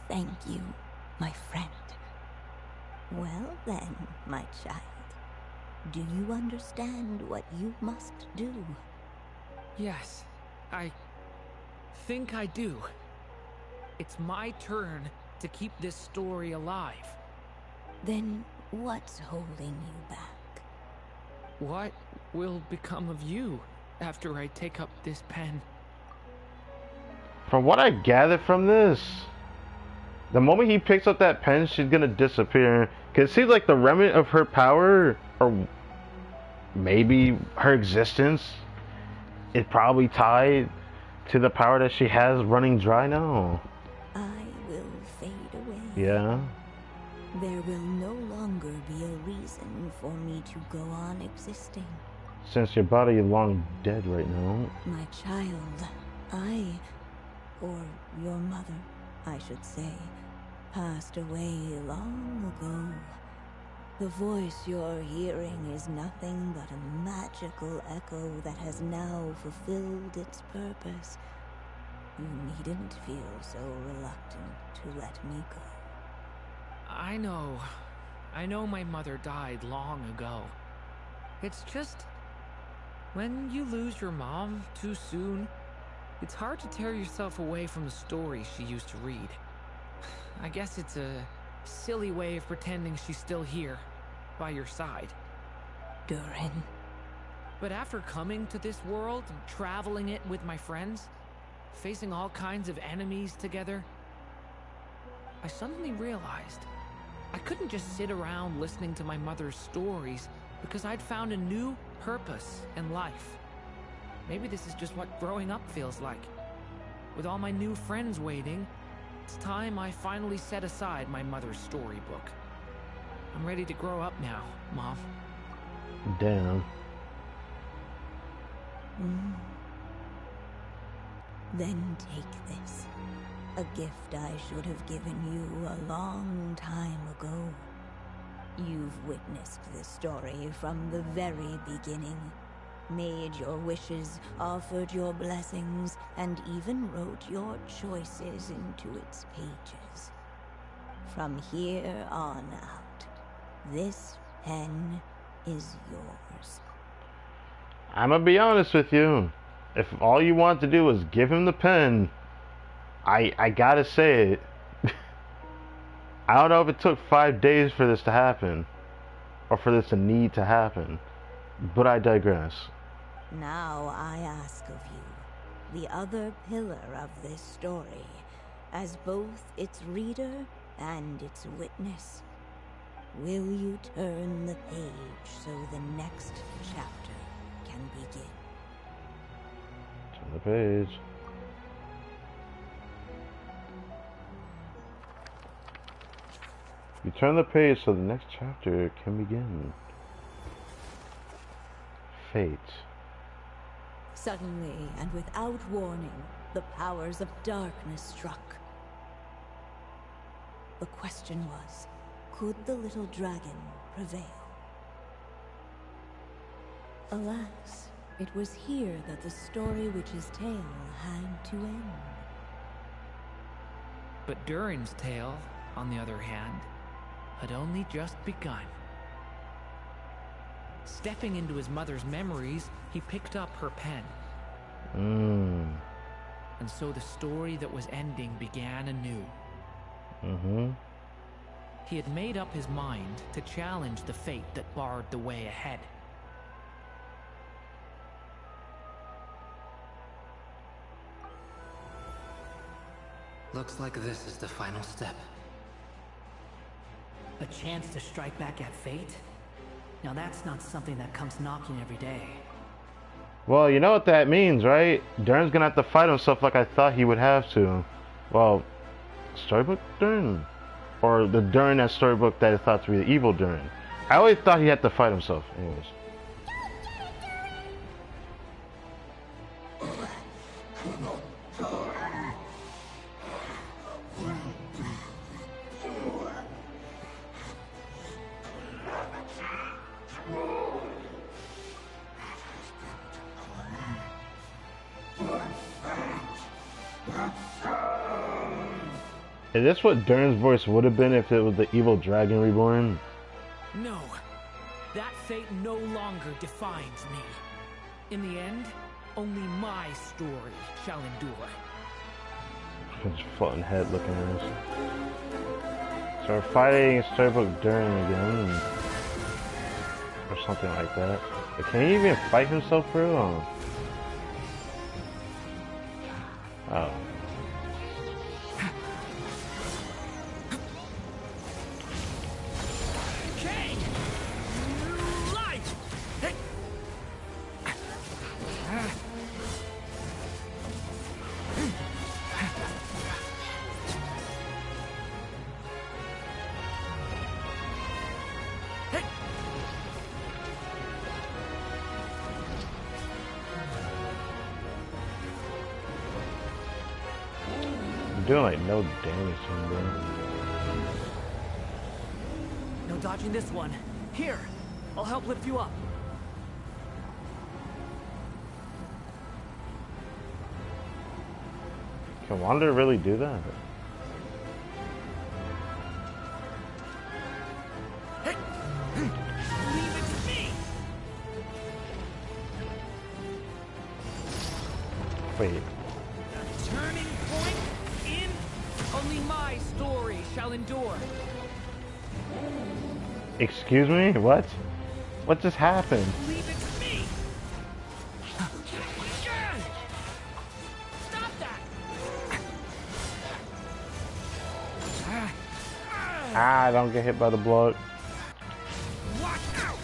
Thank you, my friend. Well then, my child, do you understand what you must do? Yes, I think I do. It's my turn to keep this story alive. Then what's holding you back? What will become of you after I take up this pen? From what I gathered from this, the moment he picks up that pen, she's gonna disappear. Cause it seems like the remnant of her power, or maybe her existence, is probably tied to the power that she has running dry now. I will fade away. Yeah. There will no longer be a reason for me to go on existing. Since your body is long dead right now. My child, or your mother, I should say, passed away long ago. The voice you're hearing is nothing but a magical echo that has now fulfilled its purpose. You needn't feel so reluctant to let me go. I know my mother died long ago. It's just, when you lose your mom too soon, it's hard to tear yourself away from the stories she used to read. I guess it's a silly way of pretending she's still here, by your side. Durin. But after coming to this world and traveling it with my friends, facing all kinds of enemies together, I suddenly realized I couldn't just sit around listening to my mother's stories because I'd found a new purpose in life. Maybe this is just what growing up feels like. With all my new friends waiting, it's time I finally set aside my mother's storybook. I'm ready to grow up now, Mom. Damn. Then take this. A gift I should have given you a long time ago. You've witnessed this story from the very beginning. Made your wishes, offered your blessings, and even wrote your choices into its pages. From here on out, this pen is yours. I'm gonna be honest with you. If all you want to do is give him the pen, I gotta say it. I don't know if it took 5 days for this to happen, or for this to need to happen, but I digress. Now I ask of you, the other pillar of this story, as both its reader and its witness, will you turn the page so the next chapter can begin? Turn the page. You turn the page so the next chapter can begin. Fate. Suddenly, and without warning, the powers of darkness struck. The question was, could the little dragon prevail? Alas, it was here that the story witch's tale had to end. But Durin's tale, on the other hand, had only just begun. Stepping into his mother's memories, he picked up her pen. And so the story that was ending began anew. He had made up his mind to challenge the fate that barred the way ahead. Looks like this is the final step. A chance to strike back at fate? Now that's not something that comes knocking every day. Well, you know what that means, right? Durin's gonna have to fight himself like I thought he would have to. Well, storybook Durin? Or the Durin that storybook that I thought to be the evil Durin. I always thought he had to fight himself. Anyways. Is this what Durin's voice would have been if it was the evil dragon reborn? No. That fate no longer defines me. In the end, only my story shall endure. His floating head looking at us. So we're fighting Storybook Durin again. Or something like that. But can he even fight himself through? Oh. Doing like no damage to him, bro. No dodging this one. Here, I'll help lift you up. Can Wander really do that? Wait. Turning point in. Only my story shall endure. Excuse me? What? What just happened? Leave it to me. Stop that. Ah, don't get hit by the block. Watch out.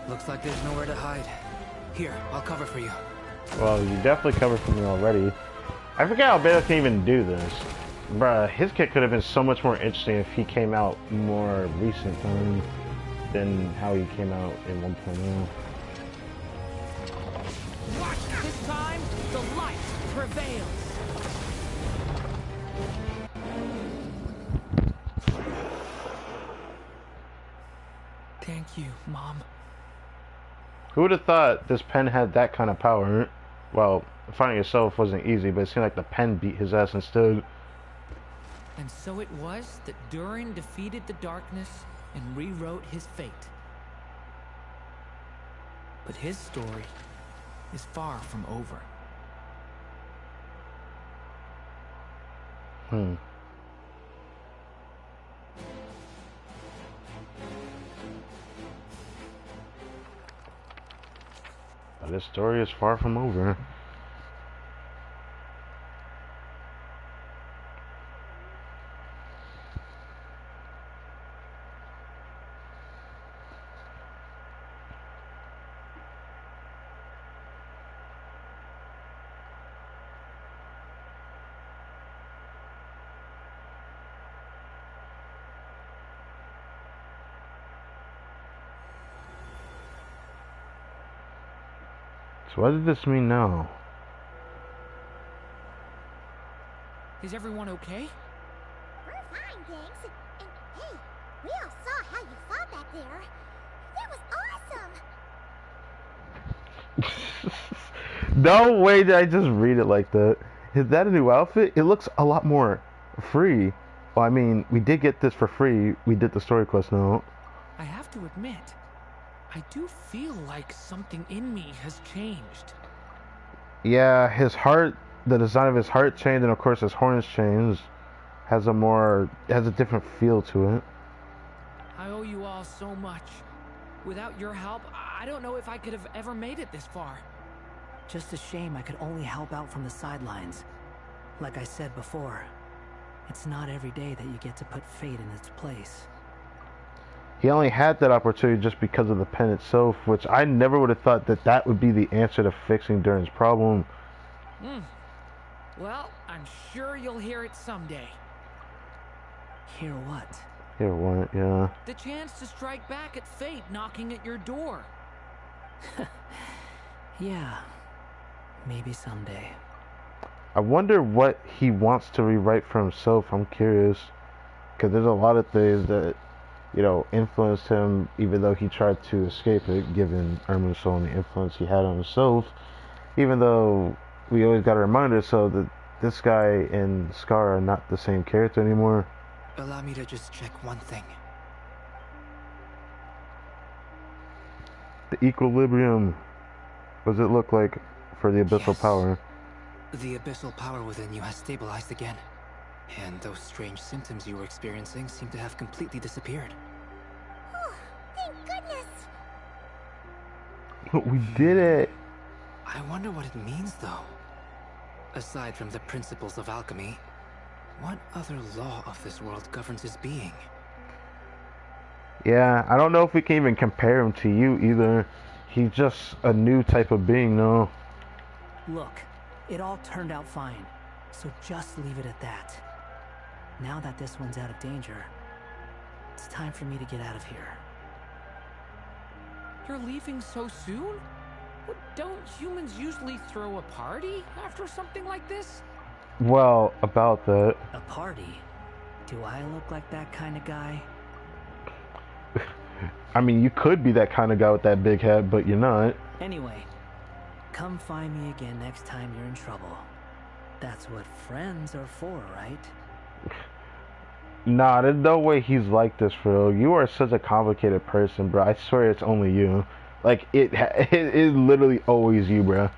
Looks like there's nowhere to hide. Here, I'll cover for you. Well, you definitely covered for me already. I forget how Albedo can even do this. Bruh, his kit could have been so much more interesting if he came out more recent than how he came out in 1.0. Watch this time, the light prevails. Thank you, Mom. Who would have thought this pen had that kind of power? Well, finding yourself wasn't easy, but it seemed like the pen beat his ass instead. And so it was that Durin defeated the darkness and rewrote his fate. But his story is far from over. But his story is far from over. So what does this mean now? Is everyone okay? We're fine, thanks. And hey, we all saw how you fought back there. That was awesome! No way did I just read it like that. Is that a new outfit? It looks a lot more free. Well, I mean, we did get this for free. We did the story quest now. I have to admit, I do feel like something in me has changed. Yeah, his heart, the design of his heart changed, and of course his horns changed. Has a different feel to it. I owe you all so much. Without your help, I don't know if I could have ever made it this far. Just a shame I could only help out from the sidelines. Like I said before, it's not every day that you get to put fate in its place. He only had that opportunity just because of the pen itself, which I never would have thought that that would be the answer to fixing Durin's problem. Well, I'm sure you'll hear it someday. Hear what? Hear what, yeah. The chance to strike back at fate knocking at your door. Yeah, maybe someday. I wonder what he wants to rewrite for himself. I'm curious. Because there's a lot of things that, you know, influenced him, even though he tried to escape it, given Irma's soul and the influence he had on himself. Even though we always got a reminder so that this guy and Scar are not the same character anymore. Allow me to just check one thing. The equilibrium. What does it look like for the abyssal power? The abyssal power within you has stabilized again. And those strange symptoms you were experiencing seem to have completely disappeared. Oh, thank goodness! We did it! I wonder what it means, though. Aside from the principles of alchemy, what other law of this world governs his being? Yeah, I don't know if we can even compare him to you either. He's just a new type of being, though. Look, it all turned out fine, so just leave it at that. Now that this one's out of danger, it's time for me to get out of here. You're leaving so soon? Don't humans usually throw a party after something like this? Well, about that. A party? Do I look like that kind of guy? I mean, you could be that kind of guy with that big head, but you're not. Anyway, come find me again next time you're in trouble. That's what friends are for, right? Nah, there's no way he's like this, bro. You are such a complicated person, bro. I swear it's only you. Like, it is literally always you, bro.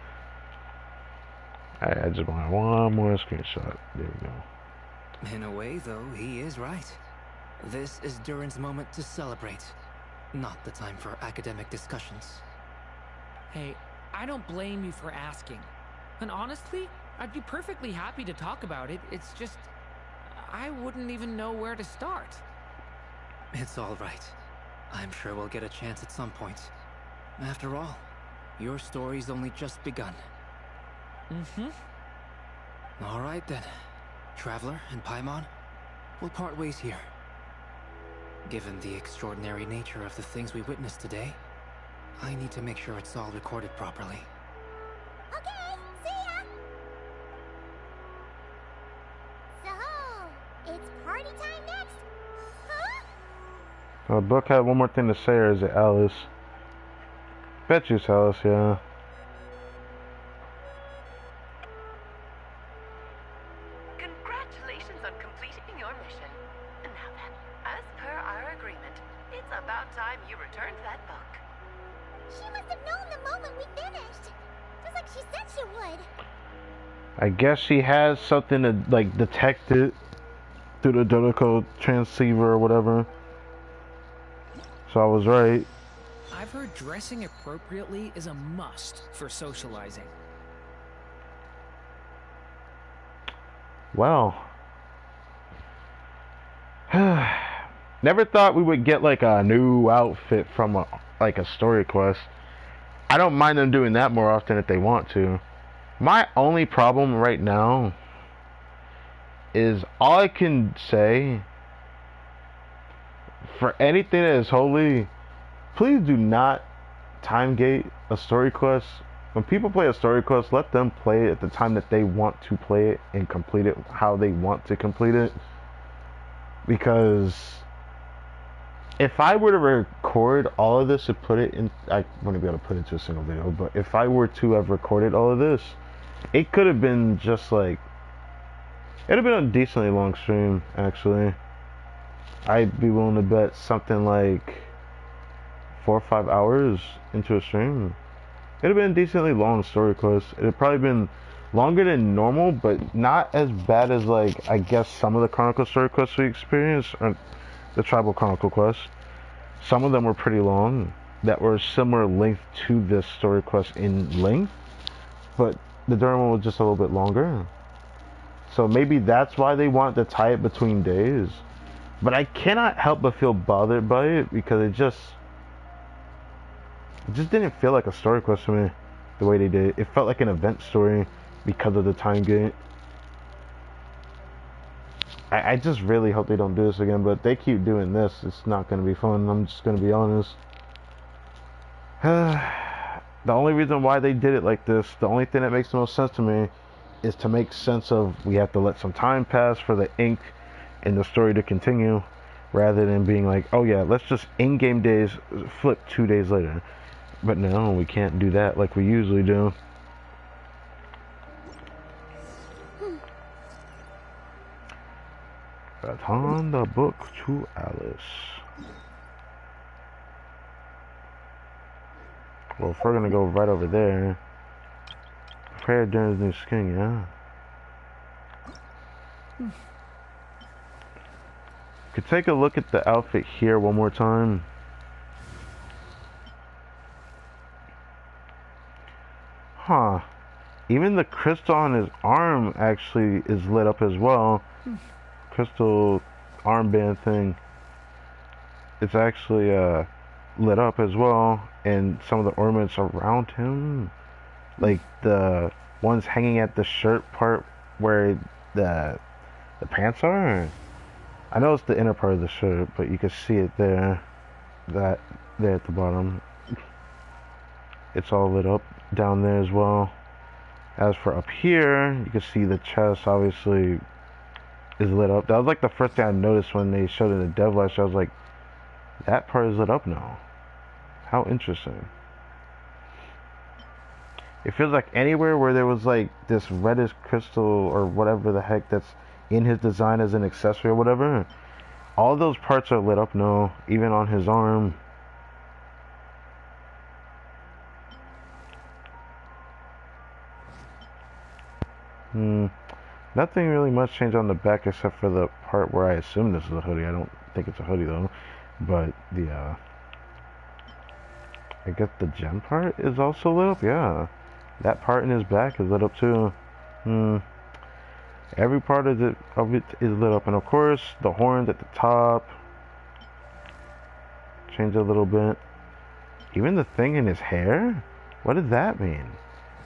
I just want one more screenshot. There we go. In a way, though, he is right. This is Durin's moment to celebrate. Not the time for academic discussions. Hey, I don't blame you for asking. And honestly, I'd be perfectly happy to talk about it. It's just, I wouldn't even know where to start. It's all right. I'm sure we'll get a chance at some point. After all, your story's only just begun. All right then. Traveler and Paimon, we'll part ways here. Given the extraordinary nature of the things we witnessed today, I need to make sure it's all recorded properly. Okay, see ya! So, it's party time next? Huh? Book had one more thing to say, or is it Alice? Bet you it's Alice, yeah. Congratulations on completing your mission. Now then, as per our agreement, it's about time you returned that book. She must have known the moment we finished. Just like she said she would. I guess she has something to, like, detect it through the Dodico transceiver or whatever. So I was right. I've heard dressing appropriately is a must for socializing. Well. Never thought we would get, like, a new outfit from, a story quest. I don't mind them doing that more often if they want to. My only problem right now is all I can say for anything that is holy, please do not time gate a story quest. When people play a story quest, let them play it at the time that they want to play it and complete it how they want to complete it. Because if I were to record all of this and put it in, I wouldn't be able to put it into a single video, but if I were to have recorded all of this, it could have been just like, it would have been a decently long stream, actually. I'd be willing to bet something like 4 or 5 hours into a stream. It'd have been a decently long story quest. It'd have probably been longer than normal, but not as bad as, like, I guess some of the Chronicle story quests we experienced, or the Tribal Chronicle quests. Some of them were pretty long, that were similar length to this story quest in length, but the Durin one was just a little bit longer. So maybe that's why they want to tie it between days. But I cannot help but feel bothered by it because it just didn't feel like a story quest to me the way they did it. It felt like an event story because of the time gate. I just really hope they don't do this again, but they keep doing this, it's not going to be fun. I'm just going to be honest. The only reason why they did it like this, the only thing that makes the most sense to me is to make sense of we have to let some time pass for the ink and the story to continue, rather than being like, oh yeah, let's just in-game days flip 2 days later. But no, we can't do that like we usually do. Return the book to Alice. Well, if we're gonna go right over there, prepare Durin's new skin, yeah. Could take a look at the outfit here one more time. Huh. Even the crystal on his arm actually is lit up as well. Crystal armband thing. It's actually lit up as well, and some of the ornaments around him, like the ones hanging at the shirt part where the pants are. I know it's the inner part of the shirt, but you can see it there. That there at the bottom. It's all lit up down there as well. As for up here, you can see the chest obviously is lit up. That was like the first thing I noticed when they showed it in the dev list. I was like, that part is lit up now. How interesting. It feels like anywhere where there was like this reddish crystal or whatever the heck that's in his design as an accessory or whatever, all those parts are lit up now, even on his arm. Nothing really much changed on the back except for the part where I assume this is a hoodie. I don't think it's a hoodie though. But the I guess the gem part is also lit up, yeah. That part in his back is lit up too. Every part of it is lit up, and of course the horns at the top changed a little bit. Even the thing in his hair? What does that mean?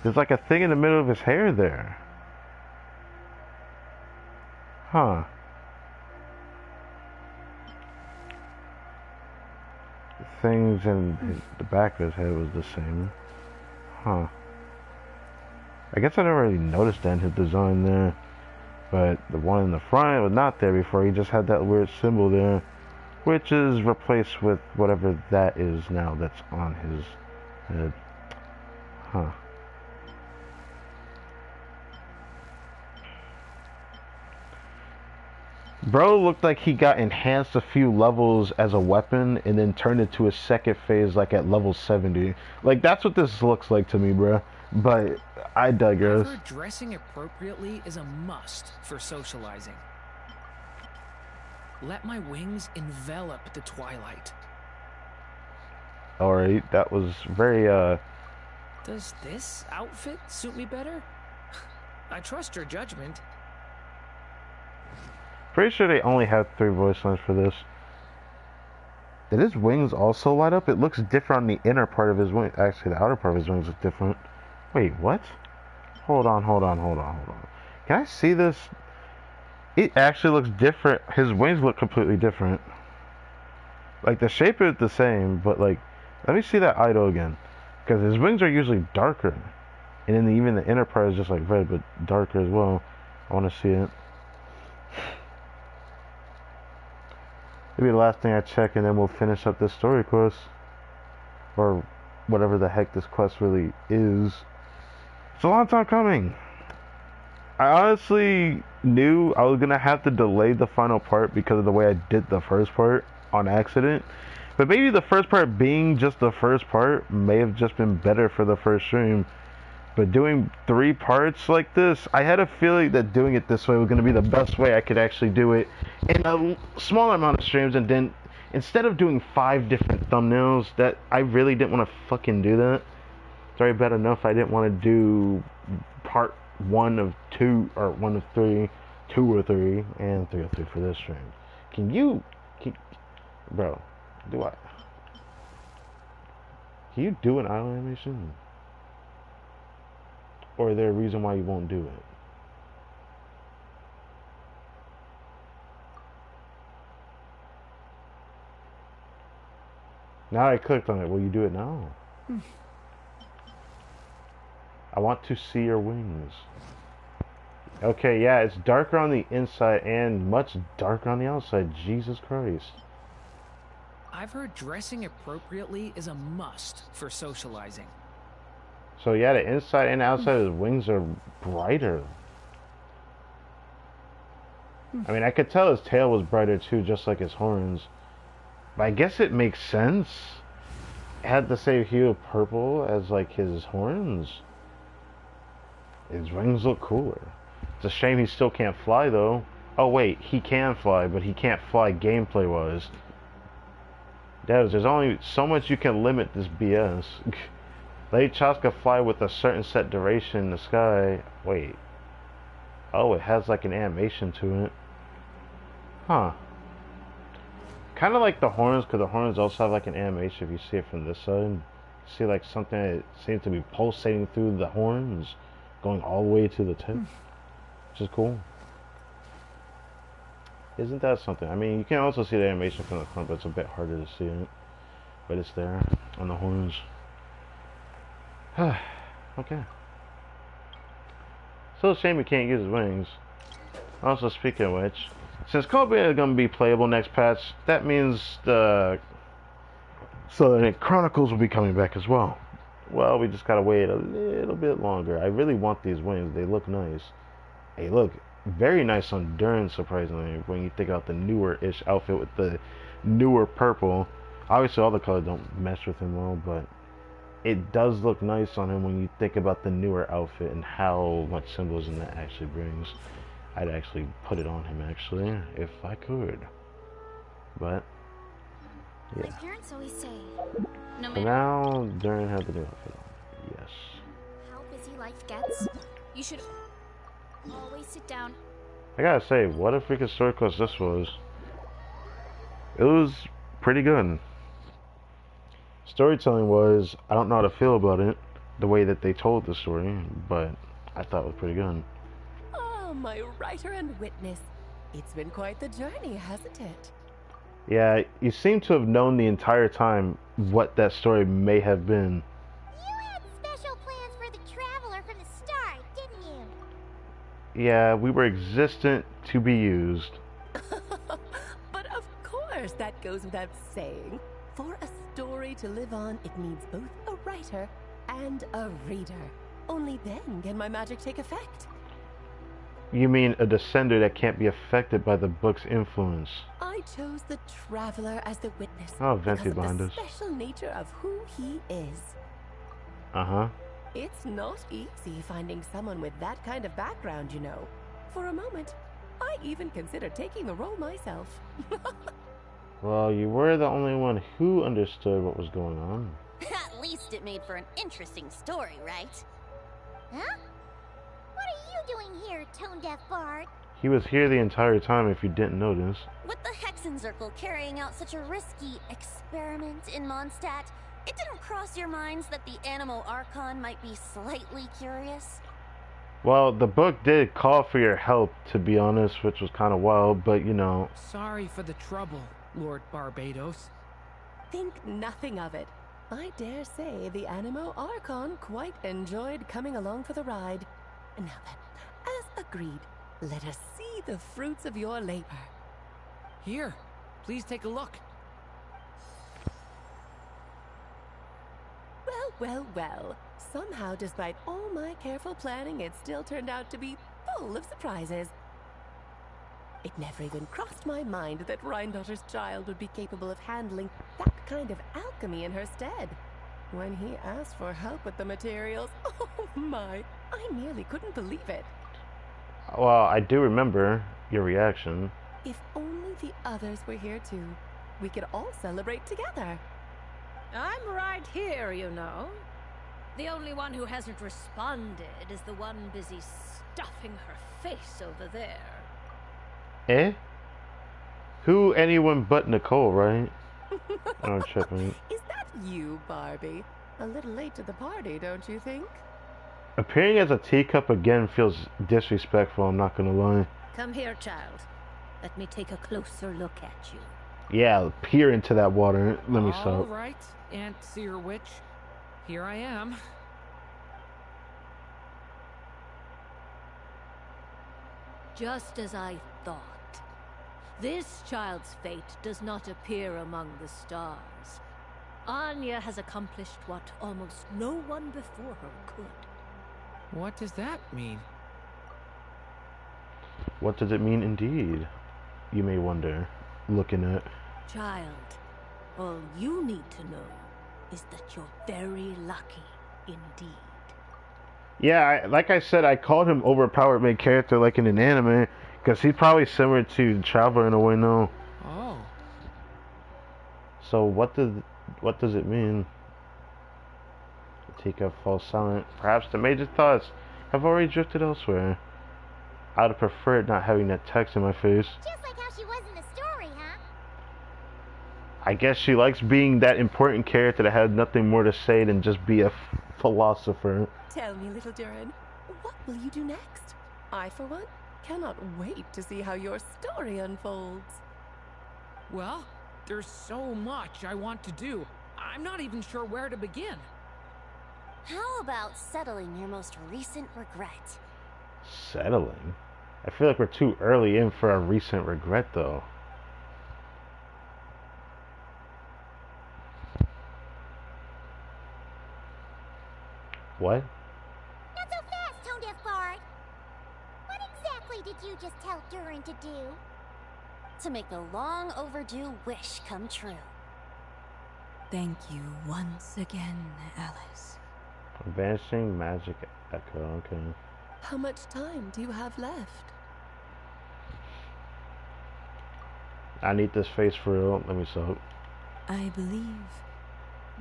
There's like a thing in the middle of his hair there. Huh. The things in the back of his head was the same. Huh. I guess I never really noticed that in his design there. But the one in the front was not there before. He just had that weird symbol there, which is replaced with whatever that is now that's on his head. Huh. Bro looked like he got enhanced a few levels as a weapon and then turned into a second phase like at level 70. Like, that's what this looks like to me, bro. But I digress. Ever dressing appropriately is a must for socializing. Let my wings envelop the twilight. Alright, that was very, Does this outfit suit me better? I trust your judgment. Pretty sure they only have 3 voice lines for this. Did his wings also light up? It looks different on the inner part of his wing. Actually, the outer part of his wings is different. Wait, what? Hold on. Can I see this? It actually looks different. His wings look completely different. Like, the shape is the same, but like, let me see that idol again. Because his wings are usually darker. And then even the inner part is just like red, but darker as well. I want to see it. Maybe the last thing I check, and then we'll finish up this story quest. Or whatever the heck this quest really is. It's a long time coming. I honestly knew I was going to have to delay the final part because of the way I did the first part on accident. But maybe the first part being just the first part may have just been better for the first stream. But doing 3 parts like this, I had a feeling that doing it this way was going to be the best way I could actually do it in a smaller amount of streams. And then instead of doing 5 different thumbnails, that I really didn't want to fucking do that. It's already bad enough I didn't want to do part 1 of 2, or 1 of 3, 2 or 3, and 3 or 3 for this stream. Can you... Bro, do I... Can you do an idle animation? Or is there a reason why you won't do it? Now I clicked on it. Will you do it now? I want to see your wings. Okay, yeah, it's darker on the inside and much darker on the outside. Jesus Christ. I've heard dressing appropriately is a must for socializing. So yeah, the inside and outside of his wings are brighter. I mean, I could tell his tail was brighter too, just like his horns. But I guess it makes sense. It had the same hue of purple as like his horns. His wings look cooler. It's a shame he still can't fly though. Oh wait, he can fly, but he can't fly gameplay wise. Devs, there's only so much you can limit this BS. Lady Chaska fly with a certain set duration in the sky. Wait. Oh, it has like an animation to it. Huh. Kind of like the horns, because the horns also have like an animation if you see it from this side. You see like something that seems to be pulsating through the horns, going all the way to the tip. Which is cool. Isn't that something? I mean, you can also see the animation from the front, but it's a bit harder to see it. But it's there on the horns. Okay. Still a shame he can't use his wings. Also, speaking of which, since Kobe is going to be playable next patch, that means the Southern Chronicles will be coming back as well. Well, we just gotta wait a little bit longer. I really want these wings. They look nice. They look very nice on Durin, surprisingly, when you think about the newer-ish outfit with the newer purple. Obviously, all the colors don't mesh with him well, but it does look nice on him when you think about the newer outfit and how much symbolism that actually brings. I'd actually put it on him, actually, if I could. But, yeah. My parents always say, no So matter now, Durin had the new outfit on. Yes. how busy life gets, you should always sit down. I gotta say, what a freaking story quest this was. It was pretty good. Storytelling was, I don't know how to feel about it, the way that they told the story, but I thought it was pretty good. Oh, my writer and witness. It's been quite the journey, hasn't it? Yeah, you seem to have known the entire time what that story may have been. You had special plans for the Traveler from the start, didn't you? Yeah, we were existent to be used. But of course, that goes without saying. For a story to live on, it needs both a writer and a reader. Only then can my magic take effect. You mean a descender that can't be affected by the book's influence? I chose the Traveler as the witness Oh, because Venti of behind the us. special nature of who he is. Uh-huh. It's not easy finding someone with that kind of background, you know. For a moment, I even considered taking the role myself. Well, you were the only one who understood what was going on. At least it made for an interesting story, right? Huh? What are you doing here, tone-deaf bard? He was here the entire time if you didn't notice. With the Hexenzirkel carrying out such a risky experiment in Mondstadt, it didn't cross your minds that the Animo Archon might be slightly curious? Well, the book did call for your help, to be honest, which was kind of wild, but you know... Sorry for the trouble, Lord Barbados. Think nothing of it. I dare say the Animo Archon quite enjoyed coming along for the ride. Now then, as agreed, let us see the fruits of your labor. Here, please take a look. Well, well, well. Somehow, despite all my careful planning, it still turned out to be full of surprises. It never even crossed my mind that Rhindotter's child would be capable of handling that kind of alchemy in her stead. When he asked for help with the materials, oh my, I nearly couldn't believe it. Well, I do remember your reaction. If only the others were here too, we could all celebrate together. I'm right here, you know. The only one who hasn't responded is the one busy stuffing her face over there. Eh? Who anyone but Nicole, right? I'm tripping. Is that you, Barbie? A little late to the party, don't you think? Appearing as a teacup again feels disrespectful, I'm not gonna lie. Come here, child. Let me take a closer look at you. Yeah, peer into that water. Let me All stop. right, Aunt Seer Witch. Here I am. Just as I thought. This child's fate does not appear among the stars. Anya has accomplished what almost no one before her could. What does that mean? What does it mean indeed? You may wonder, looking at... Child, all you need to know is that you're very lucky indeed. Yeah, like I said, I called him overpowered main character like in an anime, because he's probably similar to Traveler in a way now. Oh. So what does it mean? The teacup falls silent. Perhaps the major thoughts have already drifted elsewhere. I would have preferred not having that text in my face. Just like how she was in the story, huh? I guess she likes being that important character that has nothing more to say than just be a philosopher. Tell me, little Durin, what will you do next? I, for one, cannot wait to see how your story unfolds. Well, there's so much I want to do. I'm not even sure where to begin. How about settling your most recent regret? Settling? I feel like we're too early in for a recent regret, though. What? Not so fast, Tone Deaf Bard. What exactly did you just tell Durin to do? To make the long overdue wish come true. Thank you once again, Alice. Vanishing magic echo, okay. How much time do you have left? I need this face for real. Let me stop. I believe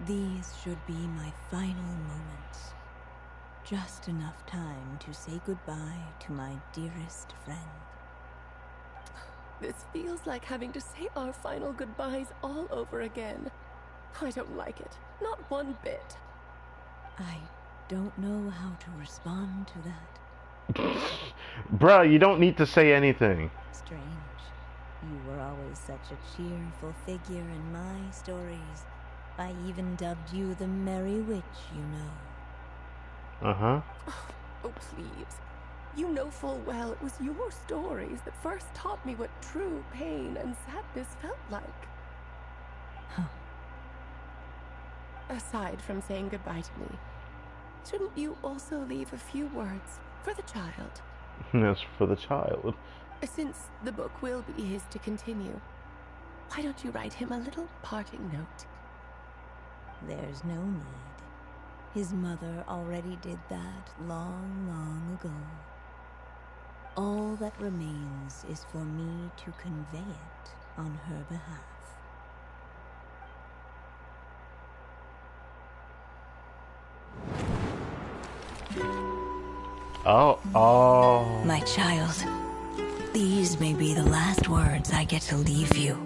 these should be my final moments. Just enough time to say goodbye to my dearest friend. This feels like having to say our final goodbyes all over again. I don't like it. Not one bit. I don't know how to respond to that. Bruh, you don't need to say anything. Strange. You were always such a cheerful figure in my stories. I even dubbed you the Merry Witch, you know. Uh-huh. Oh, please. You know full well it was your stories that first taught me what true pain and sadness felt like. Huh. Aside from saying goodbye to me, shouldn't you also leave a few words for the child? That's for the child. Since the book will be his to continue, why don't you write him a little parting note? There's no need. His mother already did that long, long ago. All that remains is for me to convey it on her behalf. Oh. My child, these may be the last words I get to leave you.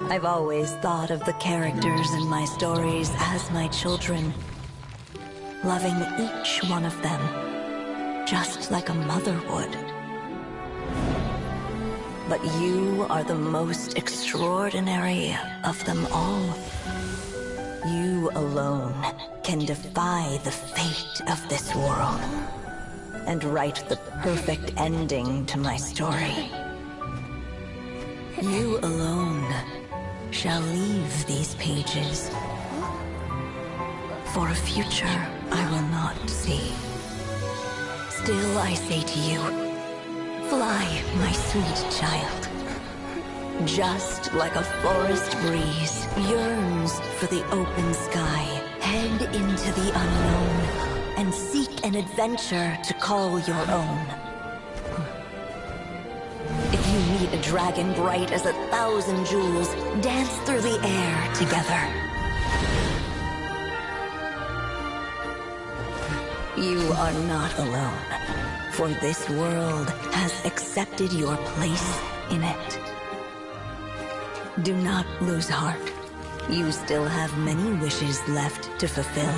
I've always thought of the characters in my stories as my children, loving each one of them, just like a mother would. But you are the most extraordinary of them all. You alone can defy the fate of this world and write the perfect ending to my story. You alone shall leave these pages for a future I will not see. Still I say to you, fly, my sweet child. Just like a forest breeze yearns for the open sky, head into the unknown and seek an adventure to call your own. If you meet a dragon bright as 1,000 jewels, dance through the air together. You are not alone, for this world has accepted your place in it. Do not lose heart. You still have many wishes left to fulfill.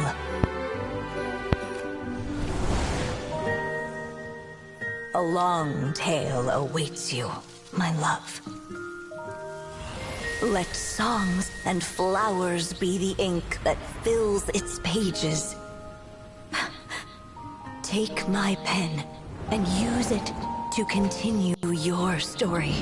A long tale awaits you, my love. Let songs and flowers be the ink that fills its pages. Take my pen and use it to continue your story.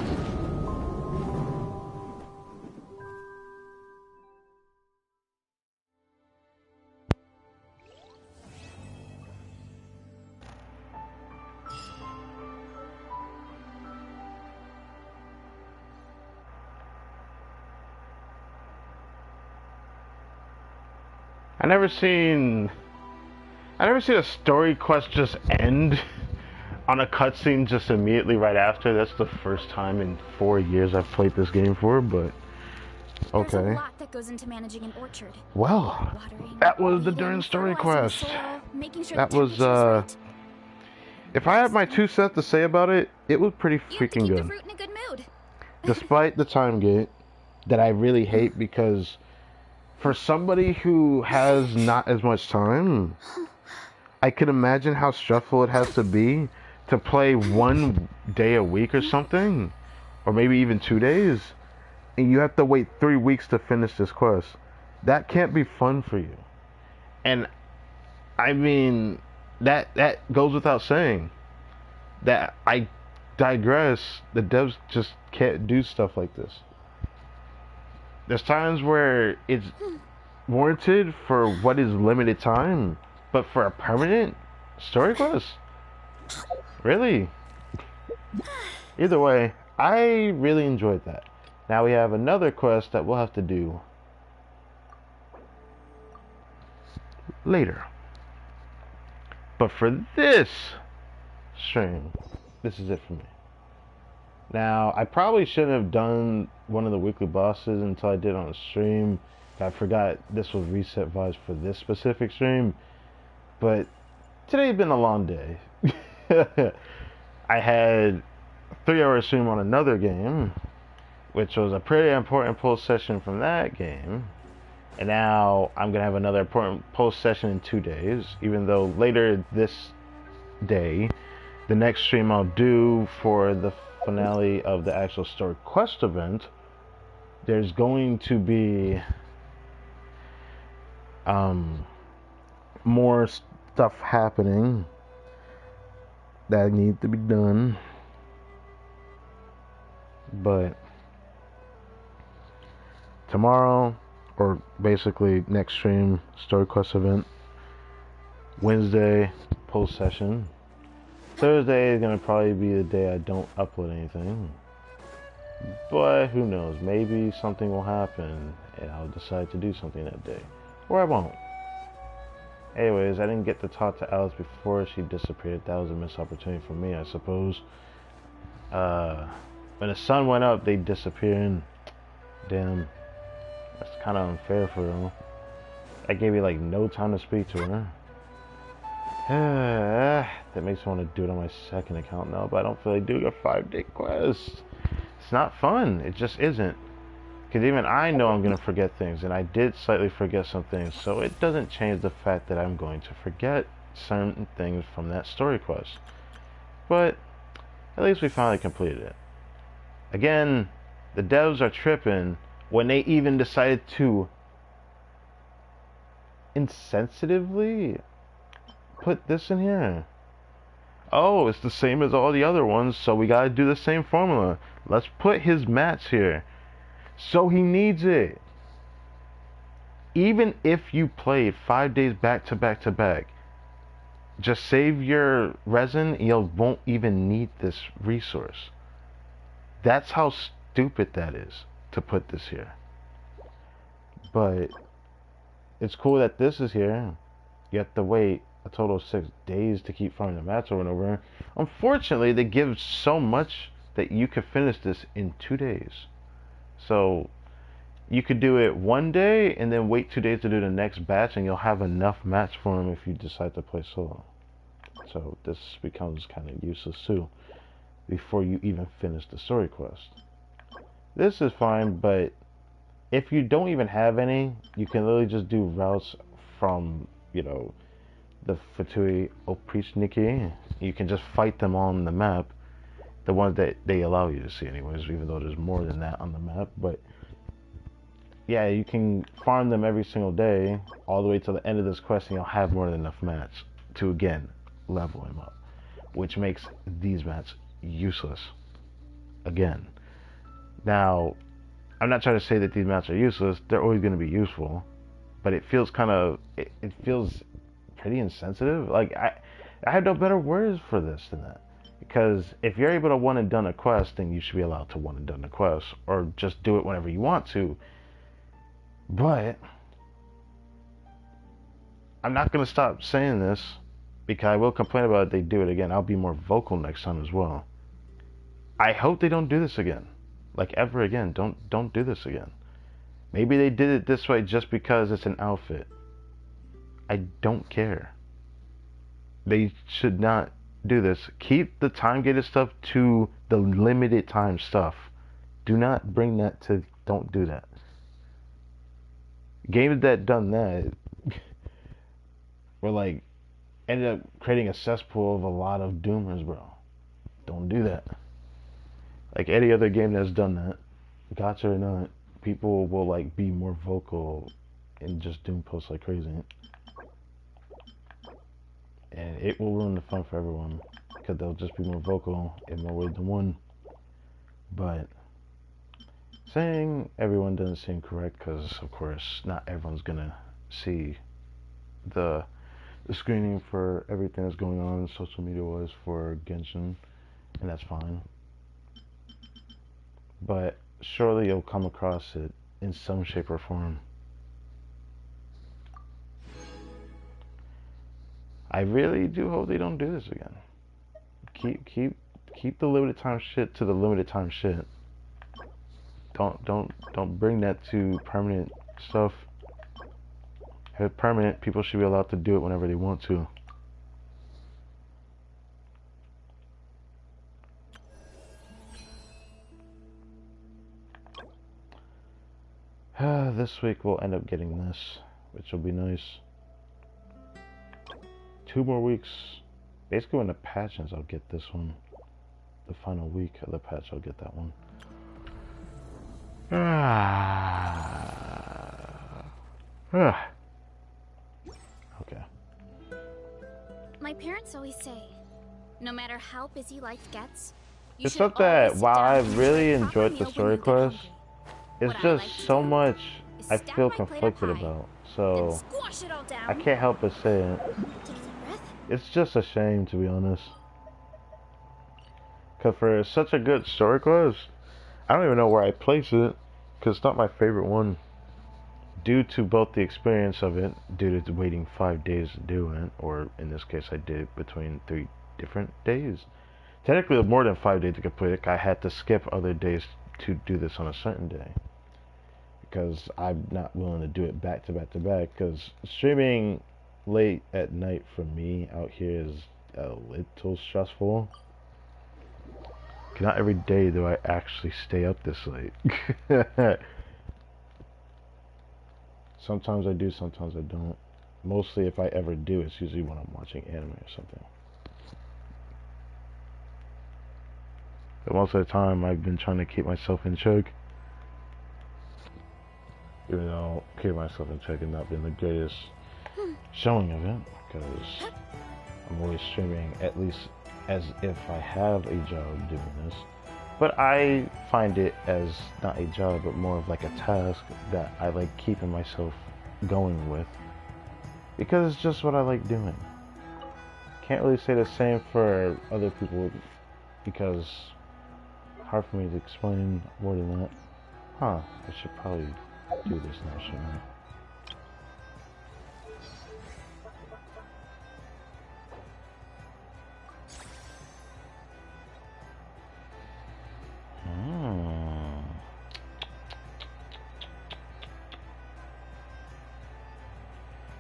I never seen a story quest just end on a cutscene just immediately right after. That's the first time in 4 years I've played this game for, but okay. There's a lot that goes into managing an orchard. Well, that was the Durin story quest. That was, if I had my 2 cents to say about it, it was pretty freaking good. Fruit in a good mood. Despite the time gate that I really hate, because for somebody who has not as much time, I can imagine how stressful it has to be to play 1 day a week or something, or maybe even 2 days, and you have to wait 3 weeks to finish this quest. That can't be fun for you. And I mean, that goes without saying. That I digress, the devs just can't do stuff like this. There's times where it's warranted for what is limited time, but for a permanent story quest? Really? Either way, I really enjoyed that. Now we have another quest that we'll have to do later. But for this stream, this is it for me. Now, I probably shouldn't have done one of the weekly bosses until I did on a stream. I forgot this was reset vibes for this specific stream. But today's been a long day. I had a 3-hour stream on another game, which was a pretty important post session from that game. And now I'm going to have another important post session in 2 days, even though later this day, the next stream I'll do for the finale of the actual story quest event, there's going to be more stuff happening that need to be done. But tomorrow, or basically next stream, story quest event, Wednesday post session, Thursday is going to probably be the day I don't upload anything. But who knows, maybe something will happen and I'll decide to do something that day. Or I won't. Anyways, I didn't get to talk to Alice before she disappeared. That was a missed opportunity for me, I suppose. When the sun went up, they disappeared. Damn. That's kind of unfair for them. I gave you like no time to speak to her. That makes me want to do it on my second account now, but I don't feel like doing a 5-day quest. It's not fun. It just isn't. Because even I know I'm going to forget things, and I did slightly forget some things, so it doesn't change the fact that I'm going to forget certain things from that story quest. But at least we finally completed it. Again, the devs are tripping when they even decided to insensitively put this in here. Oh, it's the same as all the other ones, so we gotta do the same formula. Let's put his mats here. So he needs it. Even if you played 5 days back to back to back, just save your resin, you won't even need this resource. That's how stupid that is, to put this here. But it's cool that this is here. You have to wait a total of 6 days to keep farming the mats over and over. Unfortunately, they give so much that you could finish this in 2 days. So you could do it one day and then wait 2 days to do the next batch, and you'll have enough mats for them if you decide to play solo. So this becomes kind of useless too before you even finish the story quest. This is fine, but if you don't even have any, you can literally just do routes from, you know, the Fatui Oprichniki. You can just fight them on the map, the ones that they allow you to see anyways, even though there's more than that on the map. But yeah, you can farm them every single day all the way to the end of this quest, and you'll have more than enough mats to again level him up, which makes these mats useless again. Now, I'm not trying to say that these mats are useless. They're always going to be useful, but it feels kind of, it feels pretty insensitive. Like, I have no better words for this than that. Because if you're able to one and done a quest, then you should be allowed to one and done a quest, or just do it whenever you want to. But I'm not going to stop saying this, because I will complain about it if they do it again. I'll be more vocal next time as well. I hope they don't do this again. Like, ever again. Don't do this again. Maybe they did it this way just because it's an outfit. I don't care. They should not do this. Keep the time-gated stuff to the limited time stuff. Do not bring that to... Don't do that. Games that done that were like... ended up creating a cesspool of a lot of doomers, bro. Don't do that. Like any other game that's done that, gotcha or not, people will like be more vocal and just doom posts like crazy. And it will ruin the fun for everyone, because they'll just be more vocal in more ways than one. But saying everyone doesn't seem correct, because of course not everyone's gonna see the screening for everything that's going on social media wise for Genshin, and that's fine. But surely you'll come across it in some shape or form. I really do hope they don't do this again. Keep the limited time shit to the limited time shit. Don't bring that to permanent stuff. If it's permanent, people should be allowed to do it whenever they want to. This week we'll end up getting this, which will be nice. 2 more weeks. Basically when the patch ends, I'll get this one. The final week of the patch, I'll get that one. Okay. My parents always say, no matter how busy life gets, It's not that while I really enjoyed the story quest, it's just so much I feel conflicted about. So I can't help but say it. It's just a shame, to be honest. Because for such a good story quest, I don't even know where I place it, because it's not my favorite one. Due to both the experience of it, due to waiting 5 days to do it, or in this case I did it between 3 different days. Technically more than 5 days to complete it. I had to skip other days to do this on a certain day, because I'm not willing to do it back to back to back, because streaming late at night for me out here is a little stressful. Not every day do I actually stay up this late. Sometimes I do, sometimes I don't. Mostly if I ever do, it's usually when I'm watching anime or something. But most of the time I've been trying to keep myself in check. Even though keeping myself in check has not been the greatest showing of it, because I'm always streaming at least as if I have a job doing this. But I find it as not a job, but more of like a task that I like keeping myself going with, because it's just what I like doing. Can't really say the same for other people, because hard for me to explain more than that. I should probably do this now, shouldn't I?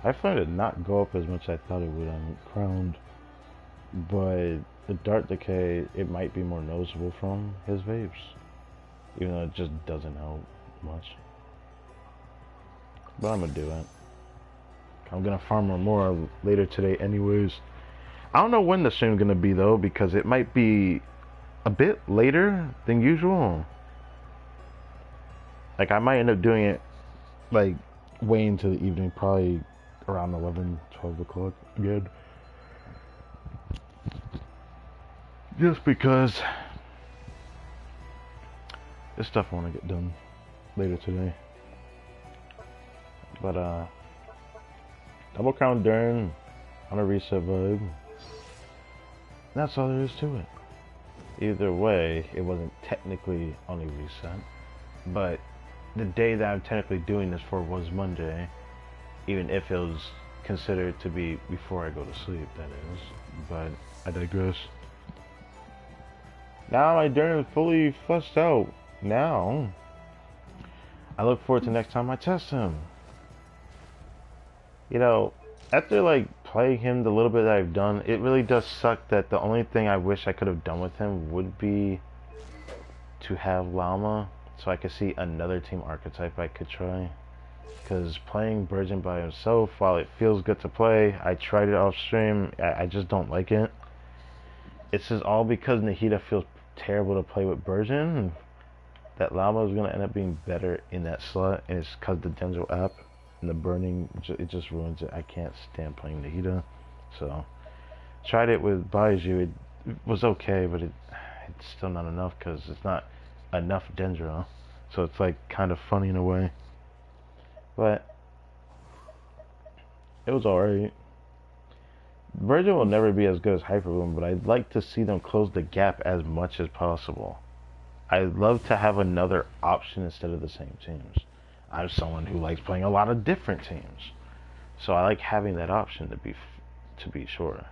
I find it not go up as much as I thought it would on Crowned, but the Dart Decay, it might be more noticeable from his vapes, even though it just doesn't help much. But I'm gonna do it. I'm gonna farm more later today anyways. I don't know when the stream's gonna be though, because it might be a bit later than usual. Like I might end up doing it like way into the evening, probably around 11, 12 o'clock again. Just because this stuff I want to get done later today. But double crown Durin on a reset vibe. That's all there is to it. Either way, it wasn't technically on a reset, but the day that I'm technically doing this for was Monday, even if it was considered to be before I go to sleep, that is. But I digress. Now my Durin is fully fleshed out. Now I look forward to next time I test him. You know, after like playing him the little bit that I've done, it really does suck that the only thing I wish I could have done with him would be to have Llama, so I could see another team archetype I could try. Because playing Virgin by himself, while it feels good to play, I tried it off stream, I just don't like it. It's just all because Nahida feels terrible to play with Virgin, that Llama is going to end up being better in that slot, and it's because the Denzel app and the burning, it just ruins it. I can't stand playing Nahida. So, tried it with Baiju, it was okay, but it's still not enough, because it's not enough Dendro. So it's like kind of funny in a way. But it was alright. Virgin will never be as good as Hyperboom, but I'd like to see them close the gap as much as possible. I'd love to have another option instead of the same teams. I'm someone who likes playing a lot of different teams, so I like having that option to be sure.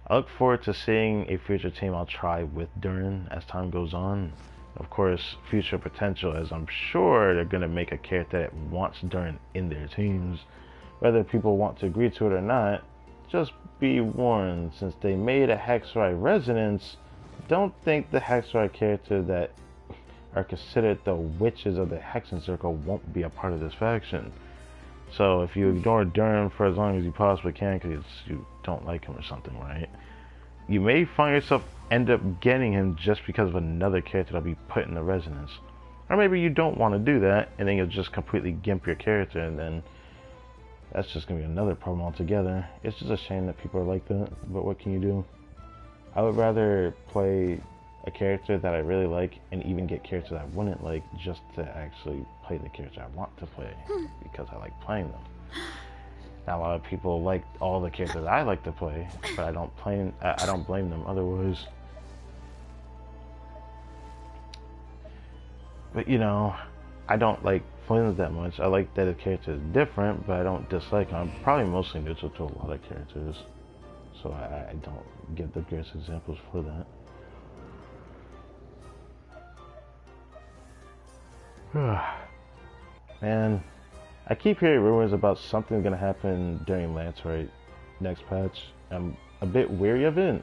I look forward to seeing a future team I'll try with Durin as time goes on. Of course, future potential, as I'm sure they're going to make a character that wants Durin in their teams. Whether people want to agree to it or not, just be warned, since they made a Hexorite Resonance, don't think the Hexorite character that are considered the witches of the Hexen Circle won't be a part of this faction. So if you ignore Durin for as long as you possibly can because you don't like him or something, right? You may find yourself end up getting him just because of another character that'll be put in the Resonance. Or maybe you don't want to do that, and then you'll just completely gimp your character, and then that's just going to be another problem altogether. It's just a shame that people are like that, but what can you do? I would rather play a character that I really like and even get characters I wouldn't like just to actually play the character I want to play because I like playing them. Now a lot of people like all the characters I like to play, but I don't blame them otherwise. But you know, I don't like Flames that much. I like that the character is different, but I don't dislike him. I'm probably mostly neutral to a lot of characters, so I don't give the greatest examples for that. Man, I keep hearing rumors about something gonna happen during Lancerite next patch. I'm a bit weary of it,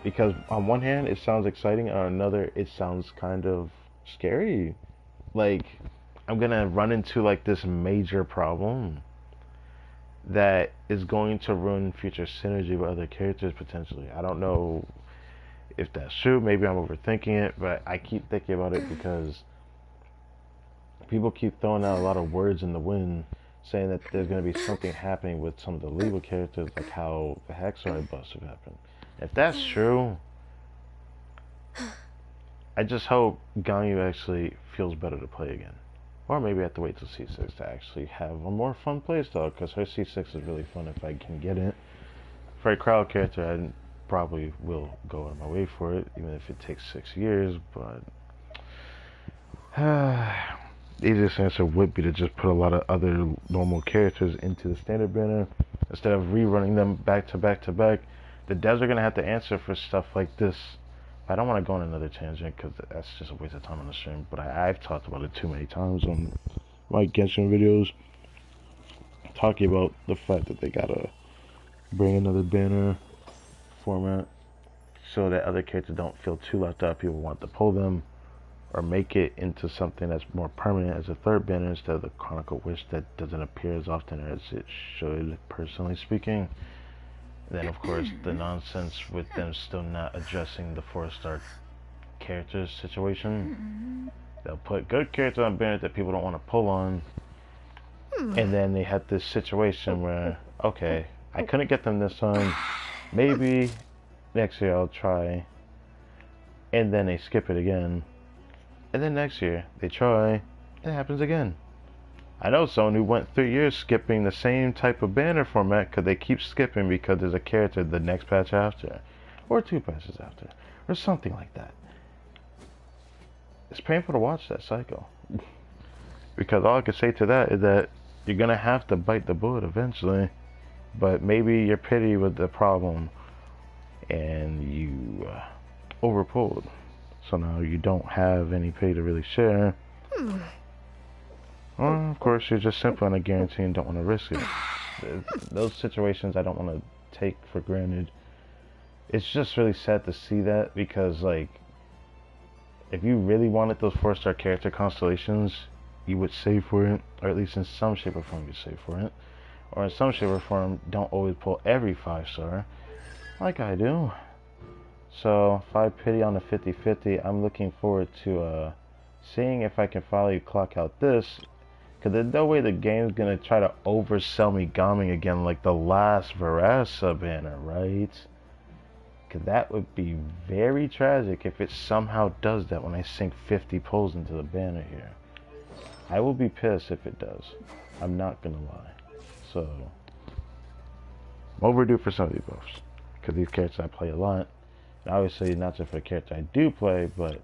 because on one hand it sounds exciting, on another it sounds kind of scary. Like, I'm gonna run into like this major problem that is going to ruin future synergy with other characters potentially. I don't know if that's true, maybe I'm overthinking it, but I keep thinking about it because people keep throwing out a lot of words in the wind, saying that there's going to be something happening with some of the legal characters, like how the Hexorite bust have happened. If that's true, I just hope Ganyu actually feels better to play again. Or maybe I have to wait till C6 to actually have a more fun playstyle, because her C6 is really fun if I can get it. For a crowd character, I probably will go out of my way for it, even if it takes 6 years, but the easiest answer would be to just put a lot of other normal characters into the standard banner instead of rerunning them back to back to back. The devs are going to have to answer for stuff like this. I don't want to go on another tangent because that's just a waste of time on the stream, but I've talked about it too many times on my Genshin videos. talking about the fact that they gotta bring another banner format so that other characters don't feel too left out. People want to pull them or make it into something that's more permanent as a third banner instead of the Chronicle Wish that doesn't appear as often as it should, personally speaking. And then, of course, the nonsense with them still not addressing the 4-star characters situation. They'll put good characters on banners that people don't want to pull on, and then they have this situation where, okay, I couldn't get them this time, maybe next year I'll try, and then they skip it again. And then next year, they try, and it happens again. I know someone who went 3 years skipping the same type of banner format because they keep skipping because there's a character the next patch after, or 2 patches after, or something like that. It's painful to watch that cycle. Because all I can say to that is that you're going to have to bite the bullet eventually, but maybe you're petty with the problem, and you overpulled. So now you don't have any pay to really share. Or, of course, you're just simply on a guarantee and don't want to risk it. Those situations I don't want to take for granted. It's just really sad to see that because, like, if you really wanted those 4-star character constellations, you would save for it, or at least in some shape or form you save for it. Or in some shape or form, don't always pull every 5-star, like I do. So, 5 pity on the 50-50. I'm looking forward to seeing if I can finally clock out this. Because there's no way the game's going to try to oversell me Gaming again like the last Verasa banner, right? Because that would be very tragic if it somehow does that when I sink 50 pulls into the banner here. I will be pissed if it does. I'm not going to lie. So, I'm overdue for some of these buffs. Because these characters I play a lot. And obviously, not just for the character I do play, but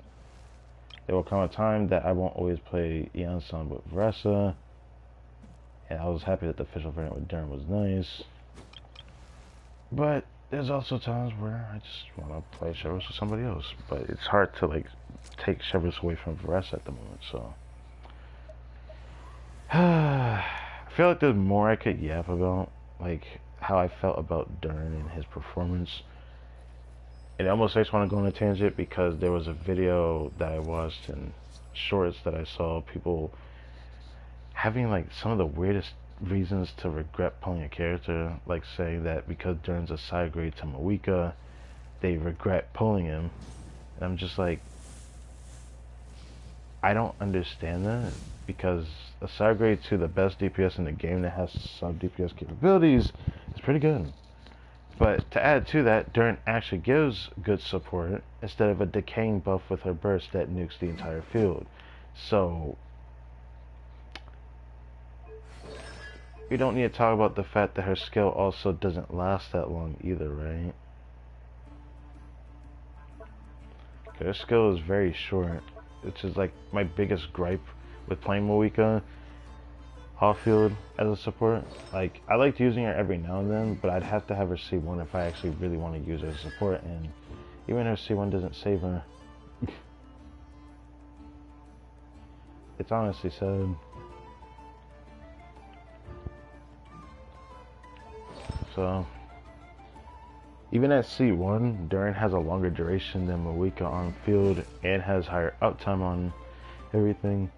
there will come a time that I won't always play Eon Sun with Verasa. And I was happy that the official variant with Durin was nice. But there's also times where I just want to play Chevrolet with somebody else. But it's hard to, like, take Chevrolet away from Verasa at the moment, so. I feel like there's more I could yap about. Like, how I felt about Durin and his performance. It almost makes me want to go on a tangent because there was a video that I watched in shorts that I saw people having like some of the weirdest reasons to regret pulling a character, like saying that because Durin's a side grade to Moika, they regret pulling him. And I'm just like, I don't understand that, because a side grade to the best DPS in the game that has some DPS capabilities is pretty good. But to add to that, Durin actually gives good support instead of a decaying buff with her burst that nukes the entire field. So, we don't need to talk about the fact that her skill also doesn't last that long either, right? Her skill is very short, which is like my biggest gripe with playing Moika off-field as a support. Like, I liked using her every now and then, but I'd have to have her C1 if I actually really want to use her as a support, and even her C1 doesn't save her. It's honestly sad. So, even at C1, Durin has a longer duration than Moika on field and has higher uptime on everything.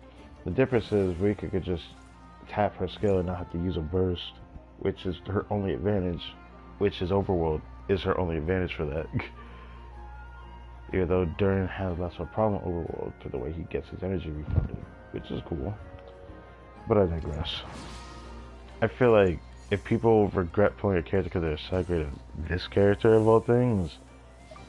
The difference is Moika could just tap her skill and not have to use a burst, which is her only advantage, which is Overworld is her only advantage for that. Even though Durin has less of a problem with Overworld to the way he gets his energy refunded, which is cool. But I digress. I feel like if people regret playing a character because they're side grade of this character of all things,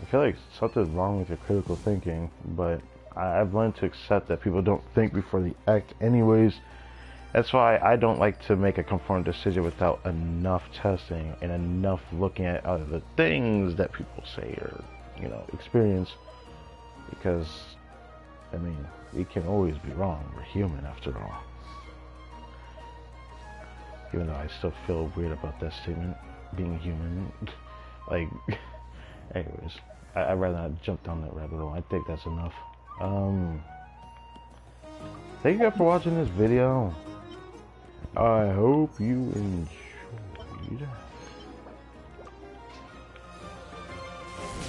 I feel like something's wrong with your critical thinking. But I've learned to accept that people don't think before they act anyways. That's why I don't like to make a conformed decision without enough testing and enough looking at other things that people say or, you know, experience. Because, I mean, we can always be wrong. We're human after all. Even though I still feel weird about that statement, being human. Like, anyways, I'd rather not jump down that rabbit hole. I think that's enough. Thank you guys for watching this video. I hope you enjoyed.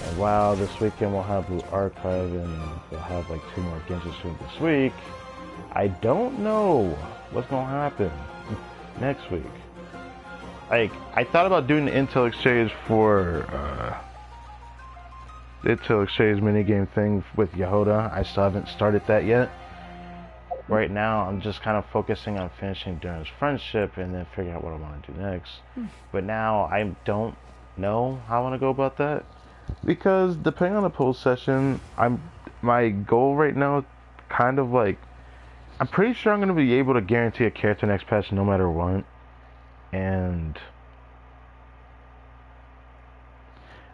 And wow, this weekend we'll have Blue Archive and we'll have like 2 more Genshin streams this week. I don't know what's gonna happen next week. Like, I thought about doing the Intel Exchange for the Intel Exchange minigame thing with Yehoda. I still haven't started that yet. Right now, I'm just kind of focusing on finishing Durin's friendship and then figuring out what I want to do next. But now I don't know how I want to go about that, because depending on the poll session, my goal right now, kind of like, I'm pretty sure I'm going to be able to guarantee a character next patch no matter what. And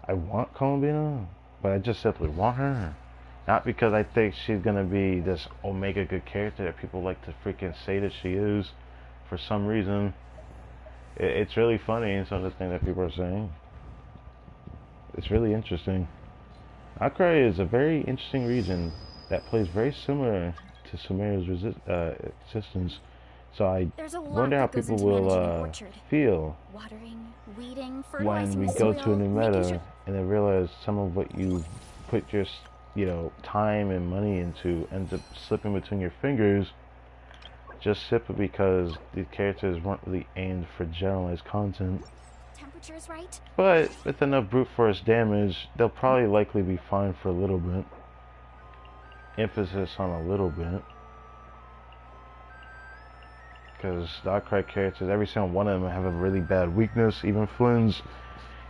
I want Columbina, but I just simply want her. Not because I think she's going to be this omega good character that people like to freaking say that she is for some reason. It's really funny, some of the things that people are saying. It's really interesting. Akrai is a very interesting region that plays very similar to Sumeru's existence. So I wonder how people will feel weeding, when we go to a new meta and then realize some of what you put your, you know, time and money into ends up slipping between your fingers, just simply because these characters weren't really aimed for generalized content. Temperature's right. But with enough brute force damage, they'll probably likely be fine for a little bit. Emphasis on a little bit. Because the Darkrai characters, every single one of them have a really bad weakness, even Flynn's.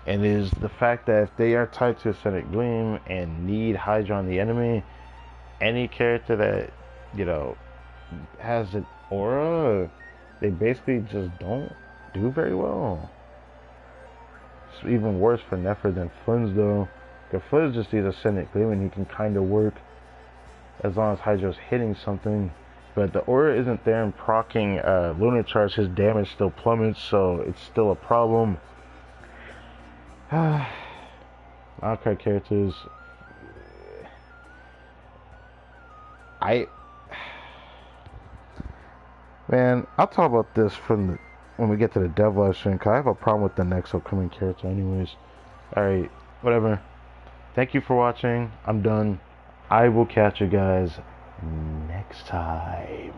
And it is the fact that if they are tied to Ascendant Gleam and need Hydra on the enemy, any character that, you know, has an aura, they basically just don't do very well. It's even worse for Nefer than Flynn's though. Because Flynn's just needs Ascendant Gleam and he can kind of work as long as Hydra's hitting something. But the aura isn't there and proccing Lunar Charge, his damage still plummets, so it's still a problem. Maokai characters, man, I'll talk about this when we get to the dev live stream, because I have a problem with the next upcoming character anyways. Alright, whatever. Thank you for watching. I'm done. I will catch you guys next time.